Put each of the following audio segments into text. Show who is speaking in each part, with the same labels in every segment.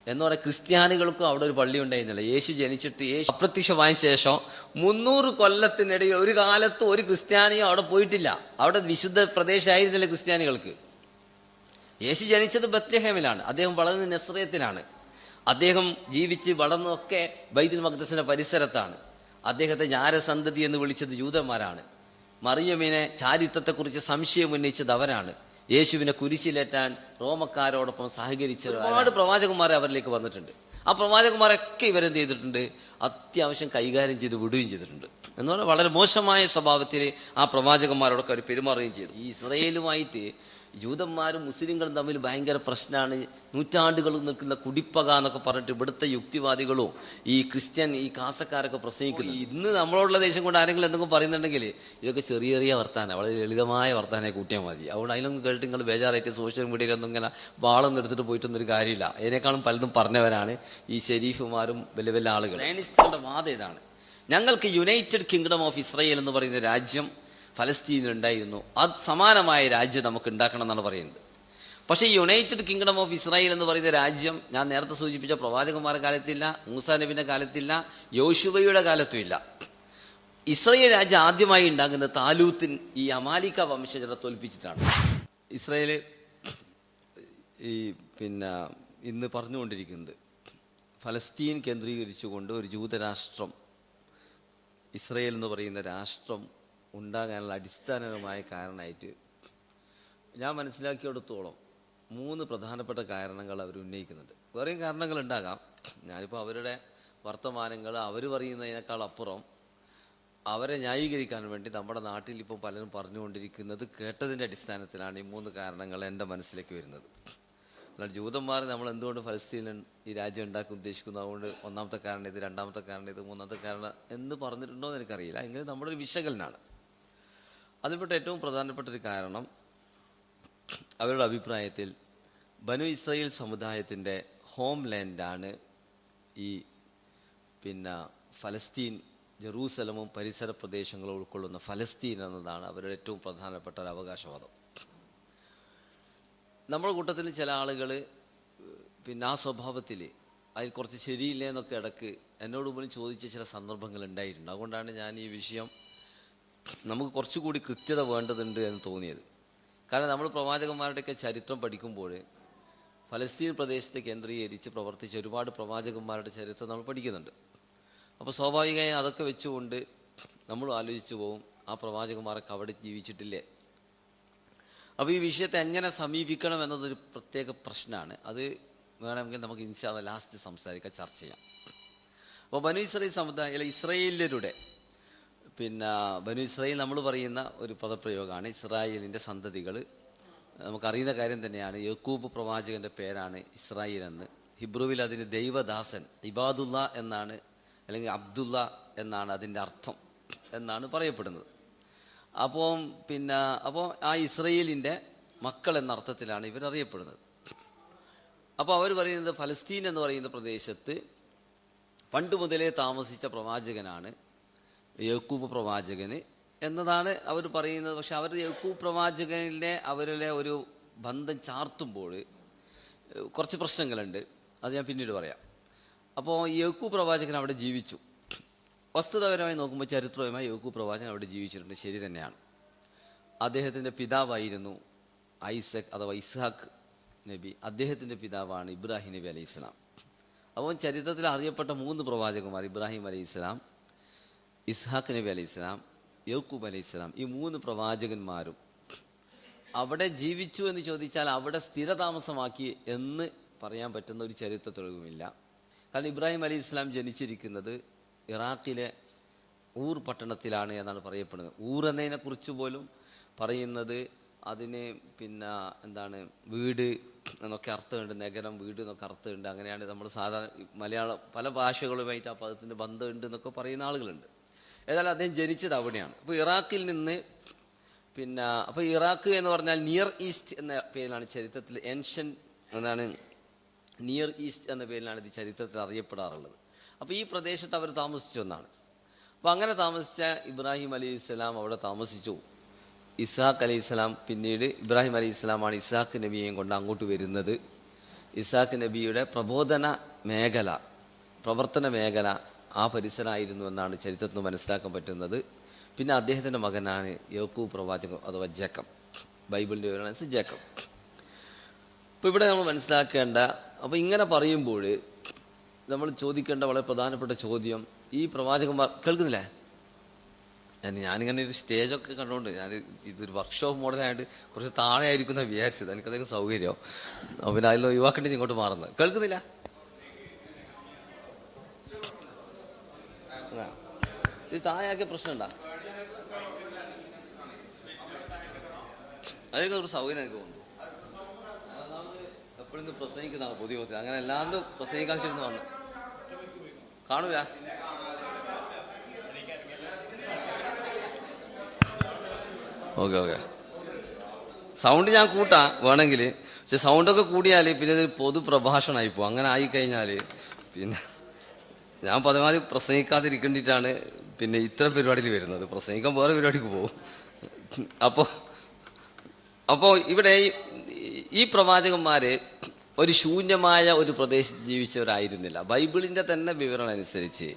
Speaker 1: എന്ന് പറയാൻ ക്രിസ്ത്യാനികൾക്കും അവിടെ ഒരു പള്ളി ഉണ്ടായിരുന്നില്ല. യേശു ജനിച്ചിട്ട് യേശു അപ്രത്യക്ഷമായ ശേഷം 300 കൊല്ലത്തിനിടയിൽ ഒരു കാലത്തും ഒരു ക്രിസ്ത്യാനിയും അവിടെ പോയിട്ടില്ല. അവിടെ വിശുദ്ധ പ്രദേശമായിരുന്നില്ല ക്രിസ്ത്യാനികൾക്ക്. യേശു ജനിച്ചത് ബത്ലഹേമിലാണ്, അദ്ദേഹം വളർന്നത് നസ്രയത്തിലാണ്, അദ്ദേഹം ജീവിച്ച് വളർന്നതൊക്കെ ബൈത്തുൽ മഖ്ദസിന്റെ പരിസരത്താണ്. അദ്ദേഹത്തെ ജാരസന്തതി എന്ന് വിളിച്ചത് ജൂതന്മാരാണ്. മറിയമിനെ ചാരിത്രത്തെക്കുറിച്ച് സംശയം ഉന്നയിച്ചത് അവരാണ്. യേശുവിനെ കുരിശിലേറ്റാൻ റോമക്കാരോടൊപ്പം സഹകരിച്ച ഒരുപാട് പ്രവാചകന്മാരെ അവരിലേക്ക് വന്നിട്ടുണ്ട്. ആ പ്രവാചകന്മാരൊക്കെ ഇവരെന്ത് ചെയ്തിട്ടുണ്ട്? അത്യാവശ്യം കൈകാര്യം ചെയ്ത് വിടുകയും ചെയ്തിട്ടുണ്ട്. എന്ന് പറഞ്ഞാൽ വളരെ മോശമായ സ്വഭാവത്തിൽ ആ പ്രവാചകന്മാരോടൊക്കെ അവർ പെരുമാറുകയും ചെയ്തു. ഈ ഇസ്രായേലുമായിട്ട് ജൂതന്മാരും മുസ്ലിങ്ങളും തമ്മിൽ ഭയങ്കര പ്രശ്നമാണ്. നൂറ്റാണ്ടുകൾ നിൽക്കുന്ന കുടിപ്പക എന്നൊക്കെ പറഞ്ഞിട്ട് ഇവിടുത്തെ യുക്തിവാദികളും ഈ ക്രിസ്ത്യൻ ഈ കാസക്കാരൊക്കെ പ്രസംഗിക്കുന്നു. ഇന്ന് നമ്മളോടുള്ള ദേശം കൊണ്ട് ആരെങ്കിലും എന്തെങ്കിലും പറയുന്നുണ്ടെങ്കിൽ ഇതൊക്കെ ചെറിയ ചെറിയ വർത്താനം, വളരെ ലളിതമായ വർത്താനെ കൂട്ടിയാൽ മതി. അതുകൊണ്ട് അതിലൊന്നും കേട്ടിട്ട് നിങ്ങൾ ബേജാറായിട്ട് സോഷ്യൽ മീഡിയയിലൊന്നും ഇങ്ങനെ വാളൊന്നും എടുത്തിട്ട് പോയിട്ടൊന്നൊരു കാര്യമില്ല. അതിനേക്കാളും പലതും പറഞ്ഞവരാണ് ഈ ഷെരീഫുമാരും വലിയ വലിയ ആളുകൾ. സയനിസ്റ്റുകളുടെ വാദം ഇതാണ്: ഞങ്ങൾക്ക് യുണൈറ്റഡ് കിങ്ഡം ഓഫ് ഇസ്രായേൽ എന്ന് പറയുന്ന രാജ്യം ഫലസ്തീനിലുണ്ടായിരുന്നു, അത് സമാനമായ രാജ്യം നമുക്ക് ഉണ്ടാക്കണം എന്നാണ് പറയുന്നത്. പക്ഷേ ഈ യുണൈറ്റഡ് കിങ്ഡം ഓഫ് ഇസ്രായേൽ എന്ന് പറയുന്ന രാജ്യം ഞാൻ നേരത്തെ സൂചിപ്പിച്ച പ്രവാചകന്മാരുടെ കാലത്തില്ല, മൂസാ നബിയുടെ കാലത്തില്ല, യോശുവയുടെ കാലത്തുമില്ല. ഇസ്രായേൽ രാജ്യം ആദ്യമായി ഉണ്ടാകുന്നത് താലൂത്തിൻ ഈ അമാലിക്ക വംശജരെ തോൽപ്പിച്ചിട്ടാണ്. ഇസ്രായേൽ ഈ ഇന്ന് പറഞ്ഞുകൊണ്ടിരിക്കുന്നത് ഫലസ്തീൻ കേന്ദ്രീകരിച്ചുകൊണ്ട് ഒരു ജൂതരാഷ്ട്രം, ഇസ്രായേൽ എന്ന് പറയുന്ന രാഷ്ട്രം ഉണ്ടാകാനുള്ള അടിസ്ഥാനപരമായ കാരണമായിട്ട് ഞാൻ മനസ്സിലാക്കിയെടുത്തോളം 3 പ്രധാനപ്പെട്ട കാരണങ്ങൾ അവർ ഉന്നയിക്കുന്നുണ്ട്. വേറെയും കാരണങ്ങൾ ഉണ്ടാകാം. ഞാനിപ്പോൾ അവരുടെ വർത്തമാനങ്ങൾ അവർ പറയുന്നതിനേക്കാൾ അപ്പുറം അവരെ ന്യായീകരിക്കാൻ വേണ്ടി നമ്മുടെ നാട്ടിൽ ഇപ്പോൾ പലരും പറഞ്ഞുകൊണ്ടിരിക്കുന്നത് കേട്ടതിൻ്റെ അടിസ്ഥാനത്തിലാണ് ഈ 3 കാരണങ്ങൾ എൻ്റെ മനസ്സിലേക്ക് വരുന്നത്. എന്നാൽ ജൂതന്മാർ നമ്മൾ എന്തുകൊണ്ട് ഫലസ്തീനിൽ ഈ രാജ്യം ഉണ്ടാക്കാൻ ഉദ്ദേശിക്കുന്നു, അതുകൊണ്ട് ഒന്നാമത്തെ കാരണം ഇത്, രണ്ടാമത്തെ കാരണം ഇത്, മൂന്നാമത്തെ കാരണം എന്ന് പറഞ്ഞിട്ടുണ്ടോ എന്ന് എനിക്കറിയില്ല. എങ്കിലും നമ്മുടെ ഒരു വിശകലനമാണ്. അതിൽപ്പെട്ട ഏറ്റവും പ്രധാനപ്പെട്ട ഒരു കാരണം അവരുടെ അഭിപ്രായത്തിൽ ബനു ഇസ്രായേൽ സമുദായത്തിൻ്റെ ഹോം ലാൻഡാണ് ഈ ഫലസ്തീൻ, ജെറൂസലമും പരിസര പ്രദേശങ്ങളും ഉൾക്കൊള്ളുന്ന ഫലസ്തീൻ എന്നതാണ് അവരുടെ ഏറ്റവും പ്രധാനപ്പെട്ട ഒരു അവകാശവാദം. നമ്മുടെ കൂട്ടത്തിൽ ചില ആളുകൾ ആ സ്വഭാവത്തിൽ അതിൽ കുറച്ച് ശരിയില്ലേ എന്നൊക്കെ ഇടയ്ക്ക് എന്നോട് പോലും ചോദിച്ച ചില സന്ദർഭങ്ങൾ ഉണ്ടായിട്ടുണ്ട്. അതുകൊണ്ടാണ് ഞാൻ ഈ വിഷയം നമുക്ക് കുറച്ചുകൂടി കൃത്യത വേണ്ടതുണ്ട് എന്ന് തോന്നിയത്. കാരണം നമ്മൾ പ്രവാചകന്മാരുടെയൊക്കെ ചരിത്രം പഠിക്കുമ്പോൾ ഫലസ്തീൻ പ്രദേശത്തെ കേന്ദ്രീകരിച്ച് പ്രവർത്തിച്ച ഒരുപാട് പ്രവാചകന്മാരുടെ ചരിത്രം നമ്മൾ പഠിക്കുന്നുണ്ട്. അപ്പോൾ സ്വാഭാവികമായി അതൊക്കെ വെച്ചുകൊണ്ട് നമ്മൾ ആലോചിച്ചു പോകും, ആ പ്രവാചകന്മാരൊക്കെ അവിടെ ജീവിച്ചിട്ടില്ലേ? അപ്പോൾ ഈ വിഷയത്തെ എങ്ങനെ സമീപിക്കണം എന്നതൊരു പ്രത്യേക പ്രശ്നമാണ്. അത് വേണമെങ്കിൽ നമുക്ക് ഇൻഷാ അല്ലാഹ് ലാസ്റ്റ് സംസാരിക്കാം, ചർച്ച ചെയ്യാം. അപ്പോൾ ബനു ഇസ്രായേൽ സമുദായ ഇസ്രായേലിയരുടെ ബനു ഇസ്രായേൽ നമ്മൾ പറയുന്ന ഒരു പദപ്രയോഗമാണ് ഇസ്രായേലിൻ്റെ സന്തതികൾ. നമുക്കറിയുന്ന കാര്യം തന്നെയാണ്. യാക്കൂബ് പ്രവാചകൻ്റെ പേരാണ് ഇസ്രായേൽ എന്ന്. ഹിബ്രുവിൽ അതിന് ദൈവദാസൻ, ഇബാദുള്ള എന്നാണ്, അല്ലെങ്കിൽ അബ്ദുള്ള എന്നാണ് അതിൻ്റെ അർത്ഥം എന്നാണ് പറയപ്പെടുന്നത്. അപ്പോൾ ആ ഇസ്രായേലിൻ്റെ മക്കൾ എന്ന അർത്ഥത്തിലാണ് ഇവരറിയപ്പെടുന്നത്. അപ്പോൾ അവർ പറയുന്നത് ഫലസ്തീൻ എന്ന് പറയുന്ന പ്രദേശത്ത് പണ്ട് മുതലേ താമസിച്ച പ്രവാചകനാണ് യാക്കൂബ് പ്രവാചകന് എന്നതാണ് അവർ പറയുന്നത്. പക്ഷെ അവർ യാക്കൂബ് പ്രവാചകനിലെ അവരുടെ ഒരു ബന്ധം ചാർത്തുമ്പോൾ കുറച്ച് പ്രശ്നങ്ങളുണ്ട്. അത് ഞാൻ പിന്നീട് പറയാം. അപ്പോൾ യാക്കൂബ് പ്രവാചകൻ അവിടെ ജീവിച്ചു. വസ്തുതാപരമായി നോക്കുമ്പോൾ ചരിത്രപരമായി യാക്കൂബ് പ്രവാചകൻ അവിടെ ജീവിച്ചിട്ടുണ്ട്, ശരി തന്നെയാണ്. അദ്ദേഹത്തിൻ്റെ പിതാവായിരുന്നു ഐസക് അഥവാ ഇസ്ഹാഖ് നബി. അദ്ദേഹത്തിൻ്റെ പിതാവാണ് ഇബ്രാഹിം നബി അലൈഹി സ്വലാം. അപ്പോൾ ചരിത്രത്തിൽ അറിയപ്പെട്ട 3 പ്രവാചകന്മാർ, ഇബ്രാഹിം അലൈഹി സ്വലാം, ഇസ്ഹാഖ് നബി അലൈഹി സ്വലാം, യാക്കൂബ് അലൈഹി സ്വലാം, ഈ 3 പ്രവാചകന്മാരും അവിടെ ജീവിച്ചു എന്ന് ചോദിച്ചാൽ അവിടെ സ്ഥിരതാമസമാക്കി എന്ന് പറയാൻ പറ്റുന്ന ഒരു ചരിത്ര തെളിവുമില്ല. കാരണം ഇബ്രാഹിം അലൈഹി സ്വലാം ജനിച്ചിരിക്കുന്നത് ഇറാഖിലെ ഊർ പട്ടണത്തിലാണ് എന്നാണ് പറയപ്പെടുന്നത്. ഊർ എന്നതിനെക്കുറിച്ച് പോലും പറയുന്നത് അതിന് വീട് എന്നൊക്കെ അർത്ഥമുണ്ട്, നഗരം, വീട് എന്നൊക്കെ അർത്ഥമുണ്ട്. അങ്ങനെയാണ് നമ്മൾ സാധാരണ മലയാളം പല ഭാഷകളുമായിട്ട് ആ പദത്തിൻ്റെ ബന്ധമുണ്ട് എന്നൊക്കെ പറയുന്ന ആളുകളുണ്ട്. ഏതായാലും അദ്ദേഹം ജനിച്ചത് അവിടെയാണ്. അപ്പോൾ ഇറാഖിൽ നിന്ന് അപ്പോൾ ഇറാഖ് എന്ന് പറഞ്ഞാൽ നിയർ ഈസ്റ്റ് എന്ന പേരിലാണ് ചരിത്രത്തിൽ നിയർ ഈസ്റ്റ് എന്ന പേരിലാണ് ഇത് ചരിത്രത്തിൽ അറിയപ്പെടാറുള്ളത്. അപ്പോൾ ഈ പ്രദേശത്ത് അവർ താമസിച്ചു എന്നാണ്. അപ്പോൾ അങ്ങനെ താമസിച്ച ഇബ്രാഹിം അലൈഹി സ്വലാം അവിടെ താമസിച്ചു. ഇസ്ഹാഖ് അലൈഹി സ്വലാം പിന്നീട് ഇബ്രാഹിം അലൈഹി സ്വലാമാണ് ഇസ്ഹാഖ് നബിയെയും കൊണ്ട് അങ്ങോട്ട് വരുന്നത്. ഇസാഖ് നബിയുടെ പ്രബോധന മേഖല, പ്രവർത്തന മേഖല ആ പരിസരമായിരുന്നു എന്നാണ് ചരിത്രത്തിൽ മനസ്സിലാക്കാൻ പറ്റുന്നത്. പിന്നെ അദ്ദേഹത്തിൻ്റെ മകനാണ് യാക്കൂബ് പ്രവാചകൻ അഥവാ ജേക്കബ്, ബൈബിളിൻ്റെ വിവരണമനുസരിച്ച് ജേക്കബ്. അപ്പോൾ ഇവിടെ നമ്മൾ മനസ്സിലാക്കേണ്ട, അപ്പോൾ ഇങ്ങനെ പറയുമ്പോൾ നമ്മൾ ചോദിക്കേണ്ട വളരെ പ്രധാനപ്പെട്ട ചോദ്യം, ഈ പ്രവാചകന്മാർ കേൾക്കുന്നില്ലേ? ഞാനിങ്ങനെ ഒരു സ്റ്റേജൊക്കെ കണ്ടുകൊണ്ട് ഇതൊരു വർക്ക്ഷോപ്പ് മോഡലായിട്ട് കുറച്ച് താഴെ ആയിരിക്കുന്ന വിചാരിച്ചത്, എനിക്കതൊക്കെ സൗകര്യം. അപ്പോൾ പിന്നെ അതിൽ യുവാക്കണ്ടി ഇങ്ങോട്ട് മാറുന്നത്. കേൾക്കുന്നില്ല? ഇത് താഴെയാക്കിയ പ്രശ്നമുണ്ടാ? അതൊക്കെ ഒരു സൗകര്യം എനിക്ക് തോന്നുന്നു. എപ്പോഴും പ്രസംഗിക്കുന്നതാണ് പുതിയ കോത്തി, അങ്ങനെ എല്ലാണ്ട് പ്രസംഗിക്കാൻ ചെയ്യുന്ന വന്നു കാണൂല. ഓക്കെ സൗണ്ട് ഞാൻ കൂട്ടാം വേണമെങ്കിൽ, പക്ഷെ സൗണ്ടൊക്കെ കൂടിയാൽ പിന്നെ ഇതൊരു പൊതുപ്രഭാഷണമായി പോകും. അങ്ങനെ ആയിക്കഴിഞ്ഞാൽ പിന്നെ ഞാൻ പരമാവധി പ്രസംഗിക്കാതിരിക്കേണ്ടിയിട്ടാണ് പിന്നെ ഇത്തരം പരിപാടിയിൽ വരുന്നത്. പ്രസംഗിക്കാൻ വേറെ പരിപാടിക്ക് പോകും. അപ്പോൾ ഇവിടെ ഈ പ്രവാചകന്മാര് ഒരു ശൂന്യമായ ഒരു പ്രദേശത്ത് ജീവിച്ചവരായിരുന്നില്ല. ബൈബിളിൻ്റെ തന്നെ വിവരണം അനുസരിച്ച്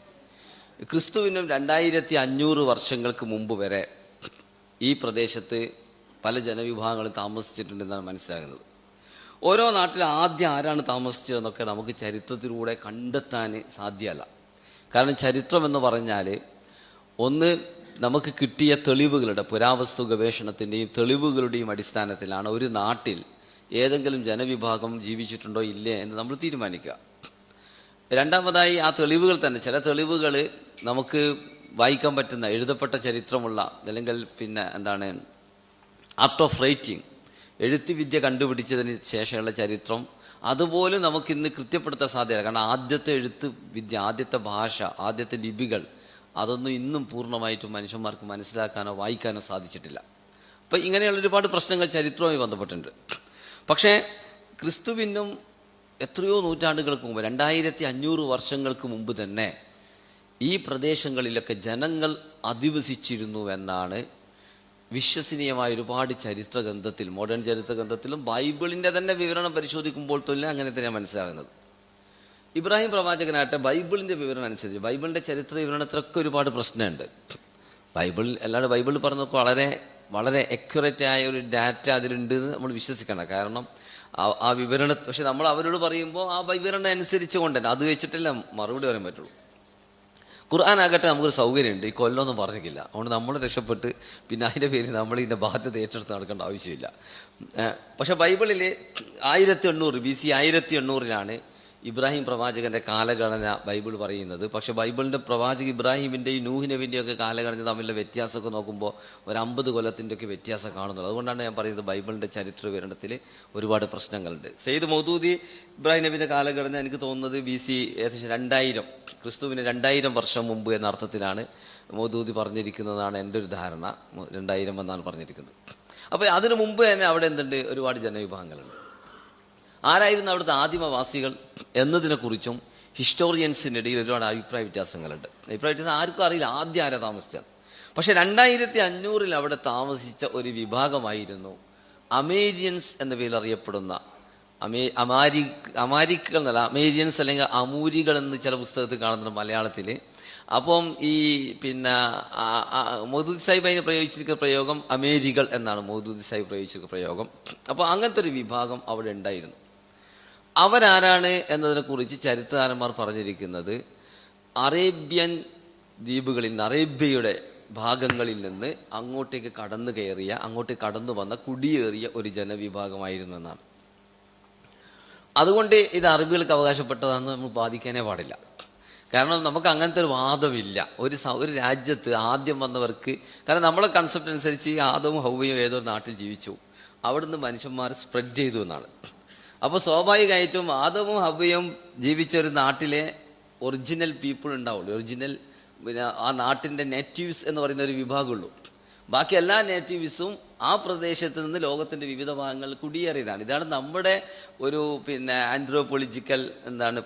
Speaker 1: ക്രിസ്തുവിനും 2500 വർഷങ്ങൾക്ക് മുമ്പ് വരെ ഈ പ്രദേശത്ത് പല ജനവിഭാഗങ്ങളും താമസിച്ചിട്ടുണ്ടെന്നാണ് മനസ്സിലാകുന്നത്. ഓരോ നാട്ടിലും ആദ്യം ആരാണ് താമസിച്ചതെന്നൊക്കെ നമുക്ക് ചരിത്രത്തിലൂടെ കണ്ടെത്താൻ സാധ്യമല്ല. കാരണം ചരിത്രം എന്ന് പറഞ്ഞാൽ ഒന്ന് നമുക്ക് കിട്ടിയ തെളിവുകളുടെ, പുരാവസ്തു ഗവേഷണത്തിൻ്റെയും തെളിവുകളുടെയും അടിസ്ഥാനത്തിലാണ് ഒരു നാട്ടിൽ ഏതെങ്കിലും ജനവിഭാഗം ജീവിച്ചിട്ടുണ്ടോ ഇല്ലേ എന്ന് നമ്മൾ തീരുമാനിക്കുക. രണ്ടാമതായി ആ തെളിവുകൾ തന്നെ, ചില തെളിവുകൾ നമുക്ക് വായിക്കാൻ പറ്റുന്ന എഴുതപ്പെട്ട ചരിത്രമുള്ള, അല്ലെങ്കിൽ പിന്നെ ആർട്ട് ഓഫ് റൈറ്റിംഗ്, എഴുത്തുവിദ്യ കണ്ടുപിടിച്ചതിന് ശേഷമുള്ള ചരിത്രം, അതുപോലും നമുക്കിന്ന് കൃത്യപ്പെടുത്താൻ സാധ്യമല്ല. കാരണം ആദ്യത്തെ എഴുത്ത് വിദ്യ, ആദ്യത്തെ ഭാഷ, ആദ്യത്തെ ലിപികൾ, അതൊന്നും ഇന്നും പൂർണ്ണമായിട്ടും മനുഷ്യന്മാർക്ക് മനസ്സിലാക്കാനോ വായിക്കാനോ സാധിച്ചിട്ടില്ല. അപ്പം ഇങ്ങനെയുള്ള ഒരുപാട് പ്രശ്നങ്ങൾ ചരിത്രവുമായി ബന്ധപ്പെട്ടിട്ടുണ്ട്. പക്ഷേ ക്രിസ്തുവിനും എത്രയോ നൂറ്റാണ്ടുകൾക്ക് മുമ്പ്, 2500 വർഷങ്ങൾക്ക് മുമ്പ് തന്നെ ഈ പ്രദേശങ്ങളിലൊക്കെ ജനങ്ങൾ അധിവസിച്ചിരുന്നു എന്നാണ് വിശ്വസനീയമായ ഒരുപാട് ചരിത്രഗ്രന്ഥത്തിൽ, മോഡേൺ ചരിത്രഗ്രന്ഥത്തിലും ബൈബിളിൻ്റെ തന്നെ വിവരണം പരിശോധിക്കുമ്പോൾ തന്നെ അങ്ങനെ തന്നെയാണ് മനസ്സിലാകുന്നത്. ഇബ്രാഹിം പ്രവാചകനായിട്ട് ബൈബിളിൻ്റെ വിവരണം അനുസരിച്ച്, ബൈബിളിൻ്റെ ചരിത്ര വിവരണത്തിലൊക്കെ ഒരുപാട് പ്രശ്നമുണ്ട്. അല്ലാണ്ട് ബൈബിളിൽ പറഞ്ഞൊക്കെ വളരെ വളരെ അക്യുറേറ്റ് ആയ ഒരു ഡാറ്റ അതിലുണ്ട് എന്ന് നമ്മൾ വിശ്വസിക്കണം. കാരണം ആ വിവരണം, പക്ഷെ നമ്മൾ അവരോട് പറയുമ്പോൾ ആ വിവരണം അനുസരിച്ച് കൊണ്ട് തന്നെ അത് വെച്ചിട്ടല്ല മറുപടി പറയാൻ പറ്റുള്ളൂ. ഖുർആനാകട്ടെ നമുക്കൊരു സൗകര്യമുണ്ട്, ഈ കൊല്ലമൊന്നും പറഞ്ഞിട്ടില്ല. അതുകൊണ്ട് നമ്മൾ രക്ഷപ്പെട്ട് പിന്നെ അതിൻ്റെ പേരിൽ നമ്മൾ ഇതിൻ്റെ ബാധ്യത ഏറ്റെടുത്ത് നടക്കേണ്ട ആവശ്യമില്ല. പക്ഷെ ബൈബിളിൽ 1800 BC 1800 ഇബ്രാഹിം പ്രവാചകൻ്റെ കാലഗണന ബൈബിൾ പറയുന്നത്. പക്ഷേ ബൈബിളിൻ്റെ പ്രവാചക ഇബ്രാഹിമിൻ്റെയും നൂഹ് നബിൻ്റെയൊക്കെ കാലഗണന തമ്മിലുള്ള വ്യത്യാസമൊക്കെ നോക്കുമ്പോൾ ഒരു 50 കൊല്ലത്തിൻ്റെയൊക്കെ വ്യത്യാസം കാണുന്നത്. അതുകൊണ്ടാണ് ഞാൻ പറയുന്നത് ബൈബിളിൻ്റെ ചരിത്ര വിവരണത്തിൽ ഒരുപാട് പ്രശ്നങ്ങളുണ്ട്. സെയ്ദ് മൗദൂദി ഇബ്രാഹിം നബിൻ്റെ കാലഘടന എനിക്ക് തോന്നുന്നത് BC ഏകദേശം 2000, ക്രിസ്തുവിന് 2000 വർഷം മുമ്പ് എന്ന അർത്ഥത്തിലാണ് മൗദൂദി പറഞ്ഞിരിക്കുന്നതാണ് എൻ്റെ ഒരു ധാരണ. 2000 എന്നാണ് പറഞ്ഞിരിക്കുന്നത്. അപ്പോൾ അതിനു മുമ്പ് തന്നെ അവിടെ എന്തുണ്ട്, ഒരുപാട് ജനവിഭാഗങ്ങളുണ്ട്. ആരായിരുന്നു അവിടുത്തെ ആദിമവാസികൾ എന്നതിനെക്കുറിച്ചും ഹിസ്റ്റോറിയൻസിനിടയിൽ ഒരുപാട് അഭിപ്രായ വ്യത്യാസങ്ങളുണ്ട്. അഭിപ്രായ വ്യത്യാസം ആർക്കും അറിയില്ല ആദ്യം ആരാ താമസിച്ചത്. പക്ഷെ 2500 അവിടെ താമസിച്ച ഒരു വിഭാഗമായിരുന്നു അമേരിയൻസ് എന്ന പേരിൽ അറിയപ്പെടുന്ന അമാരിക്കുകൾ എന്നല്ല, അമേരിയൻസ് അല്ലെങ്കിൽ അമൂരികൾ എന്ന് ചില പുസ്തകത്തിൽ കാണുന്നുണ്ട് മലയാളത്തിൽ. അപ്പം ഈ പിന്നെ മൗദൂദി സാഹിബ് അതിന് പ്രയോഗിച്ചിരിക്കുന്ന പ്രയോഗം അമേരികൾ എന്നാണ് മൗദൂദി സാഹിബ് പ്രയോഗിച്ചിരിക്കുന്ന പ്രയോഗം. അപ്പോൾ അങ്ങനത്തെ ഒരു വിഭാഗം അവിടെ ഉണ്ടായിരുന്നു. അവരാരാണ് എന്നതിനെക്കുറിച്ച് ചരിത്രകാരന്മാർ പറഞ്ഞിരിക്കുന്നത് അറേബ്യൻ ദ്വീപുകളിൽ നിന്ന്, അറേബ്യയുടെ ഭാഗങ്ങളിൽ നിന്ന് അങ്ങോട്ടേക്ക് കടന്നു വന്ന കുടിയേറിയ ഒരു ജനവിഭാഗമായിരുന്നു എന്നാണ്. അതുകൊണ്ട് ഇത് അറബികൾക്ക് അവകാശപ്പെട്ടതാണെന്ന് നമ്മൾ ബാധിക്കാനേ പാടില്ല. കാരണം നമുക്ക് അങ്ങനത്തെ ഒരു വാദമില്ല. ഒരു രാജ്യത്ത് ആദ്യം വന്നവർക്ക്, കാരണം നമ്മളെ കൺസെപ്റ്റ് അനുസരിച്ച് ആദവും ഹൗവയും ഏതൊരു നാട്ടിൽ ജീവിച്ചു, അവിടുന്ന് മനുഷ്യന്മാർ സ്പ്രെഡ് ചെയ്തു എന്നാണ്. അപ്പോൾ സ്വാഭാവികമായിട്ടും ആദവും ഹവ്വയും ജീവിച്ച ഒരു നാട്ടിലെ ഒറിജിനൽ പീപ്പിൾ ഉണ്ടാവുള്ളൂ. ഒറിജിനൽ പിന്നെ ആ നാട്ടിൻ്റെ നേറ്റീവ്സ് എന്ന് പറയുന്ന ഒരു വിഭാഗമുള്ളൂ. ബാക്കി എല്ലാ നേറ്റീവ്സും ആ പ്രദേശത്ത് നിന്ന് ലോകത്തിൻ്റെ വിവിധ ഭാഗങ്ങളിൽ കുടിയേറിയതാണ്. ഇതാണ് നമ്മുടെ ഒരു പിന്നെ ആൻഡ്രോപോളജിക്കൽ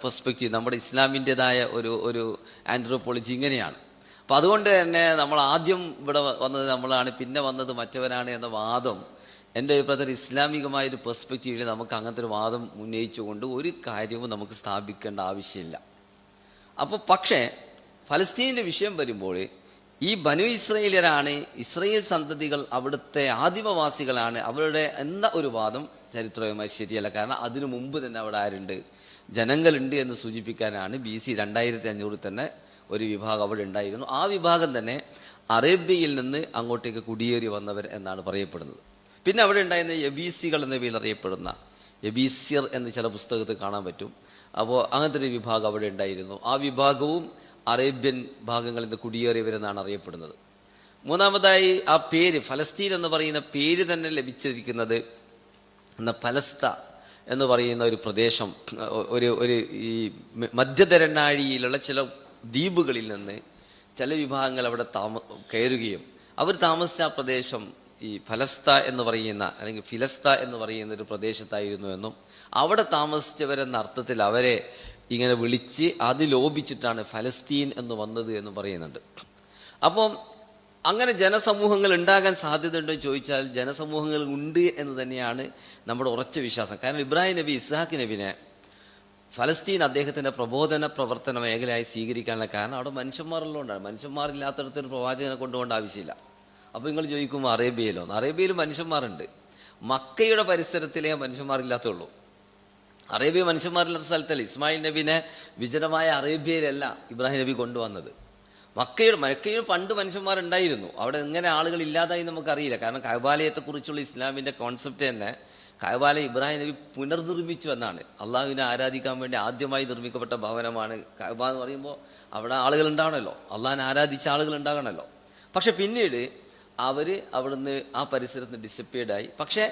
Speaker 1: പെർസ്പെക്റ്റീവ്, നമ്മുടെ ഇസ്ലാമിൻ്റെതായ ഒരു ആൻഡ്രോപോളജി ഇങ്ങനെയാണ്. അപ്പം അതുകൊണ്ട് തന്നെ നമ്മൾ ആദ്യം ഇവിടെ വന്നത് നമ്മളാണ്, പിന്നെ വന്നത് മറ്റവരാണ് എന്ന വാദം എൻ്റെ അഭിപ്രായത്തിൽ ഇസ്ലാമികമായൊരു പെർസ്പെക്റ്റീവിൽ നമുക്ക് അങ്ങനത്തെ ഒരു വാദം ഉന്നയിച്ചുകൊണ്ട് ഒരു കാര്യവും നമുക്ക് സ്ഥാപിക്കേണ്ട ആവശ്യമില്ല. അപ്പോൾ പക്ഷേ ഫലസ്തീനിൻ്റെ വിഷയം വരുമ്പോൾ ഈ ബനു ഇസ്രയേലരാണ്, ഇസ്രയേൽ സന്തതികൾ അവിടുത്തെ ആദിമവാസികളാണ്, അവരുടെ എന്ന ഒരു വാദം ചരിത്രപരമായി ശരിയല്ല. കാരണം അതിനു മുമ്പ് തന്നെ അവിടെ ആരുണ്ട്, ജനങ്ങളുണ്ട് എന്ന് സൂചിപ്പിക്കാനാണ് BC 2500 തന്നെ ഒരു വിഭാഗം അവിടെ ഉണ്ടായിരുന്നു. ആ വിഭാഗം തന്നെ അറേബ്യയിൽ നിന്ന് അങ്ങോട്ടേക്ക് കുടിയേറി വന്നവർ എന്നാണ് പറയപ്പെടുന്നത്. പിന്നെ അവിടെ ഉണ്ടായിരുന്ന യബീസികൾ എന്ന പേരിൽ അറിയപ്പെടുന്ന യബീസിയർ എന്ന് ചില പുസ്തകത്തിൽ കാണാൻ പറ്റും. അപ്പോൾ അങ്ങനത്തെ ഒരു വിഭാഗം അവിടെ ഉണ്ടായിരുന്നു. ആ വിഭാഗവും അറേബ്യൻ ഭാഗങ്ങളിൽ നിന്ന് കുടിയേറിയവരെന്നാണ് അറിയപ്പെടുന്നത്. മൂന്നാമതായി ആ പേര് ഫലസ്തീൻ എന്ന് പറയുന്ന പേര് തന്നെ ലഭിച്ചിരിക്കുന്നത് പലസ്ത എന്ന് പറയുന്ന ഒരു പ്രദേശം, ഒരു ഈ മധ്യധരനാഴിയിലുള്ള ചില ദ്വീപുകളിൽ നിന്ന് ചില വിഭാഗങ്ങൾ അവിടെ കയറുകയും അവർ താമസിച്ച ആ പ്രദേശം ഈ ഫലസ്ത എന്ന് പറയുന്ന അല്ലെങ്കിൽ ഫിലസ്ത എന്ന് പറയുന്ന ഒരു പ്രദേശത്തായിരുന്നു എന്നും അവിടെ താമസിച്ചവരെന്ന അർത്ഥത്തിൽ അവരെ ഇങ്ങനെ വിളിച്ച് അത് ലോപിച്ചിട്ടാണ് ഫലസ്തീൻ എന്ന് വന്നത് എന്ന് പറയുന്നുണ്ട്. അപ്പം അങ്ങനെ ജനസമൂഹങ്ങൾ ഉണ്ടാകാൻ സാധ്യതയുണ്ടോ എന്ന് ചോദിച്ചാൽ ജനസമൂഹങ്ങൾ ഉണ്ട് എന്ന് തന്നെയാണ് നമ്മുടെ ഉറച്ച വിശ്വാസം. കാരണം ഇബ്രാഹിം നബി ഇസ്ഹാഖ് നബിനെ ഫലസ്തീൻ അദ്ദേഹത്തിൻ്റെ പ്രബോധന പ്രവർത്തന മേഖലയായി സ്വീകരിക്കാനുള്ള കാരണം അവിടെ മനുഷ്യന്മാരുള്ളതുകൊണ്ടാണ്. മനുഷ്യന്മാരില്ലാത്തടത്തൊരു പ്രവാചകനെ കൊണ്ടുപോകേണ്ട ആവശ്യമില്ല. അപ്പോൾ നിങ്ങൾ ചോദിക്കുമ്പോൾ അറേബ്യയിലോ? അറേബ്യയിൽ മനുഷ്യന്മാരുണ്ട്, മക്കയുടെ പരിസരത്തിലേ മനുഷ്യന്മാരില്ലാത്തുള്ളൂ. അറേബ്യ മനുഷ്യന്മാരില്ലാത്ത സ്ഥലത്തല്ല. ഇസ്മായിൽ നബിനെ വിജനമായ അറേബ്യയിലല്ല ഇബ്രാഹിം നബി കൊണ്ടുവന്നത്. മക്കയിൽ പണ്ട് മനുഷ്യന്മാരുണ്ടായിരുന്നു. അവിടെ എങ്ങനെ ആളുകൾ ഇല്ലാതായി നമുക്കറിയില്ല. കാരണം കഅബാലയത്തെക്കുറിച്ചുള്ള ഇസ്ലാമിൻ്റെ കോൺസെപ്റ്റ് തന്നെ കഅബാലയം ഇബ്രാഹിം നബി പുനർനിർമ്മിച്ചു എന്നാണ്. അള്ളാഹുവിനെ ആരാധിക്കാൻ വേണ്ടി ആദ്യമായി നിർമ്മിക്കപ്പെട്ട ഭവനമാണ് കഅബ എന്ന് പറയുമ്പോൾ അവിടെ ആളുകൾ ഉണ്ടാവണമല്ലോ, അള്ളാഹിനെ ആരാധിച്ച ആളുകൾ ഉണ്ടാകണമല്ലോ. പക്ഷെ പിന്നീട് അവർ അവിടുന്ന് ആ പരിസരത്ത് നിന്ന് ഡിസപ്പിയർഡായി. പക്ഷേ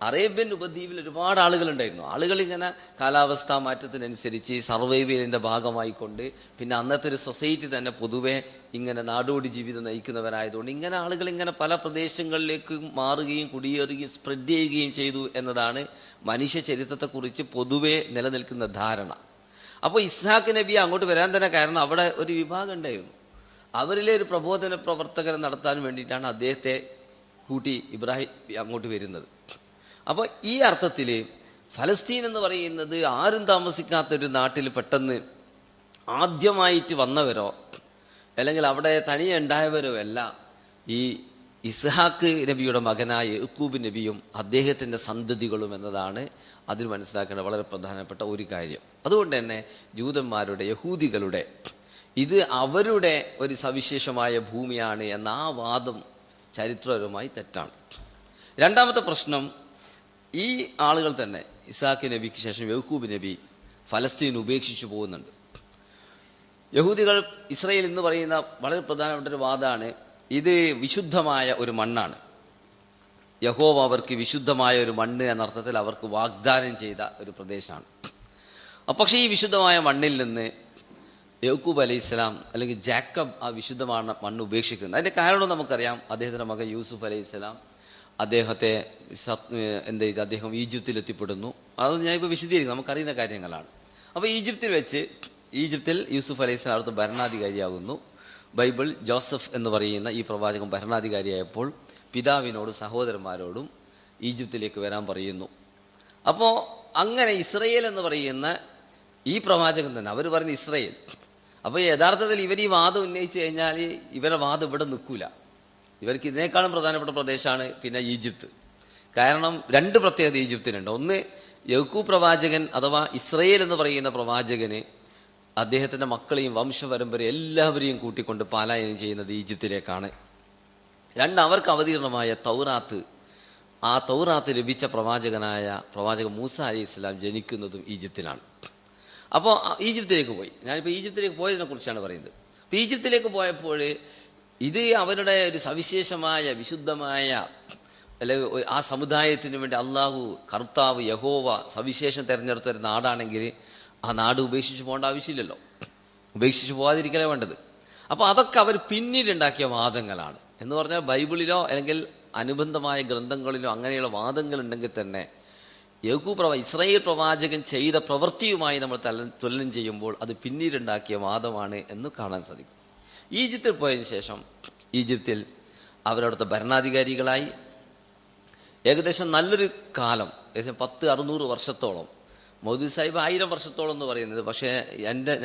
Speaker 1: അറേബ്യൻ ഉപദ്വീപിൽ ഒരുപാട് ആളുകളുണ്ടായിരുന്നു. ആളുകളിങ്ങനെ കാലാവസ്ഥാ മാറ്റത്തിനനുസരിച്ച് സർവൈവലിൻ്റെ ഭാഗമായിക്കൊണ്ട് പിന്നെ അന്നത്തെ ഒരു സൊസൈറ്റി തന്നെ പൊതുവെ ഇങ്ങനെ നാടോടി ജീവിതം നയിക്കുന്നവരായതുകൊണ്ട് ഇങ്ങനെ ആളുകൾ ഇങ്ങനെ പല പ്രദേശങ്ങളിലേക്ക് മാറുകയും കുടിയേറുകയും സ്പ്രെഡ് ചെയ്യുകയും ചെയ്തു എന്നതാണ് മനുഷ്യ ചരിത്രത്തെക്കുറിച്ച് പൊതുവെ നിലനിൽക്കുന്ന ധാരണ. അപ്പോൾ ഇസ്ഹാഖ് നബി അങ്ങോട്ട് വരാൻ തന്നെ കാരണം അവിടെ ഒരു വിഭാഗം ഉണ്ടായിരുന്നു. അവരിലെ ഒരു പ്രബോധന പ്രവർത്തകരെ നടത്താൻ വേണ്ടിയിട്ടാണ് അദ്ദേഹത്തെ കൂട്ടി ഇബ്രാഹിം അങ്ങോട്ട് വരുന്നത്. അപ്പോൾ ഈ അർത്ഥത്തിൽ ഫലസ്തീൻ എന്ന് പറയുന്നത് ആരും താമസിക്കാത്തൊരു നാട്ടിൽ പെട്ടെന്ന് ആദ്യമായിട്ട് വന്നവരോ അല്ലെങ്കിൽ അവിടെ തനിയെ ഉണ്ടായവരോ അല്ല ഈ ഇസ്ഹാഖ് നബിയുടെ മകനായ യഅ്കൂബ് നബിയും അദ്ദേഹത്തിൻ്റെ സന്തതികളും എന്നതാണ് അതിൽ മനസ്സിലാക്കേണ്ട വളരെ പ്രധാനപ്പെട്ട ഒരു കാര്യം. അതുകൊണ്ട് തന്നെ ജൂതന്മാരുടെ യഹൂദികളുടെ ഇത് അവരുടെ ഒരു സവിശേഷമായ ഭൂമിയാണ് എന്ന ആ വാദം ചരിത്രപരമായി തെറ്റാണ്. രണ്ടാമത്തെ പ്രശ്നം, ഈ ആളുകൾ തന്നെ ഇസ്ഹാഖ് നബിക്ക് ശേഷം യഅ്കൂബ് നബി ഫലസ്തീൻ ഉപേക്ഷിച്ചു പോകുന്നുണ്ട്. യഹൂദികൾ ഇസ്രയേൽ എന്ന് പറയുന്ന വളരെ പ്രധാനപ്പെട്ട ഒരു വാദമാണ്, ഇത് വിശുദ്ധമായ ഒരു മണ്ണാണ്, യഹോവ അവർക്ക് വിശുദ്ധമായ ഒരു മണ്ണ് എന്നർത്ഥത്തിൽ അവർക്ക് വാഗ്ദാനം ചെയ്ത ഒരു പ്രദേശമാണ്. പക്ഷേ ഈ വിശുദ്ധമായ മണ്ണിൽ നിന്ന് യഅ്കൂബ് അലൈഹിസ്സലാം അല്ലെങ്കിൽ ജാക്കബ് ആ വിശുദ്ധമായ മണ്ണ് ഉപേക്ഷിക്കുന്നത്. അതിൻ്റെ കാരണം നമുക്കറിയാം. അദ്ദേഹത്തിൻ്റെ മകൻ യൂസുഫ് അലൈഹിസ്സലാം അദ്ദേഹത്തെ എന്ത് ചെയ്ത് അദ്ദേഹം ഈജിപ്തിലെത്തിപ്പെടുന്നു. അത് ഞാനിപ്പോൾ വിശദീകരിക്കും, നമുക്കറിയുന്ന കാര്യങ്ങളാണ്. അപ്പോൾ ഈജിപ്തിൽ യൂസുഫ് അലൈഹിസ്സലാം അവിടുത്തെ ഭരണാധികാരിയാകുന്നു. ബൈബിൾ ജോസഫ് എന്ന് പറയുന്ന ഈ പ്രവാചകൻ ഭരണാധികാരിയായപ്പോൾ പിതാവിനോടും സഹോദരന്മാരോടും ഈജിപ്തിലേക്ക് വരാൻ പറയുന്നു. അപ്പോൾ അങ്ങനെ ഇസ്രയേൽ എന്ന് പറയുന്ന ഈ പ്രവാചകൻ തന്നെ, അവർ പറയുന്ന ഇസ്രയേൽ. അപ്പോൾ യഥാർത്ഥത്തിൽ ഇവർ ഈ വാദം ഉന്നയിച്ചു കഴിഞ്ഞാൽ ഇവരുടെ വാദം ഇവിടെ നിൽക്കില്ല. ഇവർക്ക് ഇതിനേക്കാളും പ്രധാനപ്പെട്ട പ്രദേശമാണ് പിന്നെ ഈജിപ്ത്. കാരണം രണ്ട് പ്രത്യേകത ഈജിപ്തിനുണ്ട്. ഒന്ന്, യഅ്കൂബ് പ്രവാചകൻ അഥവാ ഇസ്രയേൽ എന്ന് പറയുന്ന പ്രവാചകന് അദ്ദേഹത്തിൻ്റെ മക്കളെയും വംശപരമ്പര എല്ലാവരെയും കൂട്ടിക്കൊണ്ട് പലായനം ചെയ്യുന്നത് ഈജിപ്തിലേക്കാണ്. രണ്ട്, അവർക്ക് അവതീർണമായ തൗറാത്ത്, ആ തൗറാത്ത് ലഭിച്ച പ്രവാചകൻ മൂസ അലൈഹി ഇസ്ലാം ജനിക്കുന്നതും ഈജിപ്തിലാണ്. അപ്പോൾ ഈജിപ്തിലേക്ക് പോയി. ഞാനിപ്പോൾ ഈജിപ്തിലേക്ക് പോയതിനെ കുറിച്ചാണ് പറയുന്നത്. അപ്പോൾ ഈജിപ്തിലേക്ക് പോയപ്പോൾ ഇത് അവരുടെ ഒരു സവിശേഷമായ വിശുദ്ധമായ അല്ലെങ്കിൽ ആ സമുദായത്തിന് വേണ്ടി അള്ളാഹു കർത്താവ് യഹോവ സവിശേഷം തിരഞ്ഞെടുത്ത ഒരു നാടാണെങ്കിൽ ആ നാട് ഉപേക്ഷിച്ച് പോകേണ്ട ആവശ്യമില്ലല്ലോ, ഉപേക്ഷിച്ച് പോകാതിരിക്കലേ വേണ്ടത്. അപ്പോൾ അതൊക്കെ അവർ പിന്നീടുണ്ടാക്കിയ വാദങ്ങളാണ്. എന്ന് പറഞ്ഞാൽ ബൈബിളിലോ അല്ലെങ്കിൽ അനുബന്ധമായ ഗ്രന്ഥങ്ങളിലോ അങ്ങനെയുള്ള വാദങ്ങൾ ഉണ്ടെങ്കിൽ തന്നെ ഇസ്രായേൽ പ്രവാചകൻ ചെയ്ത പ്രവൃത്തിയുമായി നമ്മൾ തുലനം ചെയ്യുമ്പോൾ അത് പിന്നീടുണ്ടാക്കിയ വാദമാണ് എന്ന് കാണാൻ സാധിക്കും. ഈജിപ്തിൽ പോയതിനു ശേഷം ഈജിപ്തിൽ അവരവിടുത്തെ ഭരണാധികാരികളായി. ഏകദേശം നല്ലൊരു കാലം, ഏകദേശം 600 വർഷത്തോളം. മൗദൂദി സാഹിബ് 1000 വർഷത്തോളം എന്ന് പറയുന്നത്. പക്ഷേ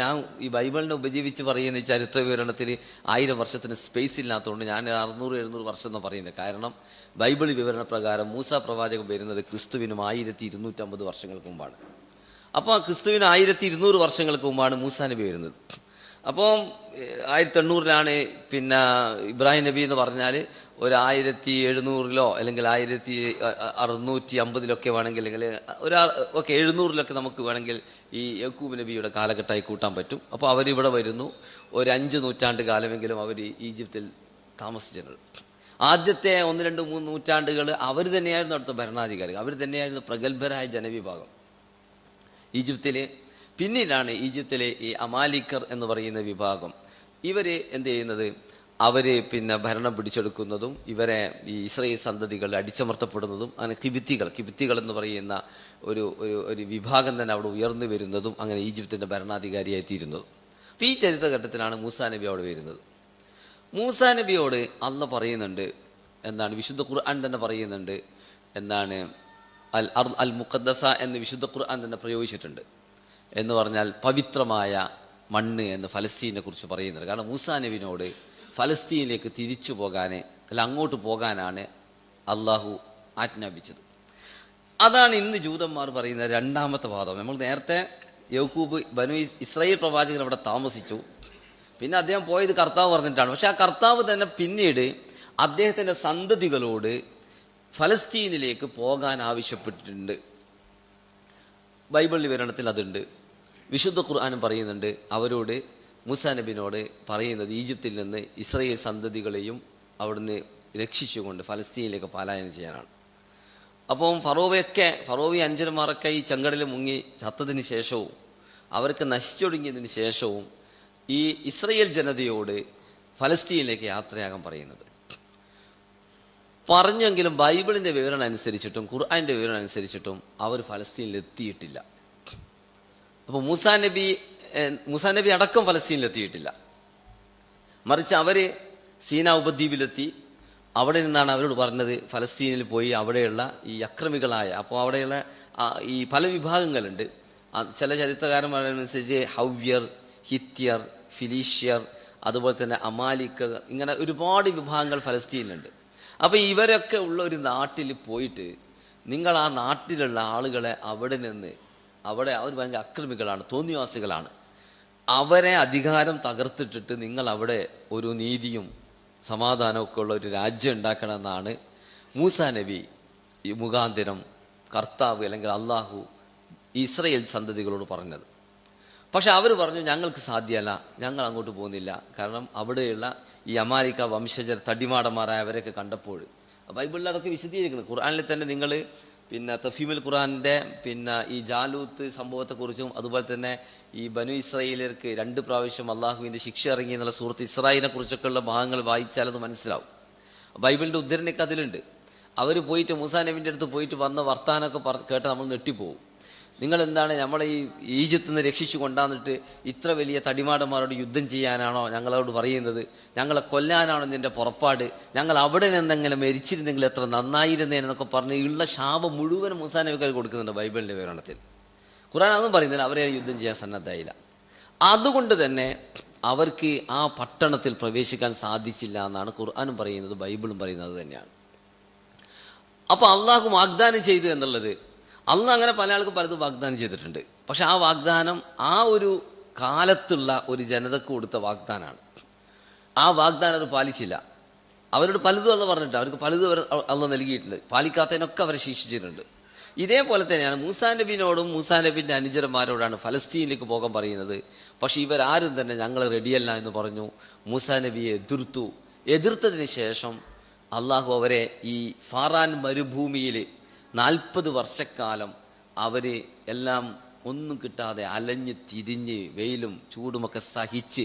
Speaker 1: ഞാൻ ഈ ബൈബിളിനെ ഉപജീവിച്ച് പറയുന്ന ഈ ചരിത്ര വിവരണത്തിൽ 1000 വർഷത്തിന് സ്പേസ് ഇല്ലാത്തതുകൊണ്ട് ഞാൻ 600-700 വർഷം എന്ന് പറയുന്നത്. കാരണം ബൈബിൾ വിവരണ പ്രകാരം മൂസ പ്രവാചകൻ വരുന്നത് ക്രിസ്തുവിനും 1250 വർഷങ്ങൾക്ക് മുമ്പാണ്. അപ്പോൾ ക്രിസ്തുവിന് 1200 വർഷങ്ങൾക്ക് മുമ്പാണ് മൂസാ നബി വരുന്നത്. അപ്പോൾ 1800-ലാണ് പിന്നെ ഇബ്രാഹിം നബി എന്ന് പറഞ്ഞാൽ ഒരു 1700-ലോ അല്ലെങ്കിൽ 1650-ലൊക്കെ വേണമെങ്കിൽ, അല്ലെങ്കിൽ ഓക്കെ 700-ലൊക്കെ നമുക്ക് വേണമെങ്കിൽ ഈ യാക്കൂബ് നബിയുടെ കാലഘട്ടമായി കൂട്ടാൻ പറ്റും. അപ്പോൾ അവരിവിടെ വരുന്നു. ഒരു 5 നൂറ്റാണ്ട് കാലമെങ്കിലും അവർ ഈജിപ്തിൽ താമസിച്ചിട്ടുണ്ട്. ആദ്യത്തെ 1, 2, 3 നൂറ്റാണ്ടുകൾ അവർ തന്നെയായിരുന്നു അവിടുത്തെ ഭരണാധികാരികൾ, അവർ തന്നെയായിരുന്നു പ്രഗത്ഭരായ ജനവിഭാഗം ഈജിപ്തിൽ. പിന്നീടാണ് ഈജിപ്തിലെ ഈ അമാലിക്കർ എന്ന് പറയുന്ന വിഭാഗം ഇവർ എന്ത് ചെയ്യുന്നത്, അവർ പിന്നെ ഭരണം പിടിച്ചെടുക്കുന്നതും ഇവരെ ഈ ഇസ്രായേൽ സന്തതികൾ അടിച്ചമർത്തപ്പെടുന്നതും, അങ്ങനെ കിബിത്തികൾ എന്ന് പറയുന്ന ഒരു വിഭാഗം തന്നെ അവിടെ ഉയർന്നു വരുന്നതും, അങ്ങനെ ഈജിപ്തിൻ്റെ ഭരണാധികാരിയായി തീരുന്നതും. അപ്പോൾ ഈ ചരിത്രഘട്ടത്തിലാണ് മൂസാ നബി അവിടെ വരുന്നത്. മൂസാ നബിയോട് അള്ളാഹ് പറയുന്നുണ്ട് എന്താണ്, വിശുദ്ധ ഖുർആൻ തന്നെ പറയുന്നുണ്ട് എന്താണ്, അൽ മുഖദ്ദസ എന്ന് വിശുദ്ധ ഖുർആൻ തന്നെ പ്രയോഗിച്ചിട്ടുണ്ട്. എന്ന് പറഞ്ഞാൽ പവിത്രമായ മണ്ണ് എന്ന് ഫലസ്തീനെ കുറിച്ച് പറയുന്നത്. കാരണം മൂസാ നബിനോട് ഫലസ്തീനിലേക്ക് തിരിച്ചു പോകാനേ അല്ല അങ്ങോട്ട് പോകാനാണ് അള്ളാഹു ആജ്ഞാപിച്ചത്. അതാണ് ഇന്ന് ജൂതന്മാർ പറയുന്ന രണ്ടാമത്തെ വാദം. നമ്മൾ നേരത്തെ യാക്കൂബ് ബനു ഇസ്രായേൽ പ്രവാചകൻ അവിടെ താമസിച്ചു, പിന്നെ അദ്ദേഹം പോയത് കർത്താവ് പറഞ്ഞിട്ടാണ്. പക്ഷെ ആ കർത്താവ് തന്നെ പിന്നീട് അദ്ദേഹത്തിൻ്റെ സന്തതികളോട് ഫലസ്തീനിലേക്ക് പോകാൻ ആവശ്യപ്പെട്ടിട്ടുണ്ട്. ബൈബിൾ വിവരണത്തിൽ അതുണ്ട്, വിശുദ്ധ ഖുർആനും പറയുന്നുണ്ട്. അവരോട് മൂസാ നബിനോട് പറയുന്നത് ഈജിപ്തിൽ നിന്ന് ഇസ്രായേൽ സന്തതികളെയും അവിടുന്ന് രക്ഷിച്ചുകൊണ്ട് ഫലസ്തീനിലേക്ക് പലായനം ചെയ്യാനാണ്. അപ്പം ഫറോവി അഞ്ചന്മാരൊക്കെ ഈ ചെങ്കടലിൽ മുങ്ങി ചത്തതിന് ശേഷവും അവർക്ക് നശിച്ചൊടുങ്ങിയതിന് ശേഷവും ഈ ഇസ്രായേൽ ജനതയോട് ഫലസ്തീനിലേക്ക് യാത്രയാകാൻ പറയുന്നത്. പറഞ്ഞെങ്കിലും ബൈബിളിൻ്റെ വിവരണം അനുസരിച്ചിട്ടും ഖുർആൻ്റെ വിവരണം അനുസരിച്ചിട്ടും അവർ ഫലസ്തീനിൽ എത്തിയിട്ടില്ല. അപ്പോൾ മൂസാ നബി അടക്കം ഫലസ്തീനിലെത്തിയിട്ടില്ല. മറിച്ച് അവർ സീനാ ഉപദ്വീപിലെത്തി. അവിടെ നിന്നാണ് അവരോട് പറഞ്ഞത് ഫലസ്തീനിൽ പോയി അവിടെയുള്ള ഈ അക്രമികളായ, അപ്പോൾ അവിടെയുള്ള ഈ പല വിഭാഗങ്ങളുണ്ട്. ചില ചരിത്രകാരന്മാരനുസരിച്ച് ഹവ്യർ, ഹിത്യർ, ഫിലീഷ്യർ, അതുപോലെ തന്നെ അമാലിക്കർ, ഇങ്ങനെ ഒരുപാട് വിഭാഗങ്ങൾ ഫലസ്തീനിലുണ്ട്. അപ്പോൾ ഇവരൊക്കെ ഉള്ള ഒരു നാട്ടിൽ പോയിട്ട് നിങ്ങൾ ആ നാട്ടിലുള്ള ആളുകളെ അവിടെ അവർ ഭയങ്കര അക്രമികളാണ്, തോന്നിവാസികളാണ്, അവരെ അധികാരം തകർത്തിട്ടിട്ട് നിങ്ങൾ അവിടെ ഒരു നീതിയും സമാധാനമൊക്കെ ഉള്ള ഒരു രാജ്യം ഉണ്ടാക്കണമെന്നാണ് മൂസാ നബി മുഖാന്തരം കർത്താവ് അല്ലെങ്കിൽ അള്ളാഹു ഇസ്രായേൽ സന്തതികളോട് പറഞ്ഞത്. പക്ഷെ അവർ പറഞ്ഞു ഞങ്ങൾക്ക് സാധ്യമല്ല, ഞങ്ങൾ അങ്ങോട്ട് പോകുന്നില്ല. കാരണം അവിടെയുള്ള ഈ അമാലിക്ക വംശജർ തടിമാടന്മാരായവരെയൊക്കെ കണ്ടപ്പോൾ ബൈബിളിൽ അതൊക്കെ വിശദീകരിക്കണം. ഖുർആനിൽ തന്നെ നിങ്ങൾ പിന്നെ തഫീമുൽ ഖുർആൻ്റെ പിന്നെ ഈ ജാലൂത്ത് സംഭവത്തെക്കുറിച്ചും അതുപോലെ തന്നെ ഈ ബനു ഇസ്രായേലർക്ക് 2 പ്രാവശ്യം അള്ളാഹുവിൻ്റെ ശിക്ഷ ഇറങ്ങി എന്നുള്ള സൂറത്ത് ഇസ്രായേലിനെ കുറിച്ചൊക്കെയുള്ള ഭാഗങ്ങൾ വായിച്ചാൽ അത് മനസ്സിലാവും. ബൈബിളിൻ്റെ ഉദ്ധരണിയൊക്കെ അതിലുണ്ട്. അവർ പോയിട്ട് മൂസാ നബിൻ്റെ അടുത്ത് പോയിട്ട് വന്ന വർത്താനമൊക്കെ കേട്ട് നമ്മൾ ഞെട്ടിപ്പോവും. നിങ്ങളെന്താണ് നമ്മളെ ഈ ഈജിപ്തിൽ നിന്ന് രക്ഷിച്ചു കൊണ്ടാന്നിട്ട് ഇത്ര വലിയ തടിമാടന്മാരോട് യുദ്ധം ചെയ്യാനാണോ ഞങ്ങളോട് പറയുന്നത്? ഞങ്ങളെ കൊല്ലാനാണോ നിൻ്റെ പുറപ്പാട്? ഞങ്ങൾ അവിടെ നിന്നെങ്കിലും മരിച്ചിരുന്നെങ്കിൽ എത്ര നന്നായിരുന്നേന്നൊക്കെ പറഞ്ഞ് ഉള്ള ശാപം മുഴുവൻ മൂസാ നബിക്ക് കൊടുക്കുന്നുണ്ട് ബൈബിളിൻ്റെ വിവരണത്തിൽ. ഖുർആൻ അതൊന്നും പറയുന്നില്ല, അവരെ യുദ്ധം ചെയ്യാൻ സന്നദ്ധയില്ല. അതുകൊണ്ട് തന്നെ അവർക്ക് ആ പട്ടണത്തിൽ പ്രവേശിക്കാൻ സാധിച്ചില്ല എന്നാണ് ഖുർആനും പറയുന്നത്, ബൈബിളും പറയുന്നത് തന്നെയാണ്. അപ്പോൾ അള്ളാഹു വാഗ്ദാനം ചെയ്തു എന്നുള്ളത്, അള്ളാഹ് അങ്ങനെ പല ആൾക്കും പലതും വാഗ്ദാനം ചെയ്തിട്ടുണ്ട്. പക്ഷെ ആ വാഗ്ദാനം ആ ഒരു കാലത്തുള്ള ഒരു ജനതക്ക് കൊടുത്ത വാഗ്ദാനമാണ്. ആ വാഗ്ദാനം അവർ പാലിച്ചില്ല. അവരോട് പലതും അള്ളാഹ് പറഞ്ഞിട്ടുണ്ട്, അവർക്ക് പലതും അള്ളാഹ് നൽകിയിട്ടുണ്ട്, പാലിക്കാത്തതിനൊക്കെ അവരെ ശിക്ഷിച്ചിട്ടുണ്ട്. ഇതേപോലെ തന്നെയാണ് മൂസാ നബിനോടും മൂസാ നബിൻ്റെ അനുചരന്മാരോടാണ് ഫലസ്തീനിലേക്ക് പോകാൻ പറയുന്നത്. പക്ഷെ ഇവരാരും തന്നെ ഞങ്ങൾ റെഡിയല്ല എന്ന് പറഞ്ഞു. മൂസാ നബിയെ എതിർത്തതിന് ശേഷം അള്ളാഹു അവരെ ഈ ഫാറാൻ മരുഭൂമിയിൽ 40 വർഷക്കാലം അവർ എല്ലാം ഒന്നും കിട്ടാതെ അലഞ്ഞ് തിരിഞ്ഞ് വെയിലും ചൂടുമൊക്കെ സഹിച്ച്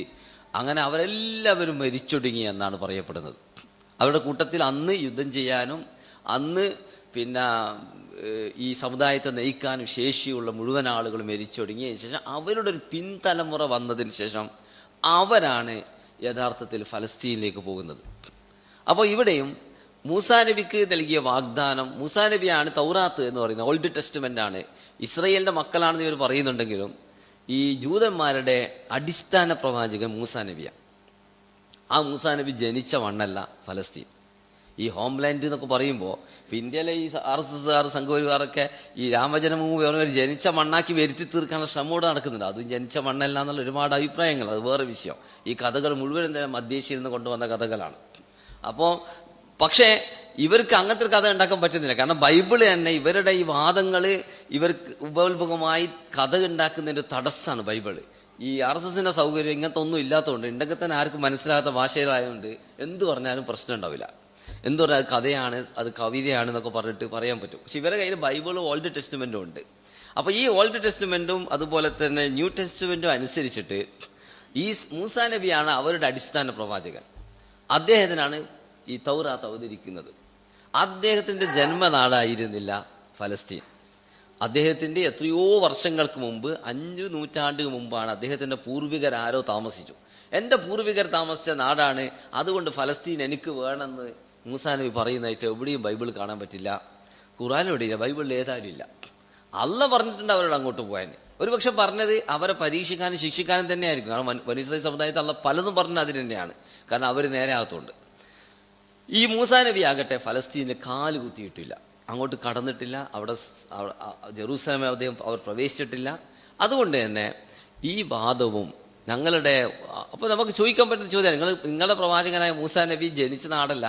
Speaker 1: അങ്ങനെ അവരെല്ലാവരും മരിച്ചൊടുങ്ങി എന്നാണ് പറയപ്പെടുന്നത്. അവരുടെ കൂട്ടത്തിൽ അന്ന് യുദ്ധം ചെയ്യാനും അന്ന് പിന്നെ ഈ സമുദായത്തെ നയിക്കാനും ശേഷിയുള്ള മുഴുവൻ ആളുകൾ മരിച്ചൊടുങ്ങിയതിന് ശേഷം അവരുടെ ഒരു പിൻതലമുറ വന്നതിന് ശേഷം അവരാണ് യഥാർത്ഥത്തിൽ ഫലസ്തീനിലേക്ക് പോകുന്നത്. അപ്പോൾ ഇവിടെയും മൂസാ നബിക്ക് നൽകിയ വാഗ്ദാനം, മൂസാ നബിയാണ് തൗറാത്ത് എന്ന് പറയുന്നത്, ഓൾഡ് ടെസ്റ്റ്മെന്റ് ആണ്, ഇസ്രയേലിന്റെ മക്കളാണെന്ന് ഇവർ പറയുന്നുണ്ടെങ്കിലും ഈ ജൂതന്മാരുടെ അടിസ്ഥാന പ്രവാചകൻ മൂസാ നബിയാണ്. ആ മൂസാ നബി ജനിച്ച മണ്ണല്ല ഫലസ്തീൻ. ഈ ഹോംലാൻഡ് എന്നൊക്കെ പറയുമ്പോൾ ഇന്ത്യയിലെ ഈ RSS സംഘപരിവാറൊക്കെ ഈ രാമജന്മഭൂമി പറഞ്ഞവർ ജനിച്ച മണ്ണാക്കി വരുത്തി തീർക്കാനുള്ള ശ്രമം നടക്കുന്നുണ്ട്. അതും ജനിച്ച മണ്ണല്ല എന്നുള്ള ഒരുപാട് അഭിപ്രായങ്ങൾ, അത് വേറെ വിഷയം. ഈ കഥകൾ മുഴുവനും തന്നെ മധ്യേഷ്യയിൽ നിന്ന് കൊണ്ടുവന്ന കഥകളാണ്. അപ്പോൾ പക്ഷേ ഇവർക്ക് അങ്ങനത്തെ ഒരു കഥ ഉണ്ടാക്കാൻ പറ്റുന്നില്ല. കാരണം ബൈബിള് തന്നെ ഇവരുടെ ഈ വാദങ്ങൾ ഇവർക്ക് ഉപോത്ഭുകമായി കഥ ഉണ്ടാക്കുന്നതിൻ്റെ തടസ്സമാണ് ബൈബിള്. ഈ RSSന്റെ സൗകര്യം ഇങ്ങനത്തെ ഒന്നും ഇല്ലാത്തതുകൊണ്ട്, ഉണ്ടെങ്കിൽ തന്നെ ആർക്കും മനസ്സിലാകാത്ത ഭാഷയിലായതുകൊണ്ട് എന്ത് പറഞ്ഞാലും പ്രശ്നം ഉണ്ടാവില്ല. എന്തു പറഞ്ഞാൽ അത് കഥയാണ്, അത് കവിതയാണ് എന്നൊക്കെ പറഞ്ഞിട്ട് പറയാൻ പറ്റും. പക്ഷെ ഇവരുടെ കയ്യിൽ ബൈബിളും ഓൾഡ് ടെസ്റ്റ്മെന്റും ഉണ്ട്. അപ്പോൾ ഈ ഓൾഡ് ടെസ്റ്റ്മെന്റും അതുപോലെ തന്നെ ന്യൂ ടെസ്റ്റ്മെന്റും അനുസരിച്ചിട്ട് ഈ മൂസാ നബിയാണ് അവരുടെ അടിസ്ഥാന പ്രവാചകൻ. അദ്ദേഹത്തിനാണ് ഈ തൗറാത്ത് അവതരിക്കുന്നത്. അദ്ദേഹത്തിൻ്റെ ജന്മനാടായിരുന്നില്ല ഫലസ്തീൻ. അദ്ദേഹത്തിൻ്റെ എത്രയോ വർഷങ്ങൾക്ക് മുമ്പ്, 5 നൂറ്റാണ്ടുകൾ മുമ്പാണ് അദ്ദേഹത്തിൻ്റെ പൂർവികരാരോ താമസിച്ചു. എൻ്റെ പൂർവികർ താമസിച്ച നാടാണ്, അതുകൊണ്ട് ഫലസ്തീൻ എനിക്ക് വേണമെന്ന് മൂസാ നബി പറയുന്നതായിട്ട് എവിടെയും ബൈബിൾ കാണാൻ പറ്റില്ല. ഖുർആനിലെവിടെയില്ല, ബൈബിളിൽ ഏതായാലും ഇല്ല. അള്ള പറഞ്ഞിട്ടുണ്ട് അവരോട് അങ്ങോട്ട് പോകാൻ. ഒരുപക്ഷെ പറഞ്ഞത് അവരെ പരീക്ഷിക്കാനും ശിക്ഷിക്കാനും തന്നെയായിരിക്കും. കാരണം ബനീ ഇസ്രായേൽ സമുദായത്തിൽ അള്ള പലതും പറഞ്ഞത് അതിന് തന്നെയാണ്. കാരണം അവർ നേരെ ആകത്തുണ്ട്. ഈ മൂസാ നബി ആകട്ടെ ഫലസ്തീനിൽ കാല് കുത്തിയിട്ടില്ല, അങ്ങോട്ട് കടന്നിട്ടില്ല, അവിടെ ജെറൂസലേമെ അവർ പ്രവേശിച്ചിട്ടില്ല. അതുകൊണ്ട് തന്നെ ഈ വാദവും ഞങ്ങളുടെ, അപ്പോൾ നമുക്ക് ചോദിക്കാൻ പറ്റുന്ന ചോദ്യം, നിങ്ങളുടെ പ്രവാചകനായ മൂസാ നബി ജനിച്ച നാടല്ല,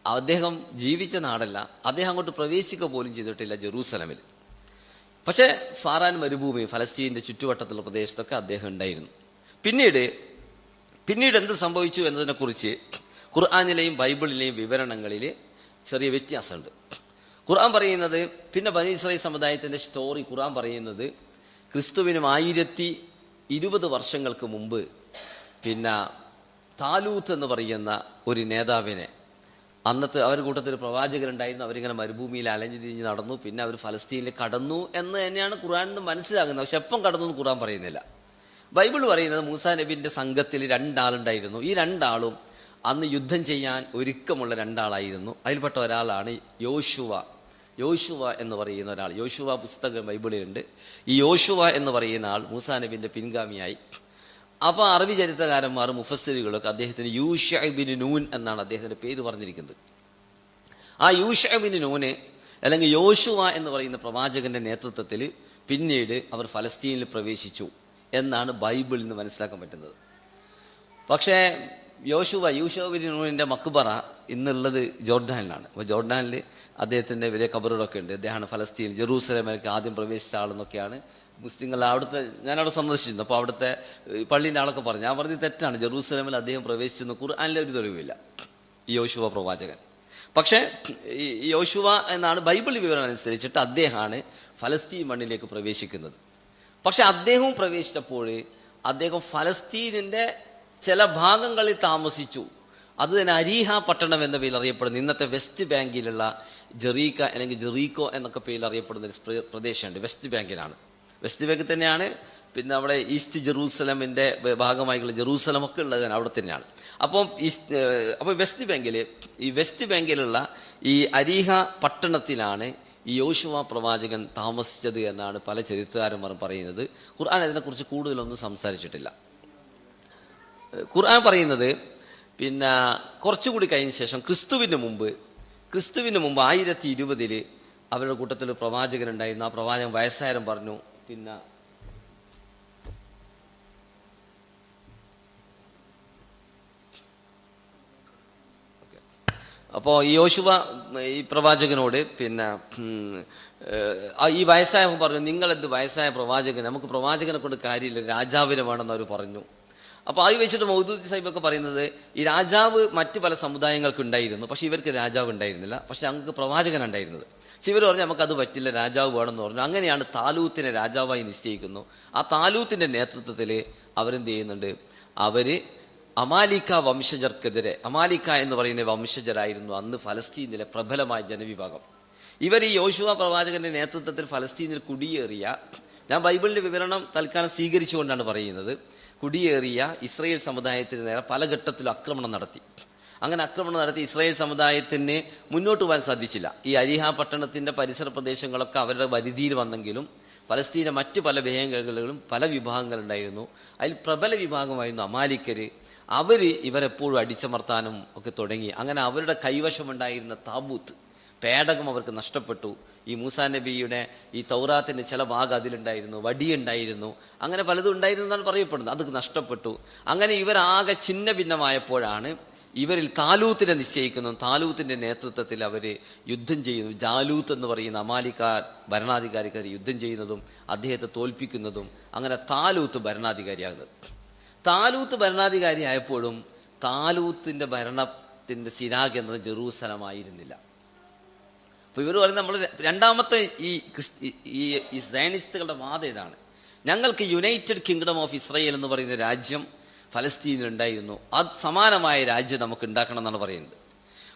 Speaker 1: അദ്ദേഹം ജീവിച്ച നാടല്ല, അദ്ദേഹം അങ്ങോട്ട് പ്രവേശിക്കുക പോലും ചെയ്തിട്ടില്ല ജെറൂസലമിൽ. പക്ഷേ ഫാറാൻ മരുഭൂമി, ഫലസ്തീൻ്റെ ചുറ്റുവട്ടത്തുള്ള പ്രദേശത്തൊക്കെ അദ്ദേഹം ഉണ്ടായിരുന്നു. പിന്നീട് എന്ത് സംഭവിച്ചു എന്നതിനെക്കുറിച്ച് ഖുർആനിലെയും ബൈബിളിലെയും വിവരണങ്ങളിൽ ചെറിയ വ്യത്യാസമുണ്ട്. ഖുർആൻ പറയുന്നത്, പിന്നെ ബനീ ഇസ്രായേൽ സമുദായത്തിൻ്റെ സ്റ്റോറി ഖുർആൻ പറയുന്നത് ക്രിസ്തുവിനും 1020 വർഷങ്ങൾക്ക് മുമ്പ് പിന്നെ താലൂത്ത് എന്ന് പറയുന്ന ഒരു നേതാവിനെ, അന്നത്തെ അവർ കൂട്ടത്തിൽ ഒരു പ്രവാചകരുണ്ടായിരുന്നു, അവരിങ്ങനെ മരുഭൂമിയിൽ അലഞ്ഞു തിരിഞ്ഞ് നടന്നു, പിന്നെ അവർ ഫലസ്തീനിൽ കടന്നു എന്ന് തന്നെയാണ് ഖുർആനിൽ നിന്ന് മനസ്സിലാകുന്നത്. പക്ഷെ എപ്പം കടന്നു എന്ന് ഖുർആൻ പറയുന്നില്ല. ബൈബിൾ പറയുന്നത് മൂസാ നബിൻ്റെ സംഘത്തിൽ 2 ആളുണ്ടായിരുന്നു. ഈ 2 ആളും അന്ന് യുദ്ധം ചെയ്യാൻ ഒരുക്കമുള്ള 2 ആളായിരുന്നു. അതിൽപ്പെട്ട ഒരാളാണ് യോശുവ എന്ന് പറയുന്ന ഒരാൾ. യോശുവ പുസ്തകം ബൈബിളിലുണ്ട്. ഈ യോശുവ എന്ന് പറയുന്ന ആൾ മൂസാ നബിൻ്റെ പിൻഗാമിയായി. അപ്പോൾ അറബി ചരിത്രകാരന്മാർ മുഫസ്സിറുകളൊക്കെ അദ്ദേഹത്തിന് യൂഷഅ ബിൻ നൂൻ എന്നാണ് അദ്ദേഹത്തിൻ്റെ പേര് പറഞ്ഞിരിക്കുന്നത്. ആ യൂഷഅ ബിൻ നൂന് അല്ലെങ്കിൽ യോശുവ എന്ന് പറയുന്ന പ്രവാചകന്റെ നേതൃത്വത്തിൽ പിന്നീട് അവർ ഫലസ്തീനിൽ പ്രവേശിച്ചു എന്നാണ് ബൈബിളിൽ നിന്ന് മനസ്സിലാക്കാൻ പറ്റുന്നത്. പക്ഷേ യൂഷഅ ബിൻ നൂനിൻ്റെ മക്ബറ ഇന്നുള്ളത് ജോർഡാനിലാണ്. അപ്പോൾ ജോർഡാനിൽ അദ്ദേഹത്തിൻ്റെ വലിയ കബറുകളൊക്കെ ഉണ്ട്. അദ്ദേഹമാണ് ഫലസ്തീൻ ജെറൂസലേമിലേക്ക് ആദ്യം പ്രവേശിച്ച ആളെന്നൊക്കെയാണ് മുസ്ലിങ്ങൾ അവിടുത്തെ, ഞാനവിടെ സന്ദർശിച്ചിരുന്നു. അപ്പോൾ അവിടുത്തെ പള്ളീൻ്റെ ആളൊക്കെ പറഞ്ഞു. ഞാൻ പറഞ്ഞത് തെറ്റാണ്, ജെറൂസലേമിൽ അദ്ദേഹം പ്രവേശിച്ചെന്ന് ഖുർആനിലെ ഒരു തെളിവില്ല ഈ യോശുവ പ്രവാചകൻ. പക്ഷേ ഈ യോശുവ എന്നാണ് ബൈബിൾ വിവരണം അനുസരിച്ചിട്ട് അദ്ദേഹമാണ് ഫലസ്തീൻ മണ്ണിലേക്ക് പ്രവേശിക്കുന്നത്. പക്ഷെ അദ്ദേഹവും പ്രവേശിച്ചപ്പോൾ അദ്ദേഹം ഫലസ്തീനിൻ്റെ ചില ഭാഗങ്ങളിൽ താമസിച്ചു. അത് തന്നെ അരീഹ പട്ടണം എന്ന പേരിൽ അറിയപ്പെടുന്ന, ഇന്നത്തെ വെസ്റ്റ് ബാങ്കിലുള്ള ജെറീക്ക അല്ലെങ്കിൽ ജെറീക്കോ എന്നൊക്കെ പേരിൽ അറിയപ്പെടുന്ന ഒരു പ്രദേശമുണ്ട്. വെസ്റ്റ് ബാങ്കിലാണ്, വെസ്റ്റ് ബാങ്ക് തന്നെയാണ്. പിന്നെ അവിടെ ഈസ്റ്റ് ജെറൂസലമിൻ്റെ ഭാഗമായിട്ടുള്ള ജെറൂസലമൊക്കെ ഉള്ളത് അവിടെ തന്നെയാണ്. അപ്പോൾ വെസ്റ്റ് ബാങ്കിലുള്ള ഈ അരീഹ പട്ടണത്തിലാണ് ഈ യോശുവ പ്രവാചകൻ താമസിച്ചത് എന്നാണ് പല ചരിത്രകാരന്മാരും പറയുന്നത്. ഖുർആൻ അതിനെക്കുറിച്ച് കൂടുതലൊന്നും സംസാരിച്ചിട്ടില്ല. ഖുർആൻ പറയുന്നത് പിന്നെ കുറച്ചുകൂടി കഴിഞ്ഞ ശേഷം ക്രിസ്തുവിന് മുമ്പ് 1020 അവരുടെ കൂട്ടത്തിൽ പ്രവാചകൻ ഉണ്ടായിരുന്നു. ആ പ്രവാചകൻ വയസ്സായാലും പറഞ്ഞു. പിന്നെ അപ്പോൾ ഈ യോശുവ ഈ പ്രവാചകനോട് പിന്നെ ഈ വയസ്സായവൻ പറഞ്ഞു, നിങ്ങളെന്ത് വയസ്സായ പ്രവാചകൻ, നമുക്ക് പ്രവാചകനെ കൊണ്ട് കാര്യമില്ല, രാജാവിനെ വേണമെന്ന് അവർ പറഞ്ഞു. അപ്പോൾ അത് വെച്ചിട്ട് മൗദൂദി സാഹിബൊക്കെ പറയുന്നത് ഈ രാജാവ് മറ്റ് പല സമുദായങ്ങൾക്ക് ഉണ്ടായിരുന്നു, പക്ഷെ ഇവർക്ക് രാജാവ് ഉണ്ടായിരുന്നില്ല, പക്ഷെ ഞങ്ങൾക്ക് പ്രവാചകൻ ഉണ്ടായിരുന്നത്. പക്ഷെ ഇവർ പറഞ്ഞു നമുക്കത് പറ്റില്ല, രാജാവ് വേണമെന്ന് പറഞ്ഞു. അങ്ങനെയാണ് താലൂത്തിനെ രാജാവായി നിശ്ചയിക്കുന്നു. ആ താലൂത്തിൻ്റെ നേതൃത്വത്തിൽ അവരെന്ത് ചെയ്യുന്നുണ്ട്, അവർ അമാലിക്ക വംശജർക്കെതിരെ, അമാലിക്ക എന്ന് പറയുന്ന വംശജരായിരുന്നു അന്ന് ഫലസ്തീനിലെ പ്രബലമായ ജനവിഭാഗം. ഇവർ ഈ യോശുവ പ്രവാചകന്റെ നേതൃത്വത്തിൽ ഫലസ്തീനിൽ കുടിയേറിയ, ഞാൻ ബൈബിളിൻ്റെ വിവരണം തൽക്കാലം സ്വീകരിച്ചുകൊണ്ടാണ് പറയുന്നത്, കുടിയേറിയ ഇസ്രായേൽ സമുദായത്തിന് നേരെ പല ഘട്ടത്തിലും ആക്രമണം നടത്തി. അങ്ങനെ ആക്രമണം നടത്തി ഇസ്രായേൽ സമുദായത്തിന് മുന്നോട്ട് പോകാൻ സാധിച്ചില്ല. ഈ അരിഹ പട്ടണത്തിൻ്റെ പരിസര പ്രദേശങ്ങളൊക്കെ അവരുടെ പരിധിയിൽ വന്നെങ്കിലും പലസ്തീനെ മറ്റ് പല മേഖലകളിലും പല വിഭാഗങ്ങളുണ്ടായിരുന്നു. അതിൽ പ്രബല വിഭാഗമായിരുന്നു അമാലിക്കർ. അവർ ഇവരെപ്പോഴും അടിച്ചമർത്താനും ഒക്കെ തുടങ്ങി. അങ്ങനെ അവരുടെ കൈവശമുണ്ടായിരുന്ന താബൂത്ത്, പേടകം അവർക്ക് നഷ്ടപ്പെട്ടു. ഈ മൂസാ നബിയുടെ ഈ തൗറാത്തിൻ്റെ ചില ഭാഗം അതിലുണ്ടായിരുന്നു, വടിയുണ്ടായിരുന്നു, അങ്ങനെ പലതും ഉണ്ടായിരുന്നു എന്നാണ് പറയപ്പെടുന്നത്. അത് നഷ്ടപ്പെട്ടു. അങ്ങനെ ഇവരാകെ ഛിന്ന ഭിന്നമായപ്പോഴാണ് ഇവരിൽ താലൂത്തിനെ നിശ്ചയിക്കുന്നു. താലൂത്തിൻ്റെ നേതൃത്വത്തിൽ അവർ യുദ്ധം ചെയ്യുന്നു. ജാലൂത്ത് എന്ന് പറയുന്ന അമാലിക്ക ഭരണാധികാരിക്കാർ യുദ്ധം ചെയ്യുന്നതും അദ്ദേഹത്തെ തോൽപ്പിക്കുന്നതും, അങ്ങനെ താലൂത്ത് ഭരണാധികാരിയാകുന്നത്. താലൂത്ത് ഭരണാധികാരിയായപ്പോഴും താലൂത്തിൻ്റെ ഭരണത്തിൻ്റെ സ്ഥിരാകേന്ദ്രം ജെറൂസലമായിരുന്നില്ല. അപ്പോൾ ഇവർ പറയുന്നത്, നമ്മൾ രണ്ടാമത്തെ ഈ സയനിസ്റ്റുകളുടെ വാദം ഇതാണ്: ഞങ്ങൾക്ക് യുണൈറ്റഡ് കിങ്ഡം ഓഫ് ഇസ്രായേൽ എന്ന് പറയുന്ന രാജ്യം ഫലസ്തീനിലുണ്ടായിരുന്നു, അത് സമാനമായ രാജ്യം നമുക്ക് ഉണ്ടാക്കണം എന്നാണ് പറയുന്നത്.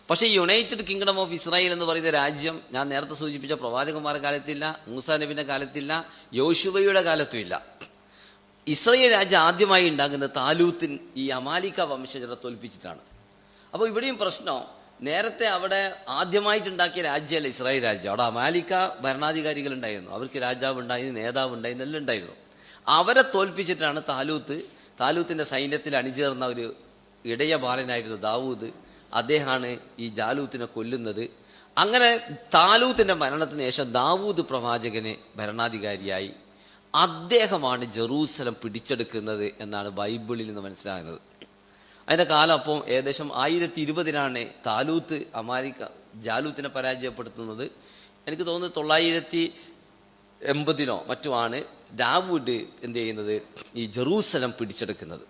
Speaker 1: പക്ഷേ ഈ യുണൈറ്റഡ് കിങ്ഡം ഓഫ് ഇസ്രായേൽ എന്ന് പറയുന്ന രാജ്യം ഞാൻ നേരത്തെ സൂചിപ്പിച്ച പ്രവാചകന്മാരുടെ കാലത്തില്ല, മൂസാ നബിയുടെ കാലത്തില്ല, യോശുവയുടെ കാലത്തുമില്ല. ഇസ്രായേൽ രാജ്യം ആദ്യമായി ഉണ്ടാകുന്നത് താലൂത്തിൻ ഈ അമാലിക്ക വംശജരെ തോൽപ്പിച്ചിട്ടാണ്. അപ്പോൾ ഇവിടെയും പ്രശ്നം, നേരത്തെ അവിടെ ആദ്യമായിട്ടുണ്ടാക്കിയ രാജ്യമല്ല ഇസ്രായേൽ രാജ്യം. അവിടെ അമാലിക്ക ഭരണാധികാരികൾ ഉണ്ടായിരുന്നു, അവർക്ക് രാജാവ് ഉണ്ടായിരുന്നു, നേതാവ് ഉണ്ടായിരുന്നു, എല്ലാം ഉണ്ടായിരുന്നു. അവരെ തോൽപ്പിച്ചിട്ടാണ് താലൂത്തിൻ്റെ സൈന്യത്തിൽ അണിചേർന്ന ഒരു ഇടയ ബാലനായിരുന്നു ദാവൂദ്. അദ്ദേഹമാണ് ഈ ജാലൂത്തിനെ കൊല്ലുന്നത്. അങ്ങനെ താലൂത്തിൻ്റെ മരണത്തിന് ശേഷം ദാവൂദ് പ്രവാചകന് ഭരണാധികാരിയായി. അദ്ദേഹമാണ് ജെറൂസലം പിടിച്ചെടുക്കുന്നത് എന്നാണ് ബൈബിളിൽ നിന്ന് മനസ്സിലാകുന്നത്. അതിൻ്റെ കാലം അപ്പം ഏകദേശം 1020 താലൂത്ത് ജാലൂത്തിനെ പരാജയപ്പെടുത്തുന്നത്. എനിക്ക് തോന്നുന്നത് 980 മറ്റുമാണ് ദാവൂദ് എന്ത് ചെയ്യുന്നത്, ഈ ജെറൂസലം പിടിച്ചെടുക്കുന്നത്.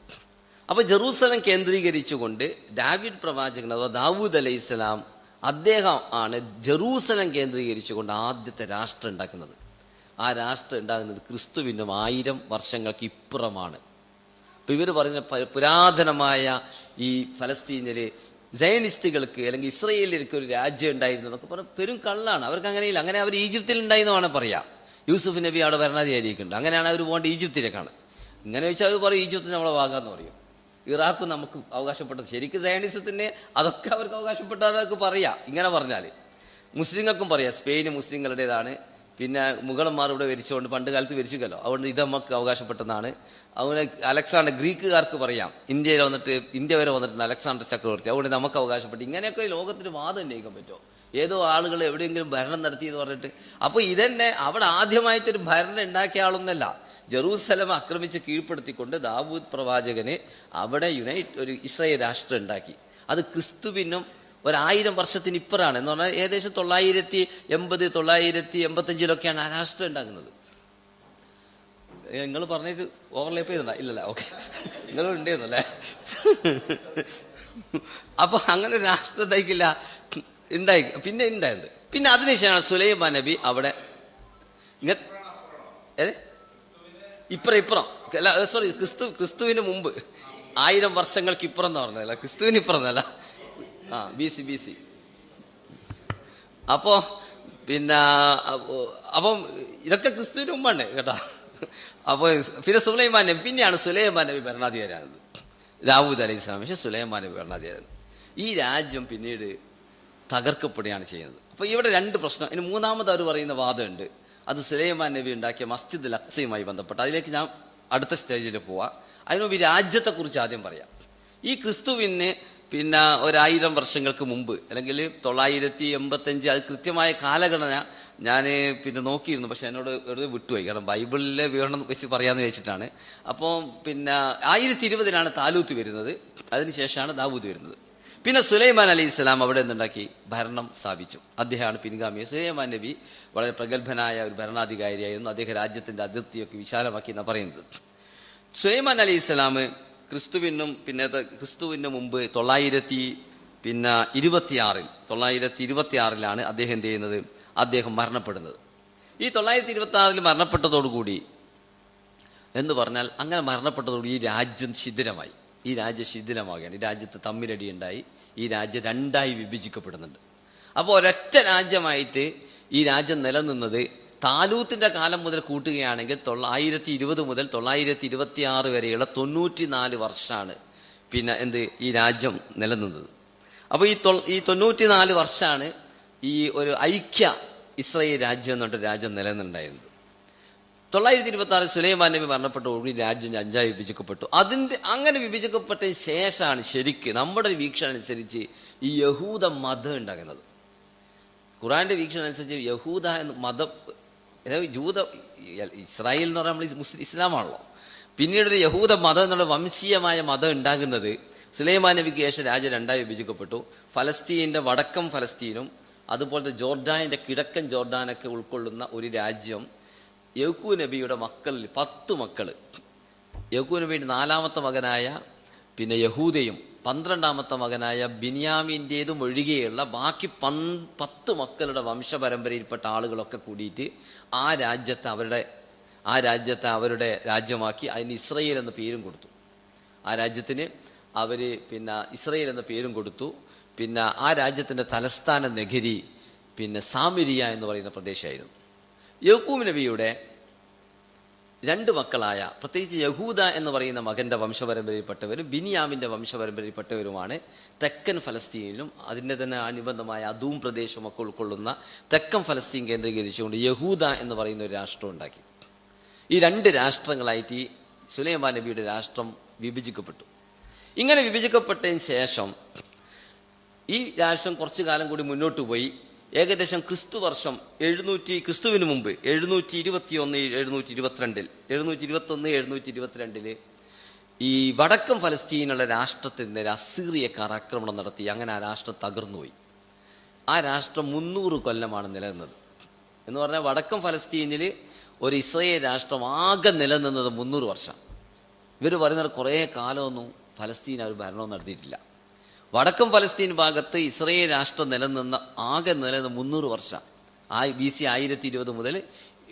Speaker 1: അപ്പോൾ ജെറൂസലം കേന്ദ്രീകരിച്ചുകൊണ്ട് ദാവീദ് പ്രവാചകൻ അഥവാ ദാവൂദ് അലൈഹിസ്സലാം അദ്ദേഹം ആണ് ജെറൂസലം കേന്ദ്രീകരിച്ചുകൊണ്ട് ആദ്യത്തെ രാഷ്ട്രം ഉണ്ടാക്കുന്നത്. ആ രാഷ്ട്രം ഉണ്ടാകുന്നത് ക്രിസ്തുവിനും 1000 വർഷങ്ങൾക്ക് ഇപ്പുറമാണ്. അപ്പോൾ ഇവർ പറയുന്ന പുരാതനമായ ഈ ഫലസ്തീനിൽ സയനിസ്റ്റുകൾക്ക് അല്ലെങ്കിൽ ഇസ്രയേലിലേക്ക് ഒരു രാജ്യം ഉണ്ടായിരുന്നു എന്നൊക്കെ പറഞ്ഞാൽ പെരും കള്ളാണ്. അവർക്ക് അങ്ങനെയില്ല. അങ്ങനെ അവർ ഈജിപ്തിൽ ഉണ്ടായിരുന്നു വേണം പറയാം. യൂസുഫ് നബി അവിടെ ഭരണാധികാരിക്കുണ്ട്. അങ്ങനെയാണ് അവർ പോകേണ്ട ഈജിപ്തിലേക്കാണ്. ഇങ്ങനെ വെച്ചാൽ അവർ പറയും ഈജിപ്ത് നമ്മളെ ഭാഗമെന്ന് പറയും. ഇറാഖും നമുക്ക് അവകാശപ്പെട്ടത്. ശരിക്കും സയനിസത്തിന് അതൊക്കെ അവർക്ക് അവകാശപ്പെട്ടതൊക്കെ പറയാം. ഇങ്ങനെ പറഞ്ഞാൽ മുസ്ലിങ്ങൾക്കും പറയാം സ്പെയിന് മുസ്ലിങ്ങളുടേതാണ്, പിന്നെ മുഗളന്മാർ ഇവിടെ ഭരിച്ചുകൊണ്ട് പണ്ട് കാലത്ത് ഭരിച്ചില്ലല്ലോ, അതുകൊണ്ട് ഇത് നമുക്ക് അവകാശപ്പെട്ടതാണ്. അതുപോലെ അലക്സാണ്ടർ ഗ്രീക്കുകാർക്ക് പറയാം ഇന്ത്യയിൽ വന്നിട്ട് ഇന്ത്യ വരെ വന്നിട്ടുണ്ട് അലക്സാണ്ടർ ചക്രവർത്തി, അതുകൊണ്ട് നമുക്ക് അവകാശപ്പെട്ടു. ഇങ്ങനെയൊക്കെ ലോകത്തിന് വാദം ഉന്നയിക്കാൻ പറ്റുമോ? ഏതോ ആളുകൾ എവിടെയെങ്കിലും ഭരണം നടത്തിയെന്ന് പറഞ്ഞിട്ട്. അപ്പോൾ ഇതന്നെ അവിടെ ആദ്യമായിട്ടൊരു ഭരണം ഉണ്ടാക്കിയ ആളൊന്നല്ല. ജെറൂസലം ആക്രമിച്ച് കീഴ്പ്പെടുത്തിക്കൊണ്ട് ദാവൂദ് പ്രവാചകന് അവിടെ ഒരു ഇസ്രായേൽ രാഷ്ട്രം ഉണ്ടാക്കി. അത് ക്രിസ്തുവിനും 1000 വർഷത്തിന് ഇപ്പുറമാണ്. എന്ന് പറഞ്ഞാൽ ഏകദേശം 980 985 ആ രാഷ്ട്രം ഉണ്ടാകുന്നത്. നിങ്ങൾ പറഞ്ഞിട്ട് ഓവർലേപ്പ് ചെയ്തിട്ടുണ്ടോ? ഇല്ലല്ല, ഓക്കെ, നിങ്ങൾ ഉണ്ടായിരുന്നല്ലേ. അപ്പൊ അങ്ങനെ രാഷ്ട്രത്തേക്കില്ല ഉണ്ടായി. പിന്നെ ഉണ്ടായത് പിന്നെ അതിനുശേഷമാണ് സുലൈമാൻ നബി അവിടെ ഇപ്പുറം അല്ല, സോറി, ക്രിസ്തുവിന് മുമ്പ് 1000 വർഷങ്ങൾക്ക് ഇപ്പുറം എന്ന് പറഞ്ഞതല്ല, ക്രിസ്തുവിന് ഇപ്പുറം എന്നല്ല, ബി സി. അപ്പോ പിന്നെ അപ്പം ഇതൊക്കെ ക്രിസ്തുവിന് മുമ്പാണ് കേട്ടോ. അപ്പോൾ പിന്നെ സുലൈമാൻ നബി, പിന്നെയാണ് സുലൈമാൻ നബി ഭരണാധികാരിയാകുന്നത്. ദാവൂദ് അലൈഹി സ്വലാം പക്ഷേ സുലൈമാൻ നബി ഭരണാധികാരിയാകുന്നത്. ഈ രാജ്യം പിന്നീട് തകർക്കപ്പെടുകയാണ് ചെയ്യുന്നത്. അപ്പോൾ ഇവിടെ 2 പ്രശ്നം. ഇനി മൂന്നാമത് അവർ പറയുന്ന വാദമുണ്ട്. അത് സുലൈമാൻ നബി ഉണ്ടാക്കിയ മസ്ജിദ് അൽ അഖ്സയുമായി ബന്ധപ്പെട്ട്. അതിലേക്ക് ഞാൻ അടുത്ത സ്റ്റേജിൽ പോവാം. അതിനുമുമ്പ് ഈ രാജ്യത്തെക്കുറിച്ച് ആദ്യം പറയാം. ഈ ക്രിസ്തുവിന് പിന്നെ 1000 വർഷങ്ങൾക്ക് മുമ്പ് അല്ലെങ്കിൽ 985, അത് കൃത്യമായ കാലഗണന ഞാൻ പിന്നെ നോക്കിയിരുന്നു, പക്ഷെ എന്നോട് വെറുതെ വിട്ടുപോയി. കാരണം ബൈബിളിലെ വിവരണം വെച്ച് പറയാമെന്ന് വെച്ചിട്ടാണ്. അപ്പോൾ പിന്നെ 1020 താലൂത്ത് വരുന്നത്. അതിനുശേഷമാണ് ദാവൂദ് വരുന്നത്. പിന്നെ സുലൈമാൻ അലൈഹി ഇസ്ലാം അവിടെ എന്തുണ്ടാക്കി? ഭരണം സ്ഥാപിച്ചു. അദ്ദേഹമാണ് പിൻഗാമി. സുലൈമാൻ നബി വളരെ പ്രഗത്ഭനായ ഒരു ഭരണാധികാരിയായിരുന്നു. അദ്ദേഹം രാജ്യത്തിൻ്റെ അതിർത്തിയൊക്കെ വിശാലമാക്കി എന്നാണ് പറയുന്നത്. സുലൈമാൻ അലൈഹി ഇസ്ലാം ക്രിസ്തുവിന് മുമ്പ് 926 അദ്ദേഹം എന്ത് ചെയ്യുന്നത്? അദ്ദേഹം മരണപ്പെടുന്നത്. ഈ 926 മരണപ്പെട്ടതോടുകൂടി എന്ന് പറഞ്ഞാൽ അങ്ങനെ മരണപ്പെട്ടതോടുകൂടി ഈ രാജ്യം ശിഥിലമായി. ഈ രാജ്യം ശിഥിലമാവുകയാണ്. ഈ രാജ്യത്ത് തമ്മിലടി ഉണ്ടായി. ഈ രാജ്യം 2ആയി വിഭജിക്കപ്പെടുന്നുണ്ട്. അപ്പോൾ ഒരൊറ്റ രാജ്യമായിട്ട് ഈ രാജ്യം നിലനിന്നത് താലൂത്തിൻ്റെ കാലം മുതൽ കൂട്ടുകയാണെങ്കിൽ 920 മുതൽ 926 വരെയുള്ള 94 വർഷമാണ് പിന്നെ ഈ രാജ്യം നിലനിന്നത്. അപ്പോൾ ഈ 94 വർഷമാണ് ഈ ഒരു ഐക്യ ഇസ്രായേൽ രാജ്യം എന്ന് പറഞ്ഞിട്ട് രാജ്യം നിലനിന്നുണ്ടായിരുന്നത്. 926 സുലൈമാൻ നബി മരണപ്പെട്ടതോടുകൂടി രാജ്യം 5 വിഭജിക്കപ്പെട്ടു. അങ്ങനെ വിഭജിക്കപ്പെട്ടതിന് ശേഷമാണ് ശരിക്ക് നമ്മുടെ വീക്ഷണം അനുസരിച്ച് ഈ യഹൂദ മതം ഉണ്ടാകുന്നത്. ഖുറാന്റെ വീക്ഷണം അനുസരിച്ച് യഹൂദ എന്ന മതം, ഇസ്രായേൽ എന്ന് പറഞ്ഞാൽ നമ്മൾ ഇസ്ലാമാണല്ലോ. പിന്നീട് ഒരു യഹൂദ മതം എന്നുള്ള വംശീയമായ മതം ഉണ്ടാകുന്നത് സുലൈമാൻ നബിക്ക് ശേഷം രാജ്യം 2 വിഭജിക്കപ്പെട്ടു. ഫലസ്തീൻ്റെ വടക്കം ഫലസ്തീനും അതുപോലത്തെ ജോർഡാനിൻ്റെ കിഴക്കൻ ജോർഡാനൊക്കെ ഉൾക്കൊള്ളുന്ന ഒരു രാജ്യം യഹൂദ നബിയുടെ മക്കളിൽ 10 മക്കൾ, യഹൂദ നബിയുടെ 4ാമത്തെ മകനായ പിന്നെ യഹൂദയും 12ാമത്തെ മകനായ ബിന്യാമീൻ്റേതും ഒഴികെയുള്ള ബാക്കി 10 മക്കളുടെ വംശപരമ്പരയിൽപ്പെട്ട ആളുകളൊക്കെ കൂടിയിട്ട് ആ രാജ്യത്തെ അവരുടെ രാജ്യമാക്കി. അതിന് ഇസ്രയേൽ എന്ന പേരും കൊടുത്തു. ആ രാജ്യത്തിന് അവർ പിന്നെ ഇസ്രയേൽ എന്ന പേരും കൊടുത്തു. പിന്നെ ആ രാജ്യത്തിൻ്റെ തലസ്ഥാന നഗരി പിന്നെ സാമിരിയ എന്ന് പറയുന്ന പ്രദേശമായിരുന്നു. യാക്കൂബ് നബിയുടെ 2 മക്കളായ പ്രത്യേകിച്ച് യഹൂദ എന്ന് പറയുന്ന മകൻ്റെ വംശപരമ്പരയിൽപ്പെട്ടവരും ബിനിയാമിൻ്റെ വംശപരമ്പരയിൽപ്പെട്ടവരുമാണ് തെക്കൻ ഫലസ്തീനിലും അതിൻ്റെ തന്നെ അനുബന്ധമായ അദൂം പ്രദേശമൊക്കെ ഉൾക്കൊള്ളുന്ന തെക്കൻ ഫലസ്തീൻ കേന്ദ്രീകരിച്ചുകൊണ്ട് യഹൂദ എന്ന് പറയുന്ന ഒരു രാഷ്ട്രം ഉണ്ടാക്കി. ഈ 2 രാഷ്ട്രങ്ങളായിട്ട് ഈ സുലൈമാൻ നബിയുടെ രാഷ്ട്രം വിഭജിക്കപ്പെട്ടു. ഇങ്ങനെ വിഭജിക്കപ്പെട്ടതിന് ശേഷം ഈ രാഷ്ട്രം കുറച്ചു കാലം കൂടി മുന്നോട്ട് പോയി. ഏകദേശം ക്രിസ്തുവിന് മുമ്പ് 721-722 ഈ വടക്കൻ ഫലസ്തീനുള്ള രാഷ്ട്രത്തിൻ്റെ അസീറിയക്കാർ ആക്രമണം നടത്തി. അങ്ങനെ ആ രാഷ്ട്രം തകർന്നുപോയി. ആ രാഷ്ട്രം 300 കൊല്ലമാണ് നിലനിന്നത്. എന്ന് പറഞ്ഞാൽ വടക്കൻ ഫലസ്തീനിൽ ഒരു ഇസ്രായേൽ രാഷ്ട്രം ആകെ നിലനിന്നത് 300 വർഷം. ഇവർ പറയുന്നത് കുറേ കാലമൊന്നും ഫലസ്തീൻ അവർ ഭരണം നടത്തിയിട്ടില്ല. വടക്കൻ ഫലസ്തീൻ ഭാഗത്ത് ഇസ്രായേൽ രാഷ്ട്രം നിലനിന്ന 300 വർഷം. BC 1020 മുതൽ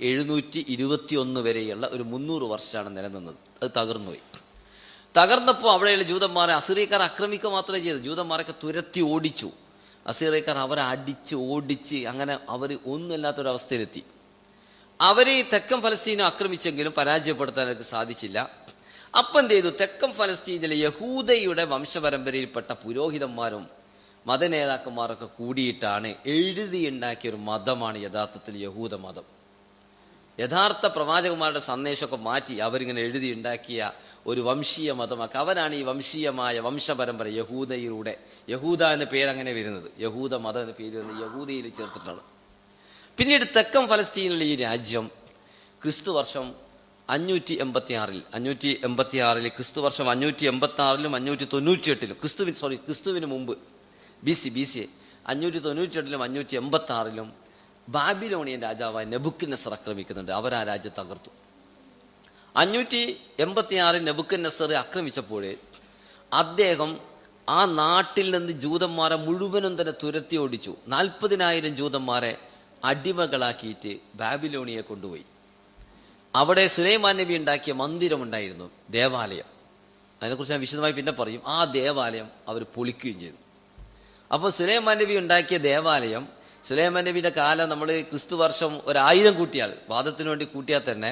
Speaker 1: 721 വരെയുള്ള ഒരു 300 വർഷമാണ് നിലനിന്നത്. അത് തകർന്നുപോയി. തകർന്നപ്പോൾ അവിടെയുള്ള ജൂതന്മാരെ അസീറിയക്കാർ ആക്രമിക്കുക മാത്രമേ ചെയ്തു. ജൂതന്മാരൊക്കെ തുരത്തി ഓടിച്ചു. അസീറിയക്കാർ അവരെ അടിച്ച് ഓടിച്ച് അങ്ങനെ അവർ ഒന്നുമില്ലാത്തൊരവസ്ഥയിലെത്തി. അവർ തെക്കൻ ഫലസ്തീനെ ആക്രമിച്ചെങ്കിലും പരാജയപ്പെടുത്താൻ അവർക്ക് സാധിച്ചില്ല. അപ്പം എന്ത് ചെയ്തു? തെക്കൻ ഫലസ്തീനിലെ യഹൂദയുടെ വംശപരമ്പരയിൽപ്പെട്ട പുരോഹിതന്മാരും മതനേതാക്കന്മാരൊക്കെ കൂടിയിട്ടാണ് എഴുതിയുണ്ടാക്കിയ ഒരു മതമാണ് യഥാർത്ഥത്തിൽ യഹൂദ മതം. യഥാർത്ഥ പ്രവാചകന്മാരുടെ സന്ദേശമൊക്കെ മാറ്റി അവരിങ്ങനെ എഴുതിയുണ്ടാക്കിയ ഒരു വംശീയ മതമാക്കി. അവരാണ് ഈ വംശീയമായ വംശപരമ്പര യഹൂദയിലൂടെ, യഹൂദ എന്ന പേരങ്ങനെ വരുന്നത്, യഹൂദ മതം എന്ന പേര് വന്ന് യഹൂദയിൽ ചേർത്തിട്ടാണ്. പിന്നീട് തെക്കൻ ഫലസ്തീനിലെ ഈ രാജ്യം ക്രിസ്തു വർഷം 586 ക്രിസ്തു വർഷം 586-ലും 598-ലും ക്രിസ്തുവിന് മുമ്പ് BC 598-ലും 586-ലും ബാബിലോണിയൻ രാജാവായ നെബുക്കദ്നേസർ ആക്രമിക്കുന്നുണ്ട്. അവർ ആ രാജ്യം തകർത്തു. 586 നെബുക്കദ്നേസർ ആക്രമിച്ചപ്പോൾ അദ്ദേഹം ആ നാട്ടിൽ നിന്ന് ജൂതന്മാരെ മുഴുവനും തന്നെ തുരത്തി ഓടിച്ചു. 40,000 ജൂതന്മാരെ അടിമകളാക്കിയിട്ട് ബാബിലോണിയെ കൊണ്ടുപോയി. അവിടെ സുലൈമാൻ നബി ഉണ്ടാക്കിയ മന്ദിരമുണ്ടായിരുന്നു, ദേവാലയം. അതിനെക്കുറിച്ച് ഞാൻ വിശദമായി പിന്നെ പറയും. ആ ദേവാലയം അവർ പൊളിക്കുകയും ചെയ്തു. അപ്പോൾ സുലൈമാൻ നബി ഉണ്ടാക്കിയ ദേവാലയം, സുലൈമാൻ നബിയുടെ കാലം നമ്മൾ ക്രിസ്തു വർഷം 1000 കൂട്ടിയാൽ, വാദത്തിന് വേണ്ടി കൂട്ടിയാൽ തന്നെ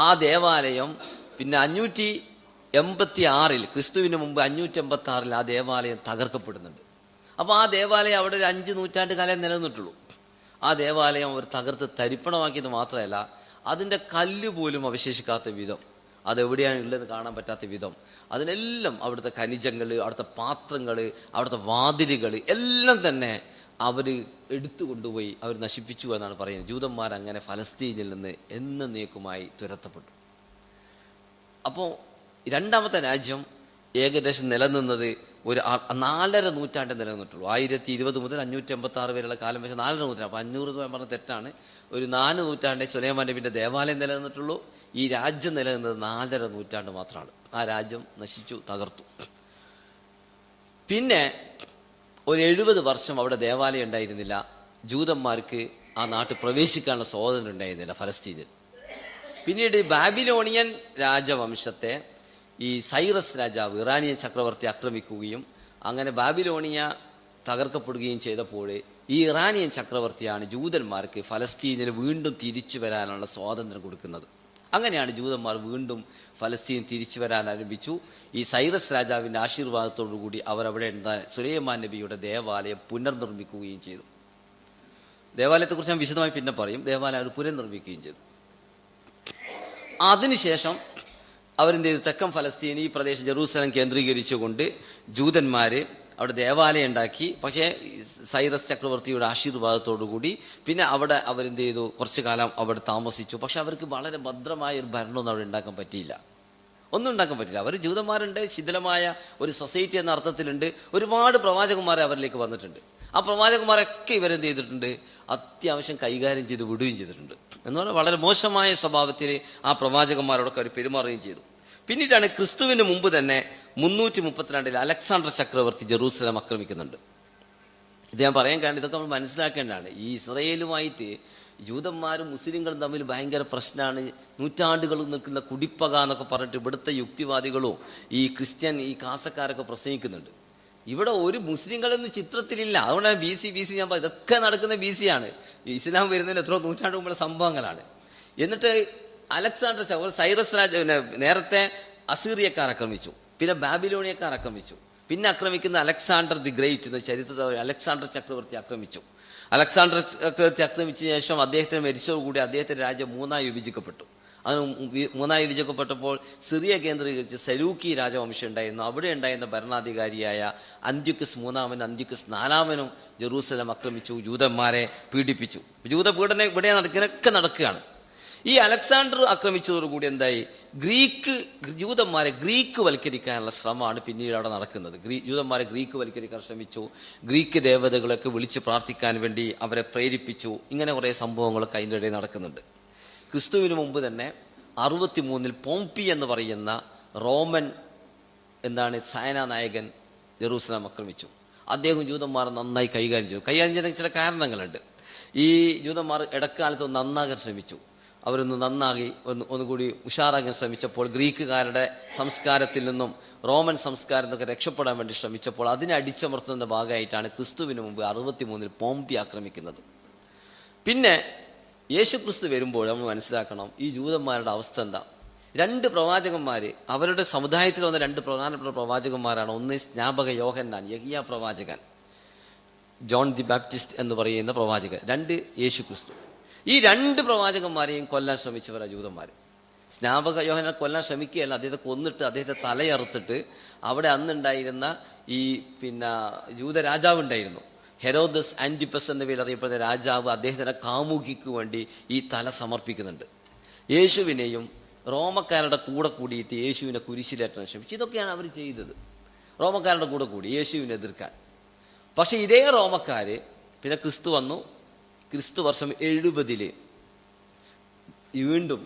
Speaker 1: ആ ദേവാലയം പിന്നെ 586 ക്രിസ്തുവിന് മുമ്പ് 586 ആ ദേവാലയം തകർക്കപ്പെടുന്നുണ്ട്. അപ്പോൾ ആ ദേവാലയം അവിടെ ഒരു 5 നൂറ്റാണ്ട് കാലം നിലനിന്നിട്ടുള്ളൂ. ആ ദേവാലയം അവർ തകർത്ത് തരിപ്പണമാക്കിയത് മാത്രമല്ല, അതിൻ്റെ കല്ല് പോലും അവശേഷിക്കാത്ത വിധം, അതെവിടെയാണ് ഉള്ളതെന്ന് കാണാൻ പറ്റാത്ത വിധം, അതിനെല്ലാം അവിടുത്തെ ഖനിജങ്ങൾ, അവിടുത്തെ പാത്രങ്ങൾ, അവിടുത്തെ വാതിലുകൾ എല്ലാം തന്നെ അവർ എടുത്തുകൊണ്ടുപോയി അവർ നശിപ്പിച്ചു എന്നാണ് പറയുന്നത്. ജൂതന്മാർ അങ്ങനെ ഫലസ്തീനിൽ നിന്ന് എന്നേക്കുമായി തുരത്തപ്പെട്ടു. അപ്പോൾ 2ാമത്തെ രാജ്യം ഏകദേശം നിലനിന്നത് ഒരു 4.5 നൂറ്റാണ്ട് നിലനിന്നിട്ടുള്ളൂ. 1020 മുതൽ 586 വരെയുള്ള കാലം വെച്ചാൽ 4.5 നൂറ്റാണ്ട്. അപ്പോൾ 500 പറഞ്ഞ തെറ്റാണ്. ഒരു 4 നൂറ്റാണ്ടേ സുലൈമാൻ നബിയുടെ ദേവാലയം നിലനിന്നിട്ടുള്ളൂ. ഈ രാജ്യം നിലനിന്നത് 4.5 നൂറ്റാണ്ട് മാത്രമാണ്. ആ രാജ്യം നശിച്ചു, തകർത്തു. പിന്നെ ഒരു 70 വർഷം അവിടെ ദേവാലയം ഉണ്ടായിരുന്നില്ല. ജൂതന്മാർക്ക് ആ നാട്ടിൽ പ്രവേശിക്കാനുള്ള സ്വാതന്ത്ര്യം ഉണ്ടായിരുന്നില്ല ഫലസ്തീനിൽ. പിന്നീട് ബാബിലോണിയൻ രാജവംശത്തെ ഈ സൈറസ് രാജാവ്, ഇറാനിയൻ ചക്രവർത്തി ആക്രമിക്കുകയും അങ്ങനെ ബാബിലോണിയ തകർക്കപ്പെടുകയും ചെയ്തപ്പോൾ ഈ ഇറാനിയൻ ചക്രവർത്തിയാണ് ജൂതന്മാർക്ക് ഫലസ്തീനിൽ വീണ്ടും തിരിച്ചു വരാനുള്ള സ്വാതന്ത്ര്യം കൊടുക്കുന്നത്. അങ്ങനെയാണ് ജൂതന്മാർ വീണ്ടും ഫലസ്തീൻ തിരിച്ചു വരാൻ ആരംഭിച്ചു. ഈ സൈറസ് രാജാവിൻ്റെ ആശീർവാദത്തോടുകൂടി അവരവിടെ സുലൈമാൻ നബിയുടെ ദേവാലയം പുനർനിർമ്മിക്കുകയും ചെയ്തു. ദേവാലയത്തെക്കുറിച്ച് ഞാൻ വിശദമായി പിന്നെ പറയും. ദേവാലയം അവർ പുനർനിർമ്മിക്കുകയും ചെയ്തു. അതിനുശേഷം അവരെന്ത് ചെയ്തു? തെക്കൻ ഫലസ്തീൻ ഈ പ്രദേശം ജെറൂസലം കേന്ദ്രീകരിച്ചുകൊണ്ട് ജൂതന്മാർ അവിടെ ദേവാലയം ഉണ്ടാക്കി. പക്ഷേ സൈറസ് ചക്രവർത്തിയുടെ ആശീർവാദത്തോടുകൂടി പിന്നെ അവിടെ അവരെന്ത് ചെയ്തു? കുറച്ചു കാലം അവിടെ താമസിച്ചു. പക്ഷെ അവർക്ക് വളരെ ഭദ്രമായ ഒരു ഭരണമൊന്നും അവിടെ ഉണ്ടാക്കാൻ പറ്റിയില്ല. ഒന്നും ഉണ്ടാക്കാൻ പറ്റില്ല. അവർ ജൂതന്മാരുണ്ട്, ശിഥിലമായ ഒരു സൊസൈറ്റി എന്ന അർത്ഥത്തിലുണ്ട്. ഒരുപാട് പ്രവാചകന്മാരെ അവരിലേക്ക് വന്നിട്ടുണ്ട്. ആ പ്രവാചകന്മാരൊക്കെ ഇവരെന്ത് ചെയ്തിട്ടുണ്ട്? അത്യാവശ്യം കൈകാര്യം ചെയ്ത് വിടുകയും ചെയ്തിട്ടുണ്ട്. എന്ന് പറഞ്ഞാൽ വളരെ മോശമായ സ്വഭാവത്തിൽ ആ പ്രവാചകന്മാരോടൊക്കെ അവർ പെരുമാറുകയും ചെയ്തു. പിന്നീടാണ് ക്രിസ്തുവിന് മുമ്പ് തന്നെ 332 അലക്സാണ്ടർ ചക്രവർത്തി ജെറൂസലം ആക്രമിക്കുന്നുണ്ട്. ഇത് ഞാൻ പറയാൻ കാരണം ഇതൊക്കെ നമ്മൾ മനസ്സിലാക്കേണ്ടതാണ്. ഈ ഇസ്രായേലുമായിട്ട് ജൂതന്മാരും മുസ്ലിങ്ങളും തമ്മിൽ ഭയങ്കര പ്രശ്നമാണ്. നൂറ്റാണ്ടുകൾ നിൽക്കുന്ന കുടിപ്പക എന്നൊക്കെ പറഞ്ഞിട്ട് ഇവിടുത്തെ യുക്തിവാദികളും ഈ ക്രിസ്ത്യൻ ഈ കാസക്കാരൊക്കെ പ്രസംഗിക്കുന്നുണ്ട്. ഇവിടെ ഒരു മുസ്ലിങ്ങളൊന്നും ചിത്രത്തിലില്ല. അതുകൊണ്ടാണ് ബി സി ഞാൻ ഇതൊക്കെ നടക്കുന്ന ബി സി ആണ്. ഇസ്ലാം വരുന്നതിന് എത്രയോ നൂറ്റാണ്ട് മുമ്പുള്ള സംഭവങ്ങളാണ്. എന്നിട്ട് അലക്സാണ്ടർ സൈറസ് നേരത്തെ അസീറിയക്കാർ ആക്രമിച്ചു, പിന്നെ ബാബിലോണിയക്കാർ ആക്രമിച്ചു, പിന്നെ ആക്രമിക്കുന്ന അലക്സാണ്ടർ ദി ഗ്രേറ്റ് എന്ന ചരിത്രത്തിൽ അലക്സാണ്ടർ ചക്രവർത്തി ആക്രമിച്ചു. അലക്സാണ്ടർ ചക്രവർത്തി ആക്രമിച്ച ശേഷം അദ്ദേഹത്തിന് മരിച്ചതോടുകൂടി അദ്ദേഹത്തിന്റെ രാജ്യം മൂന്നായി വിഭജിക്കപ്പെട്ടു. അത് മൂന്നായി വിഭജിക്കപ്പെട്ടപ്പോൾ സിറിയ കേന്ദ്രീകരിച്ച് സലൂക്കി രാജവംശം ഉണ്ടായിരുന്നു. അവിടെ ഉണ്ടായിരുന്ന ഭരണാധികാരിയായ അന്ത്യോക്കസ് മൂന്നാമനും അന്ത്യോക്കസ് നാലാമനും ജെറൂസലം ആക്രമിച്ചു, ജൂതന്മാരെ പീഡിപ്പിച്ചു. ജൂതപീഡനം ഇവിടെ നടക്കുകയാണ്. ഈ അലക്സാണ്ടർ ആക്രമിച്ചതോടുകൂടി എന്തായി? ജൂതന്മാരെ ഗ്രീക്ക് വൽക്കരിക്കാനുള്ള ശ്രമമാണ് പിന്നീട് അവിടെ നടക്കുന്നത്. ജൂതന്മാരെ ഗ്രീക്ക് വൽക്കരിക്കാൻ ശ്രമിച്ചു. ഗ്രീക്ക് ദേവതകളൊക്കെ വിളിച്ച് പ്രാർത്ഥിക്കാൻ വേണ്ടി അവരെ പ്രേരിപ്പിച്ചു. ഇങ്ങനെ കുറേ സംഭവങ്ങളൊക്കെ അതിൻ്റെ ഇടയിൽ നടക്കുന്നുണ്ട്. ക്രിസ്തുവിന് മുമ്പ് തന്നെ 63 പോംപി എന്ന് പറയുന്ന റോമൻ സേനാനായകൻ ജെറൂസലം ആക്രമിച്ചു. അദ്ദേഹം ജൂതന്മാർ നന്നായി കൈകാര്യം ചെയ്തു. കൈകാര്യം ചെയ്ത ചില കാരണങ്ങളുണ്ട്. ഈ ജൂതന്മാർ ഇടക്കാലത്ത് നന്നാകാൻ ശ്രമിച്ചു. അവരൊന്ന് നന്നാകി ഒന്നുകൂടി ഉഷാറാകാൻ ശ്രമിച്ചപ്പോൾ ഗ്രീക്കുകാരുടെ സംസ്കാരത്തിൽ നിന്നും റോമൻ സംസ്കാരത്തിൽ നിന്നൊക്കെ രക്ഷപ്പെടാൻ വേണ്ടി ശ്രമിച്ചപ്പോൾ അതിനെ അടിച്ചമർത്തുന്ന ഭാഗമായിട്ടാണ് ക്രിസ്തുവിന് മുമ്പ് 63 പോംപി ആക്രമിക്കുന്നത്. പിന്നെ യേശു ക്രിസ്തു വരുമ്പോൾ നമ്മൾ മനസ്സിലാക്കണം ഈ ജൂതന്മാരുടെ അവസ്ഥ എന്താ. 2 പ്രവാചകന്മാർ, അവരുടെ സമുദായത്തിൽ വന്ന 2 പ്രധാനപ്പെട്ട പ്രവാചകന്മാരാണ്. ഒന്ന് സ്നാപക യോഹന്നാൻ, യഹിയ പ്രവാചകൻ, ജോൺ ദി ബാപ്റ്റിസ്റ്റ് എന്ന് പറയുന്ന പ്രവാചകൻ. 2 യേശു ക്രിസ്തു. ഈ 2 പ്രവാചകന്മാരെയും കൊല്ലാൻ ശ്രമിച്ചവരാണ് ജൂതന്മാർ. സ്നാപക യോഹന്നാൻ കൊല്ലാൻ ശ്രമിക്കുകയല്ല, അദ്ദേഹത്തെ കൊന്നിട്ട് അദ്ദേഹത്തെ തലയറുത്തിട്ട് അവിടെ അന്നുണ്ടായിരുന്ന ഈ ജൂത രാജാവ് ഉണ്ടായിരുന്നു, ഹെരോദസ് ആന്റിപ്പസ് എന്ന പേരിൽ അറിയപ്പെടുന്ന രാജാവ്, അദ്ദേഹത്തിൻ്റെ കാമുകിക്ക് വേണ്ടി ഈ തല സമർപ്പിക്കുന്നുണ്ട്. യേശുവിനെയും റോമക്കാരുടെ കൂടെ കൂടിയിട്ട് യേശുവിനെ കുരിശിലേറ്റാൻ ശ്രമിച്ചു. ഇതൊക്കെയാണ് അവർ ചെയ്തത്. റോമക്കാരുടെ കൂടെ കൂടി യേശുവിനെ എതിർക്കാൻ. പക്ഷെ ഇതേ റോമക്കാർ പിന്നെ ക്രിസ്തു വന്നു. ക്രിസ്തു വർഷം 70 വീണ്ടും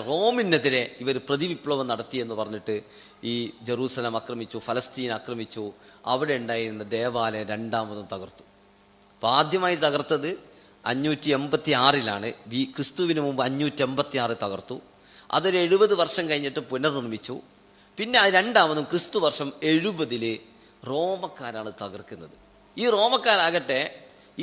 Speaker 1: റോമിനെതിരെ ഇവർ പ്രതിവിപ്ലവം നടത്തിയെന്ന് പറഞ്ഞിട്ട് ഈ ജെറൂസലം ആക്രമിച്ചു, ഫലസ്തീൻ ആക്രമിച്ചു. അവിടെ ഉണ്ടായിരുന്ന ദേവാലയം രണ്ടാമതും തകർത്തു. അപ്പോൾ ആദ്യമായി തകർത്തത് 586 ക്രിസ്തുവിന് മുമ്പ് 586 തകർത്തു. അതൊരു 70 വർഷം കഴിഞ്ഞിട്ട് പുനർനിർമ്മിച്ചു. പിന്നെ അത് രണ്ടാമതും ക്രിസ്തു വർഷം 70 റോമക്കാരാണ് തകർക്കുന്നത്. ഈ റോമക്കാരാകട്ടെ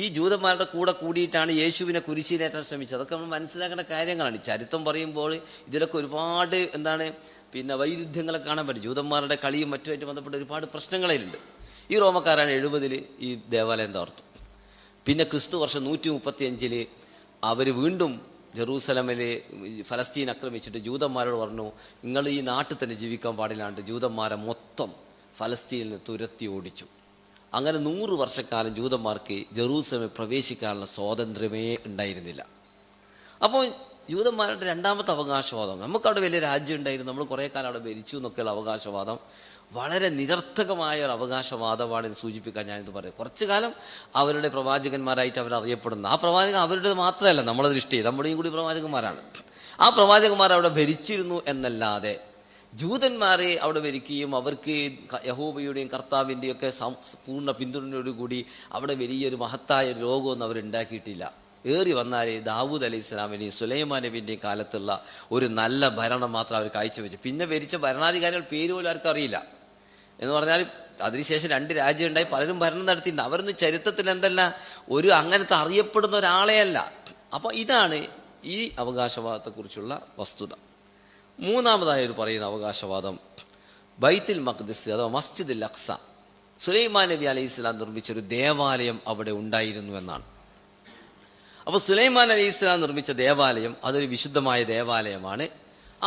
Speaker 1: ഈ ജൂതന്മാരുടെ കൂടെ കൂടിയിട്ടാണ് യേശുവിനെ കുരിശിലേറ്റാൻ ശ്രമിച്ചത്. അതൊക്കെ നമ്മൾ മനസ്സിലാക്കേണ്ട കാര്യങ്ങളാണ്. ചരിത്രം പറയുമ്പോൾ ഇതിലൊക്കെ ഒരുപാട് വൈരുദ്ധ്യങ്ങളെ കാണാൻ പറ്റും. ജൂതന്മാരുടെ കളിയും മറ്റുമായിട്ട് ബന്ധപ്പെട്ട് ഒരുപാട് പ്രശ്നങ്ങളിലുണ്ട്. ഈ റോമക്കാരാണ് 70 ഈ ദേവാലയം തകർത്തു. പിന്നെ ക്രിസ്തു വർഷം 135 അവർ വീണ്ടും ജെറൂസലമിൽ ഫലസ്തീൻ ആക്രമിച്ചിട്ട് ജൂതന്മാരോട് പറഞ്ഞു, നിങ്ങൾ ഈ നാട്ടിൽ തന്നെ ജീവിക്കാൻ പാടില്ലാണ്ട് ജൂതന്മാരെ മൊത്തം ഫലസ്തീനിൽ നിന്ന് തുരത്തി ഓടിച്ചു. അങ്ങനെ 100 വർഷക്കാലം ജൂതന്മാർക്ക് ജെറൂസലമിൽ പ്രവേശിക്കാനുള്ള സ്വാതന്ത്ര്യമേ ഉണ്ടായിരുന്നില്ല. അപ്പോൾ ജൂതന്മാരുടെ രണ്ടാമത്തെ അവകാശവാദം, നമുക്കവിടെ വലിയ രാജ്യം ഉണ്ടായിരുന്നു, നമ്മൾ കുറേ കാലം അവിടെ ഭരിച്ചു എന്നൊക്കെയുള്ള അവകാശവാദം വളരെ നിരർത്ഥകമായ ഒരു അവകാശവാദമാണ് ഇത് സൂചിപ്പിക്കാൻ ഞാനിത് പറയും. കുറച്ചു കാലം അവരുടെ പ്രവാചകന്മാരായിട്ട് അവരറിയപ്പെടുന്നു. ആ പ്രവാചകൻ അവരുടെ മാത്രമല്ല, നമ്മളെ ദൃഷ്ടി നമ്മുടെയും കൂടി പ്രവാചകന്മാരാണ്. ആ പ്രവാചകന്മാർ അവിടെ ഭരിച്ചിരുന്നു എന്നല്ലാതെ ജൂതന്മാരെ അവിടെ ഭരിക്കുകയും അവർക്ക് യഹോവയുടെയും കർത്താവിൻ്റെയും ഒക്കെ പൂർണ്ണ പിന്തുണയോടുകൂടി അവിടെ വലിയൊരു മഹത്തായ ലോകമൊന്നും അവരുണ്ടാക്കിയിട്ടില്ല. ഏറി വന്നാൽ ദാവൂദ് അലൈഹി ഇസ്ലാമിൻ്റെയും സുലൈമാൻ നബിൻ്റെയും കാലത്തുള്ള ഒരു നല്ല ഭരണം മാത്രം അവർ കാഴ്ചവെച്ചു. പിന്നെ ഭരിച്ച ഭരണാധികാരികൾ പേര് പോലും ആർക്കും അറിയില്ല. എന്ന് പറഞ്ഞാൽ അതിനുശേഷം 2 രാജ്യം ഉണ്ടായി, പലരും ഭരണം നടത്തിയിട്ടുണ്ട്. അവരൊന്നും ചരിത്രത്തിൽ ഒരു അങ്ങനത്തെ അറിയപ്പെടുന്ന ഒരാളെയല്ല. അപ്പോൾ ഇതാണ് ഈ അവകാശവാദത്തെക്കുറിച്ചുള്ള വസ്തുത. മൂന്നാമതായി ഒരു പറയുന്ന അവകാശവാദം ബൈത്തുൽ മഖ്ദിസ് അഥവാ മസ്ജിദുൽ അഖ്സ, സുലൈമാൻ നബി അലൈഹി സ്വലാം നിർമ്മിച്ചൊരു ദേവാലയം അവിടെ ഉണ്ടായിരുന്നു എന്നാണ്. അപ്പോൾ സുലൈമാൻ അലൈഹി സ്വലാം നിർമ്മിച്ച ദേവാലയം അതൊരു വിശുദ്ധമായ ദേവാലയമാണ്.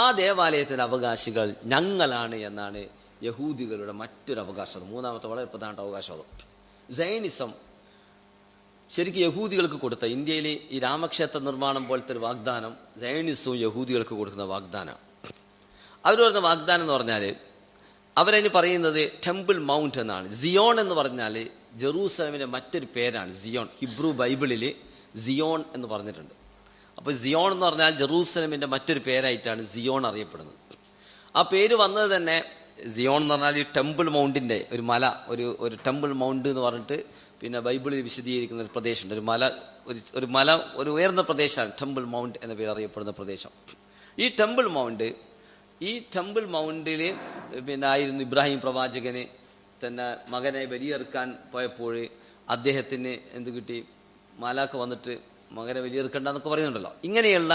Speaker 1: ആ ദേവാലയത്തിന് അവകാശികൾ ഞങ്ങളാണ് എന്നാണ് യഹൂദികളുടെ മറ്റൊരു അവകാശം. മൂന്നാമത്തെ വളരെ പ്രധാനപ്പെട്ട അവകാശവാദം. സൈനിസം ശരിക്കും യഹൂദികൾക്ക് കൊടുത്ത ഇന്ത്യയിലെ ഈ രാമക്ഷേത്ര നിർമ്മാണം പോലത്തെ ഒരു വാഗ്ദാനം സൈനിസവും യഹൂദികൾക്ക് കൊടുക്കുന്ന വാഗ്ദാനം. അവർ പറയുന്ന വാഗ്ദാനം എന്ന് പറഞ്ഞാൽ അവരതിന് പറയുന്നത് ടെമ്പിൾ മൗണ്ട് എന്നാണ്. സിയോൺ എന്ന് പറഞ്ഞാൽ ജെറൂസലമിൻ്റെ മറ്റൊരു പേരാണ് സിയോൺ. ഹിബ്രു ബൈബിളിൽ സിയോൺ എന്ന് പറഞ്ഞിട്ടുണ്ട്. അപ്പോൾ സിയോൺ എന്ന് പറഞ്ഞാൽ ജെറൂസലമിൻ്റെ മറ്റൊരു പേരായിട്ടാണ് സിയോൺ അറിയപ്പെടുന്നത്. ആ പേര് വന്നത് തന്നെ സിയോൺ എന്ന് പറഞ്ഞാൽ ഈ ടെമ്പിൾ മൗണ്ടിൻ്റെ ഒരു മല, ഒരു ടെമ്പിൾ മൗണ്ട് എന്ന് പറഞ്ഞിട്ട് പിന്നെ ബൈബിളിൽ വിശദീകരിക്കുന്ന ഒരു പ്രദേശമുണ്ട്. ഒരു മല ഒരു ഉയർന്ന പ്രദേശമാണ് ടെമ്പിൾ മൗണ്ട് എന്ന പേര് അറിയപ്പെടുന്ന പ്രദേശം. ഈ ടെമ്പിൾ മൗണ്ടിൽ പിന്നെ ആയിരുന്നു ഇബ്രാഹിം പ്രവാചകന് തന്നെ മകനെ ബലിയെറുക്കാൻ പോയപ്പോൾ അദ്ദേഹത്തിന് എന്ത് കിട്ടി? മാലാഖ വന്നിട്ട് മകനെ ബലിയെറുക്കണ്ട എന്നൊക്കെ പറയുന്നുണ്ടല്ലോ. ഇങ്ങനെയുള്ള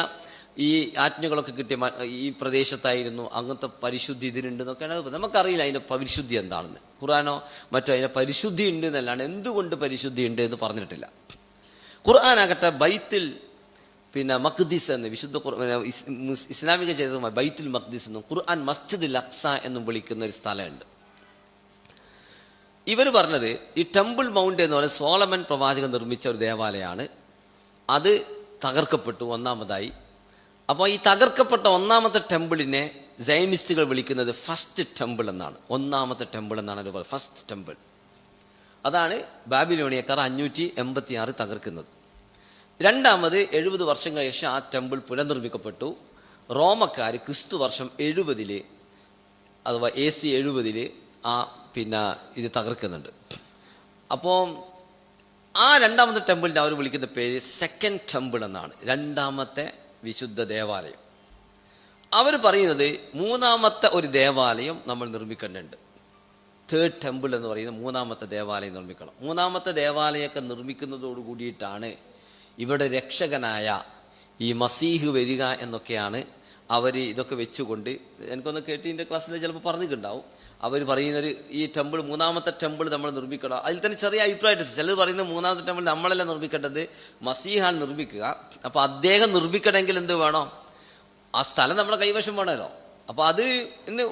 Speaker 1: ഈ ആജ്ഞകളൊക്കെ കിട്ടിയ ഈ പ്രദേശത്തായിരുന്നു. അങ്ങനത്തെ പരിശുദ്ധി ഇതിനുണ്ടെന്നൊക്കെയാണ്. നമുക്കറിയില്ല അതിൻ്റെ പരിശുദ്ധി എന്താണെന്ന്. ഖുർആനോ മറ്റോ അതിൻ്റെ പരിശുദ്ധി ഉണ്ട് എന്നല്ലാണ്ട് എന്തുകൊണ്ട് പരിശുദ്ധി ഉണ്ട് എന്ന് പറഞ്ഞിട്ടില്ല. ഖുർആനാകട്ടെ ബൈത്തുൽ പിന്നെ മഖ്ദിസ് എന്ന് വിശുദ്ധ ഇസ്ലാമിക ചരിത്രമായി ബൈത്തുൽ മഖ്ദിസ് എന്നും ഖുർആൻ മസ്ജിദുൽ അഖ്സ എന്നും വിളിക്കുന്ന ഒരു സ്ഥലമുണ്ട്. ഇവർ പറഞ്ഞത് ഈ ടെമ്പിൾ മൗണ്ട് എന്ന് പറയുന്നത് സോളമൻ പ്രവാചകൻ നിർമ്മിച്ച ഒരു ദേവാലയമാണ്. അത് തകർക്കപ്പെട്ടു ഒന്നാമതായി. അപ്പോൾ ഈ തകർക്കപ്പെട്ട ഒന്നാമത്തെ ടെമ്പിളിനെ സയനിസ്റ്റുകൾ വിളിക്കുന്നത് ഫസ്റ്റ് ടെമ്പിൾ എന്നാണ്. ഒന്നാമത്തെ ടെമ്പിൾ എന്നാണ് അവർ പറയുന്നത്. ഫസ്റ്റ് ടെമ്പിൾ അതാണ് ബാബിലോണിയക്കാർ 586 തകർക്കുന്നത്. രണ്ടാമത് 70 വർഷങ്ങൾ ശേഷം ആ ടെമ്പിൾ പുനർനിർമ്മിക്കപ്പെട്ടു. റോമക്കാർ ക്രിസ്തു വർഷം 70 അഥവാ AC 70 പിന്നെ ഇത് തകർക്കുന്നുണ്ട്. അപ്പോൾ ആ രണ്ടാമത്തെ ടെമ്പിളിനെ അവർ വിളിക്കുന്ന പേര് സെക്കൻഡ് ടെമ്പിൾ എന്നാണ്. രണ്ടാമത്തെ വിശുദ്ധ ദേവാലയം. അവർ പറയുന്നത് മൂന്നാമത്തെ ഒരു ദേവാലയം നമ്മൾ നിർമ്മിക്കേണ്ടതുണ്ട്. തേർഡ് ടെമ്പിൾ എന്ന് പറയുന്ന മൂന്നാമത്തെ ദേവാലയം നിർമ്മിക്കണം. മൂന്നാമത്തെ ദേവാലയമൊക്കെ നിർമ്മിക്കുന്നതോട് കൂടിയിട്ടാണ് ഇവിടെ രക്ഷകനായ ഈ മസീഹ് വരിക എന്നൊക്കെയാണ് അവർ ഇതൊക്കെ വെച്ചുകൊണ്ട്. എനിക്കൊന്ന് കേട്ടിൻ്റെ ക്ലാസ്സിൽ ചിലപ്പോൾ പറഞ്ഞിട്ടുണ്ടാവും. അവർ പറയുന്നൊരു ഈ ടെമ്പിൾ മൂന്നാമത്തെ ടെമ്പിൾ നമ്മൾ നിർമ്മിക്കണം. അതിൽ തന്നെ ചെറിയ അഭിപ്രായമായിട്ട് ചിലർ പറയുന്നത് മൂന്നാമത്തെ ടെമ്പിൾ നമ്മളല്ല നിർമ്മിക്കേണ്ടത്, മസീഹാണ് നിർമ്മിക്കുക. അപ്പോൾ അദ്ദേഹം നിർമ്മിക്കണമെങ്കിൽ എന്ത് വേണം? ആ സ്ഥലം നമ്മുടെ കൈവശം വേണമല്ലോ. അപ്പോൾ അത് ഇന്ന്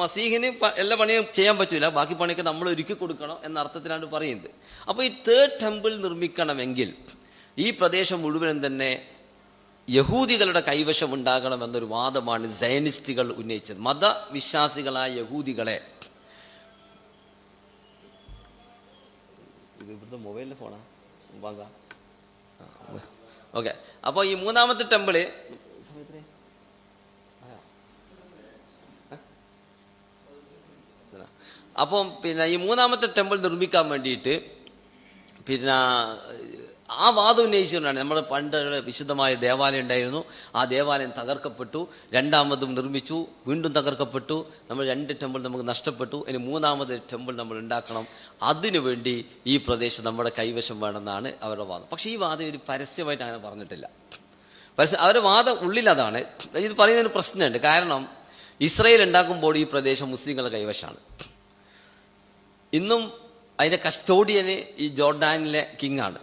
Speaker 1: മസീഹിന് എല്ലാ പണിയും ചെയ്യാൻ പറ്റില്ല, ബാക്കി പണിയൊക്കെ നമ്മൾ ഒരുക്കി കൊടുക്കണം എന്ന അർത്ഥത്തിലാണ് പറയുന്നത്. അപ്പോൾ ഈ തേർഡ് ടെമ്പിൾ നിർമ്മിക്കണമെങ്കിൽ ഈ പ്രദേശം മുഴുവനും തന്നെ യഹൂദികളുടെ കൈവശം ഉണ്ടാകണമെന്നൊരു വാദമാണ് സയനിസ്റ്റുകൾ ഉന്നയിച്ചത്. മതവിശ്വാസികളായ യഹൂദികളെ ഇവിടുത്തെ മൊബൈലിൻ്റെ ഫോണാ വാങ്ങാം. ഓക്കെ. അപ്പോൾ ഈ മൂന്നാമത്തെ ടെമ്പിള് അപ്പം പിന്നെ ഈ മൂന്നാമത്തെ ടെമ്പിൾ നിർമ്മിക്കാൻ വേണ്ടിയിട്ട് പിന്നെ ആ വാദം ഉന്നയിച്ചുകൊണ്ടാണ് നമ്മുടെ പണ്ട് വിശുദ്ധമായ ദേവാലയം ഉണ്ടായിരുന്നു. ആ ദേവാലയം തകർക്കപ്പെട്ടു, രണ്ടാമതും നിർമ്മിച്ചു, വീണ്ടും തകർക്കപ്പെട്ടു. നമ്മൾ 2 ടെമ്പിൾ നമുക്ക് നഷ്ടപ്പെട്ടു. ഇനി മൂന്നാമത് ടെമ്പിൾ നമ്മൾ ഉണ്ടാക്കണം. അതിനുവേണ്ടി ഈ പ്രദേശം നമ്മുടെ കൈവശം വേണമെന്നാണ് അവരുടെ വാദം. പക്ഷേ ഈ വാദം ഒരു പരസ്യമായിട്ട് അങ്ങനെ പറഞ്ഞിട്ടില്ല. അവരുടെ വാദം ഉള്ളിലതാണ്. ഇത് പറയുന്നതിന് പ്രശ്നമുണ്ട്. കാരണം ഇസ്രായേൽ ഉണ്ടാക്കുമ്പോൾ ഈ പ്രദേശം മുസ്ലിങ്ങളുടെ കൈവശമാണ്. ഇന്നും അതിൻ്റെ കസ്റ്റോഡിയന് ഈ ജോർഡാനിലെ കിങ്ങാണ്.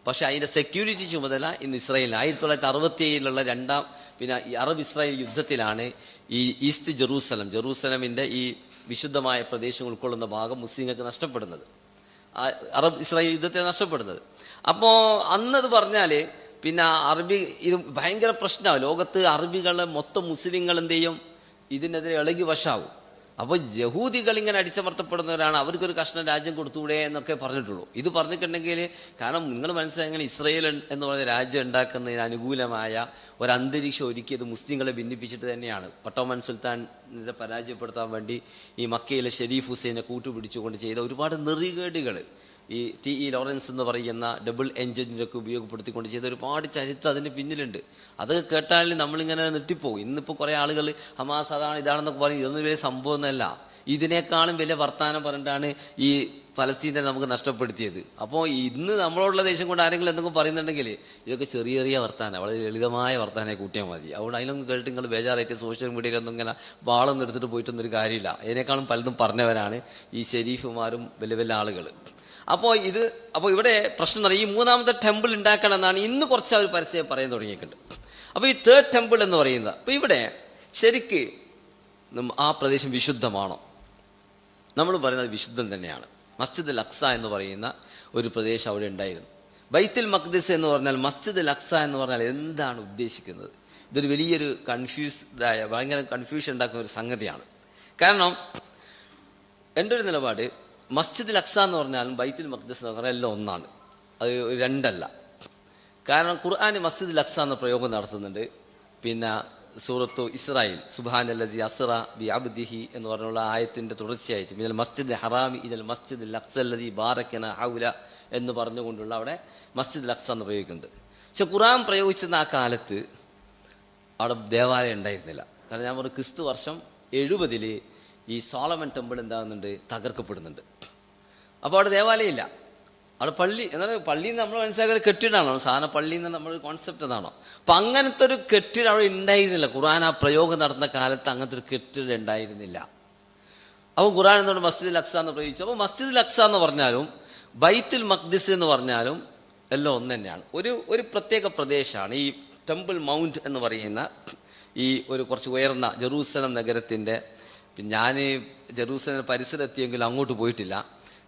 Speaker 1: പക്ഷേ അതിൻ്റെ സെക്യൂരിറ്റി ചുമതല ഇന്ന് ഇസ്രായേലിന്. 1967 രണ്ടാം പിന്നെ ഈ അറബ് ഇസ്രായേൽ യുദ്ധത്തിലാണ് ഈ ഈസ്റ്റ് ജെറൂസലമിൻ്റെ ഈ വിശുദ്ധമായ പ്രദേശങ്ങൾ ഉൾക്കൊള്ളുന്ന ഭാഗം മുസ്ലിങ്ങൾക്ക് നഷ്ടപ്പെടുന്നത്. അറബ് ഇസ്രായേൽ യുദ്ധത്തിൽ നഷ്ടപ്പെടുന്നത്. അപ്പോൾ അന്നത് പറഞ്ഞാൽ പിന്നെ ഇത് ഭയങ്കര പ്രശ്നമാവും. ലോകത്ത് അറബികളെ മൊത്തം മുസ്ലിങ്ങൾ എന്ത് ചെയ്യും? ഇതിനെതിരെ ഇളകി വശാവും. അപ്പോൾ യഹൂദികൾ ഇങ്ങനെ അടിച്ചമർത്തപ്പെടുന്നവരാണ്, അവർക്കൊരു കഷ്ണം രാജ്യം കൊടുത്തൂടെ എന്നൊക്കെ പറഞ്ഞിട്ടുള്ളൂ. ഇത് പറഞ്ഞിട്ടുണ്ടെങ്കിൽ കാരണം നിങ്ങൾ മനസ്സിലായെങ്കിൽ ഇസ്രായേൽ എന്ന് പറയുന്ന രാജ്യം ഉണ്ടാക്കുന്നതിന് അനുകൂലമായ ഒരു അന്തരീക്ഷം ഒരുക്കിയത് മുസ്ലിങ്ങളെ ഭിന്നിപ്പിച്ചിട്ട് തന്നെയാണ്. ഒട്ടോമൻ സുൽത്താനെ പരാജയപ്പെടുത്താൻ വേണ്ടി ഈ മക്കയിലെ ഷെരീഫ് ഹുസൈനെ കൂട്ടുപിടിച്ചുകൊണ്ട് ചെയ്ത ഒരുപാട് നെറികേടുകൾ ഈ TE ലോറൻസ് എന്ന് പറയുന്ന ഡബിൾ എൻജിനൊക്കെ ഉപയോഗപ്പെടുത്തിക്കൊണ്ട് ചെയ്ത ഒരുപാട് ചരിത്രം അതിന് പിന്നിലുണ്ട്. അത് കേട്ടാൽ നമ്മളിങ്ങനെ നെട്ടിപ്പോകും. ഇന്നിപ്പോൾ കുറേ ആളുകൾ ഹമാസ് അതാണ് ഇതാണെന്നൊക്കെ പറയും. ഇതൊന്നും വലിയ സംഭവമൊന്നുമല്ല. ഇതിനേക്കാളും വലിയ വർത്താനം പറഞ്ഞിട്ടാണ് ഈ ഫലസ്തീനെ നമുക്ക് നഷ്ടപ്പെടുത്തിയത്. അപ്പോൾ ഇന്ന് നമ്മളോടുള്ള ദേശം കൊണ്ട് ആരെങ്കിലും എന്തെങ്കിലും പറയുന്നുണ്ടെങ്കിൽ ഇതൊക്കെ ചെറിയ ചെറിയ വർത്താനം, വളരെ ലളിതമായ വർത്താനം കൂട്ടിയാൽ മതി. അതുകൊണ്ട് അതിലൊന്നും കേട്ടിട്ട് നിങ്ങൾ ബേജാറായിട്ട് സോഷ്യൽ മീഡിയയിലൊന്നും ഇങ്ങനെ വാളൊന്നും എടുത്തിട്ട് പോയിട്ടൊന്നും ഒരു കാര്യമില്ല. ഇതിനേക്കാളും പലതും പറഞ്ഞവരാണ് ഈ ഷെരീഫുമാരും വലിയ വലിയ ആളുകൾ. അപ്പോൾ ഇവിടെ പ്രശ്നം എന്ന് പറഞ്ഞാൽ ഈ മൂന്നാമത്തെ ടെമ്പിൾ ഉണ്ടാക്കണം എന്നാണ് ഇന്ന് കുറച്ച് അവർ പരസ്യം പറയാൻ തുടങ്ങിയിട്ടുണ്ട്. അപ്പോൾ ഈ തേർഡ് ടെമ്പിൾ എന്ന് പറയുന്നത്, അപ്പോൾ ഇവിടെ ശരിക്ക് ആ പ്രദേശം വിശുദ്ധമാണോ? നമ്മൾ പറയുന്നത് വിശുദ്ധം തന്നെയാണ്. മസ്ജിദ് അൽ അഖ്സ എന്ന് പറയുന്ന ഒരു പ്രദേശം അവിടെ ഉണ്ടായിരുന്നു. ബൈത്തുൽ മഖ്ദിസ് എന്ന് പറഞ്ഞാൽ, മസ്ജിദ് അൽ അഖ്സ എന്ന് പറഞ്ഞാൽ എന്താണ് ഉദ്ദേശിക്കുന്നത്? ഇതൊരു വലിയൊരു ഭയങ്കര കൺഫ്യൂഷൻ ഉണ്ടാക്കുന്ന ഒരു സംഗതിയാണ്. കാരണം എൻ്റെ ഒരു നിലപാട്, മസ്ജിദ് അൽ അഖ്സ എന്ന് പറഞ്ഞാലും ബൈത്തുൽ മഖ്ദിസ് എന്ന് പറഞ്ഞാൽ എല്ലാം ഒന്നാണ്, അത് രണ്ടല്ല. കാരണം ഖുർആൻ മസ്ജിദ് അൽ അഖ്സ എന്ന പ്രയോഗം നടത്തുന്നുണ്ട്. പിന്നെ സൂറത്തു ഇസ്രായേൽ സുബ്ഹാനല്ലസി അസ്റ ബി അബ്ദിഹി എന്ന് പറഞ്ഞുള്ള ആയത്തിന്റെ തുടർച്ചയായിട്ട് മിനൽ മസ്ജിദ് ഹറാമി ഇലൽ മസ്ജിദ് അൽ അഖ്സ അല്ലദി ബാറകന ഹൗല എന്ന് പറഞ്ഞുകൊണ്ടുള്ള അവിടെ മസ്ജിദ് അൽ അഖ്സ എന്ന് പ്രയോഗിക്കുന്നുണ്ട്. പക്ഷെ ഖുർആൻ പ്രയോഗിച്ചിരുന്ന ആ കാലത്ത് അവിടെ ദേവാലയം ഉണ്ടായിരുന്നില്ല. കാരണം ഞാൻ പറഞ്ഞു, ക്രിസ്തു വർഷം 70 ഈ സോളമൻ ടെമ്പിൾ എന്താകുന്നുണ്ട്, തകർക്കപ്പെടുന്നുണ്ട്. അപ്പോൾ അവിടെ ദേവാലയം ഇല്ല, അവിടെ പള്ളി. എന്നാൽ പള്ളി എന്ന് നമ്മൾ മനസ്സിലാക്കിയ കെട്ടിടമാണോ? സാധാരണ പള്ളി എന്ന് നമ്മൾ കോൺസെപ്റ്റ് അതാണോ? അപ്പം അങ്ങനത്തെ ഒരു കെട്ടിടം അവിടെ ഉണ്ടായിരുന്നില്ല. ഖുർആൻ ആ പ്രയോഗം നടന്ന കാലത്ത് അങ്ങനത്തെ ഒരു കെട്ടിടം ഉണ്ടായിരുന്നില്ല. അപ്പോൾ ഖുർആൻ എന്തുകൊണ്ട് മസ്ജിദ് അൽ അഖ്സ എന്ന് പ്രയോഗിച്ചു? അപ്പോൾ മസ്ജിദ് അൽ അഖ്സ എന്ന് പറഞ്ഞാലും ബൈത്തുൽ മഖ്ദിസ് എന്ന് പറഞ്ഞാലും എല്ലാം ഒന്ന് തന്നെയാണ്. ഒരു പ്രത്യേക പ്രദേശമാണ് ഈ ടെമ്പിൾ മൗണ്ട് എന്ന് പറയുന്ന ഈ ഒരു കുറച്ച് ഉയർന്ന ജെറൂസലം നഗരത്തിൻ്റെ. ഞാൻ ജെറൂസലം പരിസരം എത്തിയെങ്കിലും അങ്ങോട്ട് പോയിട്ടില്ല.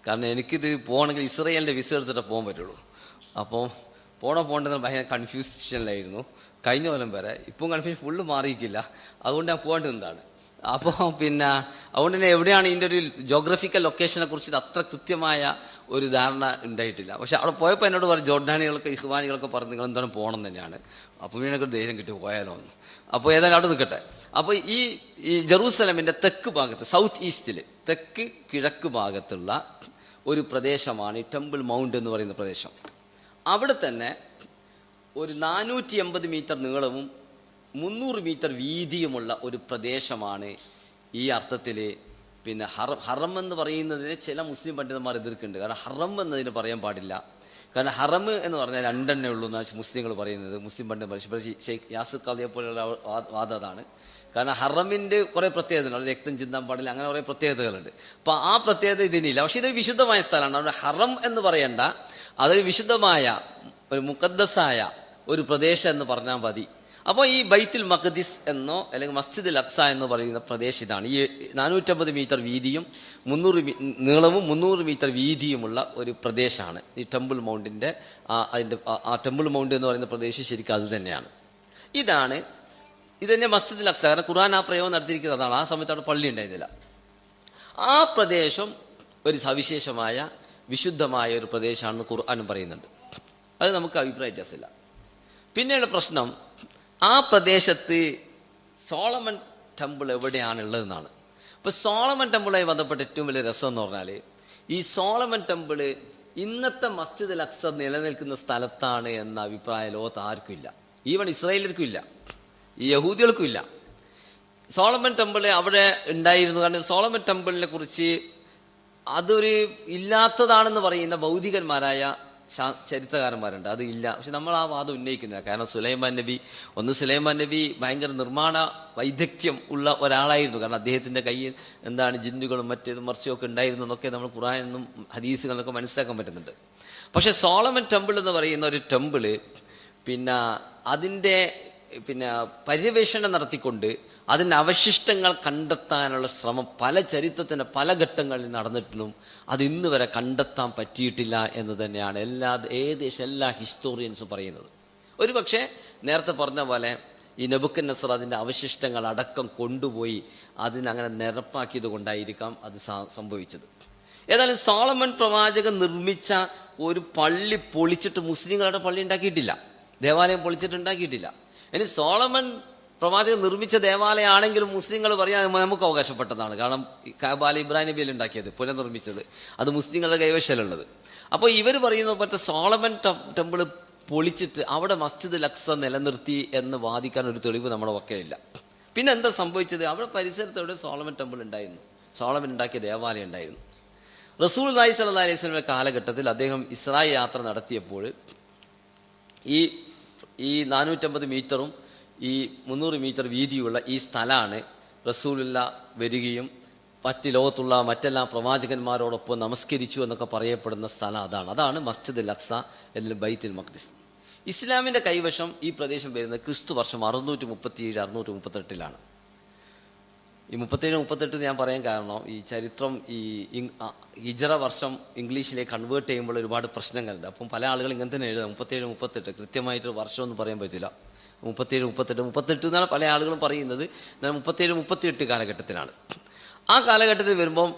Speaker 1: കാരണം എനിക്കിത് പോകണമെങ്കിൽ ഇസ്രയേലിൻ്റെ വിസ എടുത്തിട്ടേ പോകാൻ പറ്റുള്ളൂ. അപ്പോൾ പോകേണ്ടത് ഭയങ്കര കൺഫ്യൂഷനിലായിരുന്നു കഴിഞ്ഞ കൊല്ലം വരെ. ഇപ്പം കൺഫ്യൂഷൻ ഫുള്ള് മാറിയിട്ടില്ല, അതുകൊണ്ട് ഞാൻ പോകേണ്ടത് എന്താണ്. അപ്പോൾ അതുകൊണ്ട് തന്നെ എവിടെയാണ് ഇതിൻ്റെ ഒരു ജോഗ്രഫിക്കൽ ലൊക്കേഷനെ കുറിച്ച് അത്ര കൃത്യമായ ഒരു ധാരണ ഉണ്ടായിട്ടില്ല. പക്ഷെ അവിടെ പോയപ്പോൾ എന്നോട് പറയും, ജോർഡാനികളൊക്കെ ഇഹ്വാനികളൊക്കെ പറഞ്ഞ് നിങ്ങൾ എന്താണ് പോകണം തന്നെയാണ്. അപ്പോൾ ഇതിനൊക്കെ ധൈര്യം കിട്ടി പോയാലോ എന്ന്. അപ്പോൾ ഏതായാലും അവിടെ നിൽക്കട്ടെ. അപ്പോൾ ഈ ജെറൂസലമിൻ്റെ തെക്ക് ഭാഗത്ത്, സൗത്ത് ഈസ്റ്റിൽ തെക്ക് കിഴക്ക് ഭാഗത്തുള്ള ഒരു പ്രദേശമാണ് ഈ ടെമ്പിൾ മൗണ്ട് എന്ന് പറയുന്ന പ്രദേശം. അവിടെ തന്നെ ഒരു 480 മീറ്റർ നീളവും 300 മീറ്റർ വീതിയുമുള്ള ഒരു പ്രദേശമാണ്. ഈ അർത്ഥത്തിൽ പിന്നെ ഹറം എന്ന് പറയുന്നതിന് ചില മുസ്ലിം പണ്ഡിതന്മാർ എതിർക്കുന്നുണ്ട്. കാരണം ഹറം എന്നതിന് പറയാൻ പാടില്ല. കാരണം ഹറം എന്ന് പറഞ്ഞാൽ രണ്ടെണ്ണേ ഉള്ളൂ എന്നാണ് മുസ്ലിങ്ങൾ പറയുന്നത്. മുസ്ലിം പണ്ഡിതന്മാർ ഷെയ്ഖ് യാസിർ ഖാദിയെ പോലെയുള്ള വാദം അതാണ്. കാരണം ഹറമിൻ്റെ കുറേ പ്രത്യേകതകളുണ്ട്, രക്തം ചിന്താൻ പാടില്ല, അങ്ങനെ കുറേ പ്രത്യേകതകളുണ്ട്. അപ്പോൾ ആ പ്രത്യേകത ഇതിനില്ല. പക്ഷേ ഇതൊരു വിശുദ്ധമായ സ്ഥലമാണ്. അവിടെ ഹറം എന്ന് പറയേണ്ട, അതൊരു വിശുദ്ധമായ ഒരു മുഖദ്ദസായ ഒരു പ്രദേശം എന്ന് പറഞ്ഞാൽ മതി. അപ്പോൾ ഈ ബൈത്തുൽ മഖ്ദിസ് എന്നോ അല്ലെങ്കിൽ മസ്ജിദ് അൽ അഖ്സ എന്ന് പറയുന്ന പ്രദേശം ഇതാണ്. ഈ 450 മീറ്റർ വീതിയും 300 നീളവും 300 മീറ്റർ വീതിയുമുള്ള ഒരു പ്രദേശമാണ് ഈ ടെമ്പിൾ മൗണ്ടിൻ്റെ. ആ ടെമ്പിൾ മൗണ്ട് എന്ന് പറയുന്ന പ്രദേശം ശരിക്കും അത് തന്നെയാണ്. ഇത് തന്നെ മസ്ജിദ് അൽ അഖ്സ. കാരണം ഖുർആൻ ആ പ്രയോഗം നടത്തിയിരിക്കുന്നതാണ്. ആ സമയത്ത് അവിടെ പള്ളി ഉണ്ടായിരുന്നില്ല. ആ പ്രദേശം ഒരു സവിശേഷമായ വിശുദ്ധമായ ഒരു പ്രദേശമാണെന്ന് ഖുർആനും പറയുന്നുണ്ട്. അത് നമുക്ക് അഭിപ്രായ വ്യത്യാസമില്ല. പിന്നെയുള്ള പ്രശ്നം, ആ പ്രദേശത്ത് സോളമൻ ടെമ്പിൾ എവിടെയാണുള്ളതെന്നാണ്. ഇപ്പോൾ സോളമൻ ടെമ്പിളുമായി ബന്ധപ്പെട്ട ഏറ്റവും വലിയ രസം എന്ന് പറഞ്ഞാൽ, ഈ സോളമൻ ടെമ്പിൾ ഇന്നത്തെ മസ്ജിദ് അൽ അഖ്സ നിലനിൽക്കുന്ന സ്ഥലത്താണ് എന്ന അഭിപ്രായം ലോകത്ത് ആർക്കും ഇല്ല. ഈവൻ ഇസ്രായേലിർക്കും ഇല്ല, ഈ യഹൂദികൾക്കും ഇല്ല. സോളമൻ ടെമ്പിൾ അവിടെ ഉണ്ടായിരുന്നു. കാരണം സോളമൻ ടെമ്പിളിനെ കുറിച്ച് അതൊരു ഇല്ലാത്തതാണെന്ന് പറയുന്ന ഭൗതികന്മാരായ ചരിത്രകാരന്മാരുണ്ട്. അത് ഇല്ല. പക്ഷെ നമ്മൾ ആ വാദം ഉന്നയിക്കുന്നില്ല. കാരണം സുലൈമാൻ നബി ഭയങ്കര നിർമ്മാണ വൈദഗ്ധ്യം ഉള്ള ഒരാളായിരുന്നു. കാരണം അദ്ദേഹത്തിൻ്റെ കയ്യിൽ ജിന്നുകളും മറ്റേതും മറിച്ചൊക്കെ ഉണ്ടായിരുന്നു എന്നൊക്കെ നമ്മൾ ഖുർആനിൽ ഹദീസുകളിലൊക്കെ മനസ്സിലാക്കാൻ പറ്റുന്നുണ്ട്. പക്ഷെ സോളമൻ ടെമ്പിൾ എന്ന് പറയുന്ന ഒരു ടെമ്പിള് അതിൻ്റെ പര്യവേഷണം നടത്തിക്കൊണ്ട് അതിൻ്റെ അവശിഷ്ടങ്ങൾ കണ്ടെത്താനുള്ള ശ്രമം ചരിത്രത്തിൻ്റെ പല ഘട്ടങ്ങളിൽ നടന്നിട്ടും അത് ഇന്ന് വരെ കണ്ടെത്താൻ പറ്റിയിട്ടില്ല എന്ന് തന്നെയാണ് ഏകദേശം എല്ലാ ഹിസ്റ്റോറിയൻസും പറയുന്നത്. ഒരു പക്ഷേ നേരത്തെ പറഞ്ഞ പോലെ ഈ നെബുക്കദ്നസർ അതിൻ്റെ അവശിഷ്ടങ്ങൾ അടക്കം കൊണ്ടുപോയി അതിനങ്ങനെ നിരപ്പാക്കിയത് കൊണ്ടായിരിക്കാം അത് സംഭവിച്ചത്. ഏതായാലും സോളമൻ പ്രവാചകൻ നിർമ്മിച്ച ഒരു പള്ളി പൊളിച്ചിട്ട് മുസ്ലിങ്ങളുടെ പള്ളി ഉണ്ടാക്കിയിട്ടില്ല, ദേവാലയം പൊളിച്ചിട്ടുണ്ടാക്കിയിട്ടില്ല. ഇനി സോളമൻ പ്രവാചകൻ നിർമ്മിച്ച ദേവാലയമാണെങ്കിലും മുസ്ലിങ്ങൾ പറയാൻ നമുക്ക് അവകാശപ്പെട്ടതാണ്. കാരണം കഅബ ഇബ്രാഹിം നബിയിൽ ഉണ്ടാക്കിയത്, പുനർനിർമ്മിച്ചത്, അത് മുസ്ലിങ്ങളുടെ കൈവശമുള്ളത്. അപ്പോൾ ഇവർ പറയുന്ന പോലത്തെ സോളമൻ ടെമ്പിൾ പൊളിച്ചിട്ട് അവിടെ മസ്ജിദ് അൽ അഖ്സ നിലനിർത്തി എന്ന് വാദിക്കാൻ ഒരു തെളിവ് നമ്മുടെ പക്കലില്ല. പിന്നെ എന്താ സംഭവിച്ചത്? അവിടെ പരിസരത്തോടെ സോളമൻ ടെമ്പിൾ ഉണ്ടായിരുന്നു. സോളമൻ ഉണ്ടാക്കിയ ദേവാലയം ഉണ്ടായിരുന്നു. റസൂലുള്ളാഹി സ്വല്ലല്ലാഹി അലൈഹി വസല്ലമയുടെ കാലഘട്ടത്തിൽ അദ്ദേഹം ഇസ്രായേൽ യാത്ര നടത്തിയപ്പോൾ ഈ 450 മീറ്ററും ഈ 300 മീറ്റർ വീതിയുള്ള ഈ സ്ഥലമാണ് റസൂലുള്ള വരികയും മറ്റ് ലോകത്തുള്ള മറ്റെല്ലാ പ്രവാചകന്മാരോടൊപ്പം നമസ്കരിച്ചു എന്നൊക്കെ പറയപ്പെടുന്ന സ്ഥലം അതാണ് മസ്ജിദ് അൽ അഖ്സ അല്ലെങ്കിൽ ബൈത്തുൽ മഖ്ദിസ്. ഇസ്ലാമിൻ്റെ കൈവശം ഈ പ്രദേശം വരുന്നത് ക്രിസ്തു വർഷം 637 638 ഈ 37-38 ഞാൻ പറയാൻ കാരണം ഈ ചരിത്രം ഈ ഹിജറ വർഷം ഇംഗ്ലീഷിലേക്ക് കൺവേർട്ട് ചെയ്യുമ്പോൾ ഒരുപാട് പ്രശ്നങ്ങളുണ്ട്. അപ്പം പല ആളുകൾ ഇങ്ങനെ തന്നെ എഴുതാം 37-38 കൃത്യമായിട്ട് വർഷമൊന്നും പറയാൻ പറ്റില്ല. 37-38 എന്നാണ് പല ആളുകളും പറയുന്നത്. 37-38 കാലഘട്ടത്തിലാണ്. ആ കാലഘട്ടത്തിൽ വരുമ്പം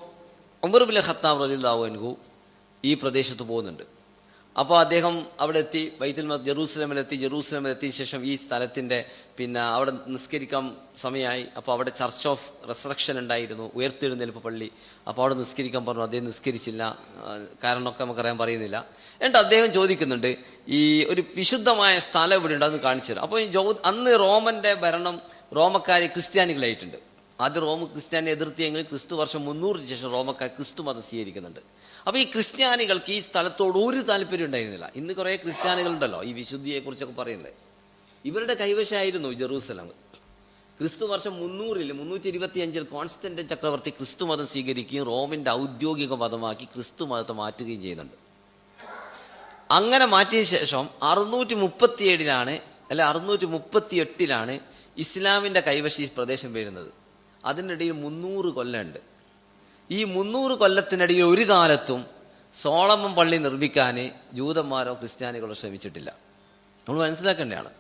Speaker 1: ഉമർ ഇബ്നുൽ ഖത്താബ് റളിയല്ലാഹു അൻഹു ഈ പ്രദേശത്ത് പോകുന്നുണ്ട്. അപ്പോൾ അദ്ദേഹം അവിടെ എത്തി, ജെറൂസലമിലെത്തിയ ശേഷം ഈ സ്ഥലത്തിൻ്റെ അവിടെ നിസ്കരിക്കാൻ സമയമായി. അപ്പോൾ അവിടെ ചർച്ച് ഓഫ് റെസറക്ഷൻ ഉണ്ടായിരുന്നു, ഉയർത്തെഴുന്നേൽപ്പ് പള്ളി. അപ്പോൾ അവിടെ നിസ്കരിക്കാൻ പറഞ്ഞു. അദ്ദേഹം നിസ്കരിച്ചില്ല, കാരണമൊക്കെ നമുക്കറിയാൻ പറയുന്നില്ല. എന്നിട്ട് അദ്ദേഹം ചോദിക്കുന്നുണ്ട്, ഈ ഒരു വിശുദ്ധമായ സ്ഥലം ഇവിടെ ഉണ്ട്, അതൊന്ന് കാണിച്ചു തരാം. അപ്പോൾ അന്ന് റോമൻ്റെ ഭരണം റോമക്കാർ ക്രിസ്ത്യാനികളായിട്ടുണ്ട്. ആദ്യം ക്രിസ്ത്യാനിയെ എതിർത്തിയെങ്കിൽ ക്രിസ്തു വർഷം 300 ശേഷം റോമക്കാർ ക്രിസ്തു മതം സ്വീകരിക്കുന്നുണ്ട്. അപ്പോൾ ഈ ക്രിസ്ത്യാനികൾക്ക് ഈ സ്ഥലത്തോട് ഒരു താല്പര്യം ഉണ്ടായിരുന്നില്ല. ഇന്ന് കുറേ ക്രിസ്ത്യാനികളുണ്ടല്ലോ ഈ വിശുദ്ധിയെക്കുറിച്ചൊക്കെ പറയുന്നത്. ഇവരുടെ കൈവശമായിരുന്നു ജെറൂസലം. ക്രിസ്തു വർഷം 325 കോൺസ്റ്റന്റൈൻ ചക്രവർത്തി ക്രിസ്തു മതം സ്വീകരിക്കുകയും റോമിൻ്റെ ഔദ്യോഗിക മതമാക്കി ക്രിസ്തു മതത്തെ മാറ്റുകയും ചെയ്യുന്നുണ്ട്. അങ്ങനെ മാറ്റിയ ശേഷം 638 ഇസ്ലാമിൻ്റെ കൈവശം ഈ പ്രദേശം വരുന്നത്. അതിനിടയിൽ 300 കൊല്ലമുണ്ട്. ഈ 300 കൊല്ലത്തിനിടയിൽ ഒരു കാലത്തും സോളമൻ പള്ളി നിർമ്മിക്കാൻ ജൂതന്മാരോ ക്രിസ്ത്യാനികളോ ശ്രമിച്ചിട്ടില്ല. നമ്മൾ മനസ്സിലാക്കേണ്ടതാണ്.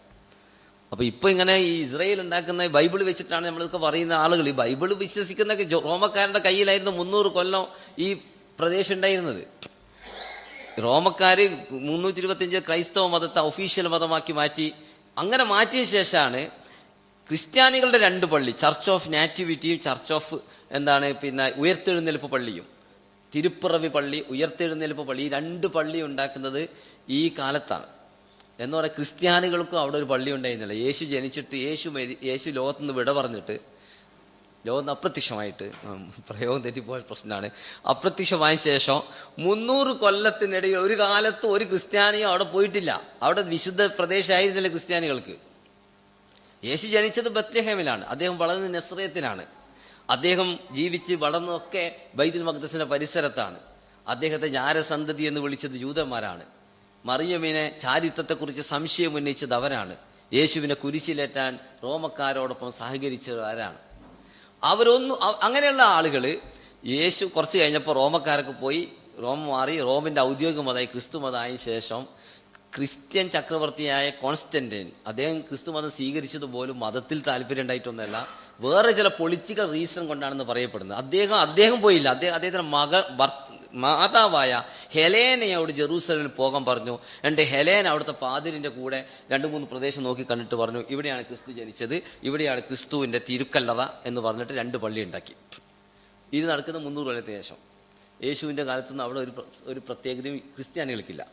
Speaker 1: അപ്പോൾ ഇപ്പോൾ ഇങ്ങനെ ഈ ഇസ്രായേൽ ഉണ്ടാക്കുന്ന ബൈബിൾ വെച്ചിട്ടാണ് നമ്മളിതൊക്കെ പറയുന്ന ആളുകൾ. ഈ ബൈബിൾ വിശ്വസിക്കുന്നൊക്കെ റോമക്കാരുടെ കയ്യിലായിരുന്നു 300 കൊല്ലം ഈ പ്രദേശം ഉണ്ടായിരുന്നത്. റോമക്കാർ 325 ക്രൈസ്തവ മതത്തെ ഒഫീഷ്യൽ മതമാക്കി മാറ്റി. അങ്ങനെ മാറ്റിയ ശേഷമാണ് ക്രിസ്ത്യാനികളുടെ 2 പള്ളി, ചർച്ച് ഓഫ് നാറ്റിവിറ്റിയും ചർച്ച് ഓഫ് ഉയർത്തെഴുന്നേൽപ്പ് പള്ളിയും, തിരുപ്പിറവി പള്ളി, ഉയർത്തെഴുന്നേൽപ്പ് പള്ളി, ഈ 2 പള്ളി ഉണ്ടാക്കുന്നത് ഈ കാലത്താണ്. എന്ന് പറയാൻ ക്രിസ്ത്യാനികൾക്കും അവിടെ ഒരു പള്ളി ഉണ്ടായിരുന്നില്ല. യേശു ജനിച്ചിട്ട് യേശു ലോകത്തുനിന്ന് വിട പറഞ്ഞിട്ട് ലോകത്ത് അപ്രത്യക്ഷമായിട്ട്, പ്രയോഗം തെറ്റിപ്പോയ പ്രശ്നമാണ്, അപ്രത്യക്ഷമായ ശേഷം 300 കൊല്ലത്തിനിടയിൽ ഒരു കാലത്തും ഒരു ക്രിസ്ത്യാനിയും അവിടെ പോയിട്ടില്ല. അവിടെ വിശുദ്ധ പ്രദേശമായിരുന്നില്ല ക്രിസ്ത്യാനികൾക്ക്. യേശു ജനിച്ചത് ബത്ലഹേമിലാണ്, അദ്ദേഹം വളർന്നത് നസ്രയത്തിലാണ്, അദ്ദേഹം ജീവിച്ച് വളർന്നതൊക്കെ ബൈത്തുൽ മഖ്ദസിന്റെ പരിസരത്താണ്. അദ്ദേഹത്തെ ജാരസന്തതി എന്ന് വിളിച്ചത് ജൂതന്മാരാണ്. മറിയമിനെ ചാരിത്രത്തെക്കുറിച്ച് സംശയം ഉന്നയിച്ചത് അവരാണ്. യേശുവിനെ കുരിശിലേറ്റാൻ റോമക്കാരോടൊപ്പം സഹകരിച്ചത് ആരാണ്? അങ്ങനെയുള്ള ആളുകൾ യേശു കുറച്ച് കഴിഞ്ഞപ്പോൾ റോമക്കാരൊക്കെ പോയി, റോം മാറി, റോമിൻ്റെ ഔദ്യോഗിക മതമായി ക്രിസ്തു മതമായ ശേഷം ക്രിസ്ത്യൻ ചക്രവർത്തിയായ കോൺസ്റ്റന്റൈൻ അദ്ദേഹം ക്രിസ്തു മതം സ്വീകരിച്ചത് പോലും മതത്തിൽ താല്പര്യം ഉണ്ടായിട്ടൊന്നുമല്ല, വേറെ ചില പൊളിറ്റിക്കൽ റീസൺ കൊണ്ടാണെന്ന് പറയപ്പെടുന്നത്. അദ്ദേഹം പോയില്ല. അദ്ദേഹത്തിന്റെ മാതാവായ ഹെലേനയോട് ജെറൂസലമിൽ പോകാൻ പറഞ്ഞു. എന്നിട്ട് ഹെലേന അവിടുത്തെ പാതിരിന്റെ കൂടെ 2-3 പ്രദേശം നോക്കി കണ്ടിട്ട് പറഞ്ഞു, ഇവിടെയാണ് ക്രിസ്തു ജനിച്ചത്, ഇവിടെയാണ് ക്രിസ്തുവിന്റെ തിരുക്കല്ലറ എന്ന് പറഞ്ഞിട്ട് 2 പള്ളി ഉണ്ടാക്കി. ഇത് നടക്കുന്ന 300 കൊല്ലത്തിന് ശേഷം. യേശുവിന്റെ കാലത്തൊന്നും അവിടെ ഒരു പ്രത്യേകതയും ക്രിസ്ത്യാനികൾക്കില്ല.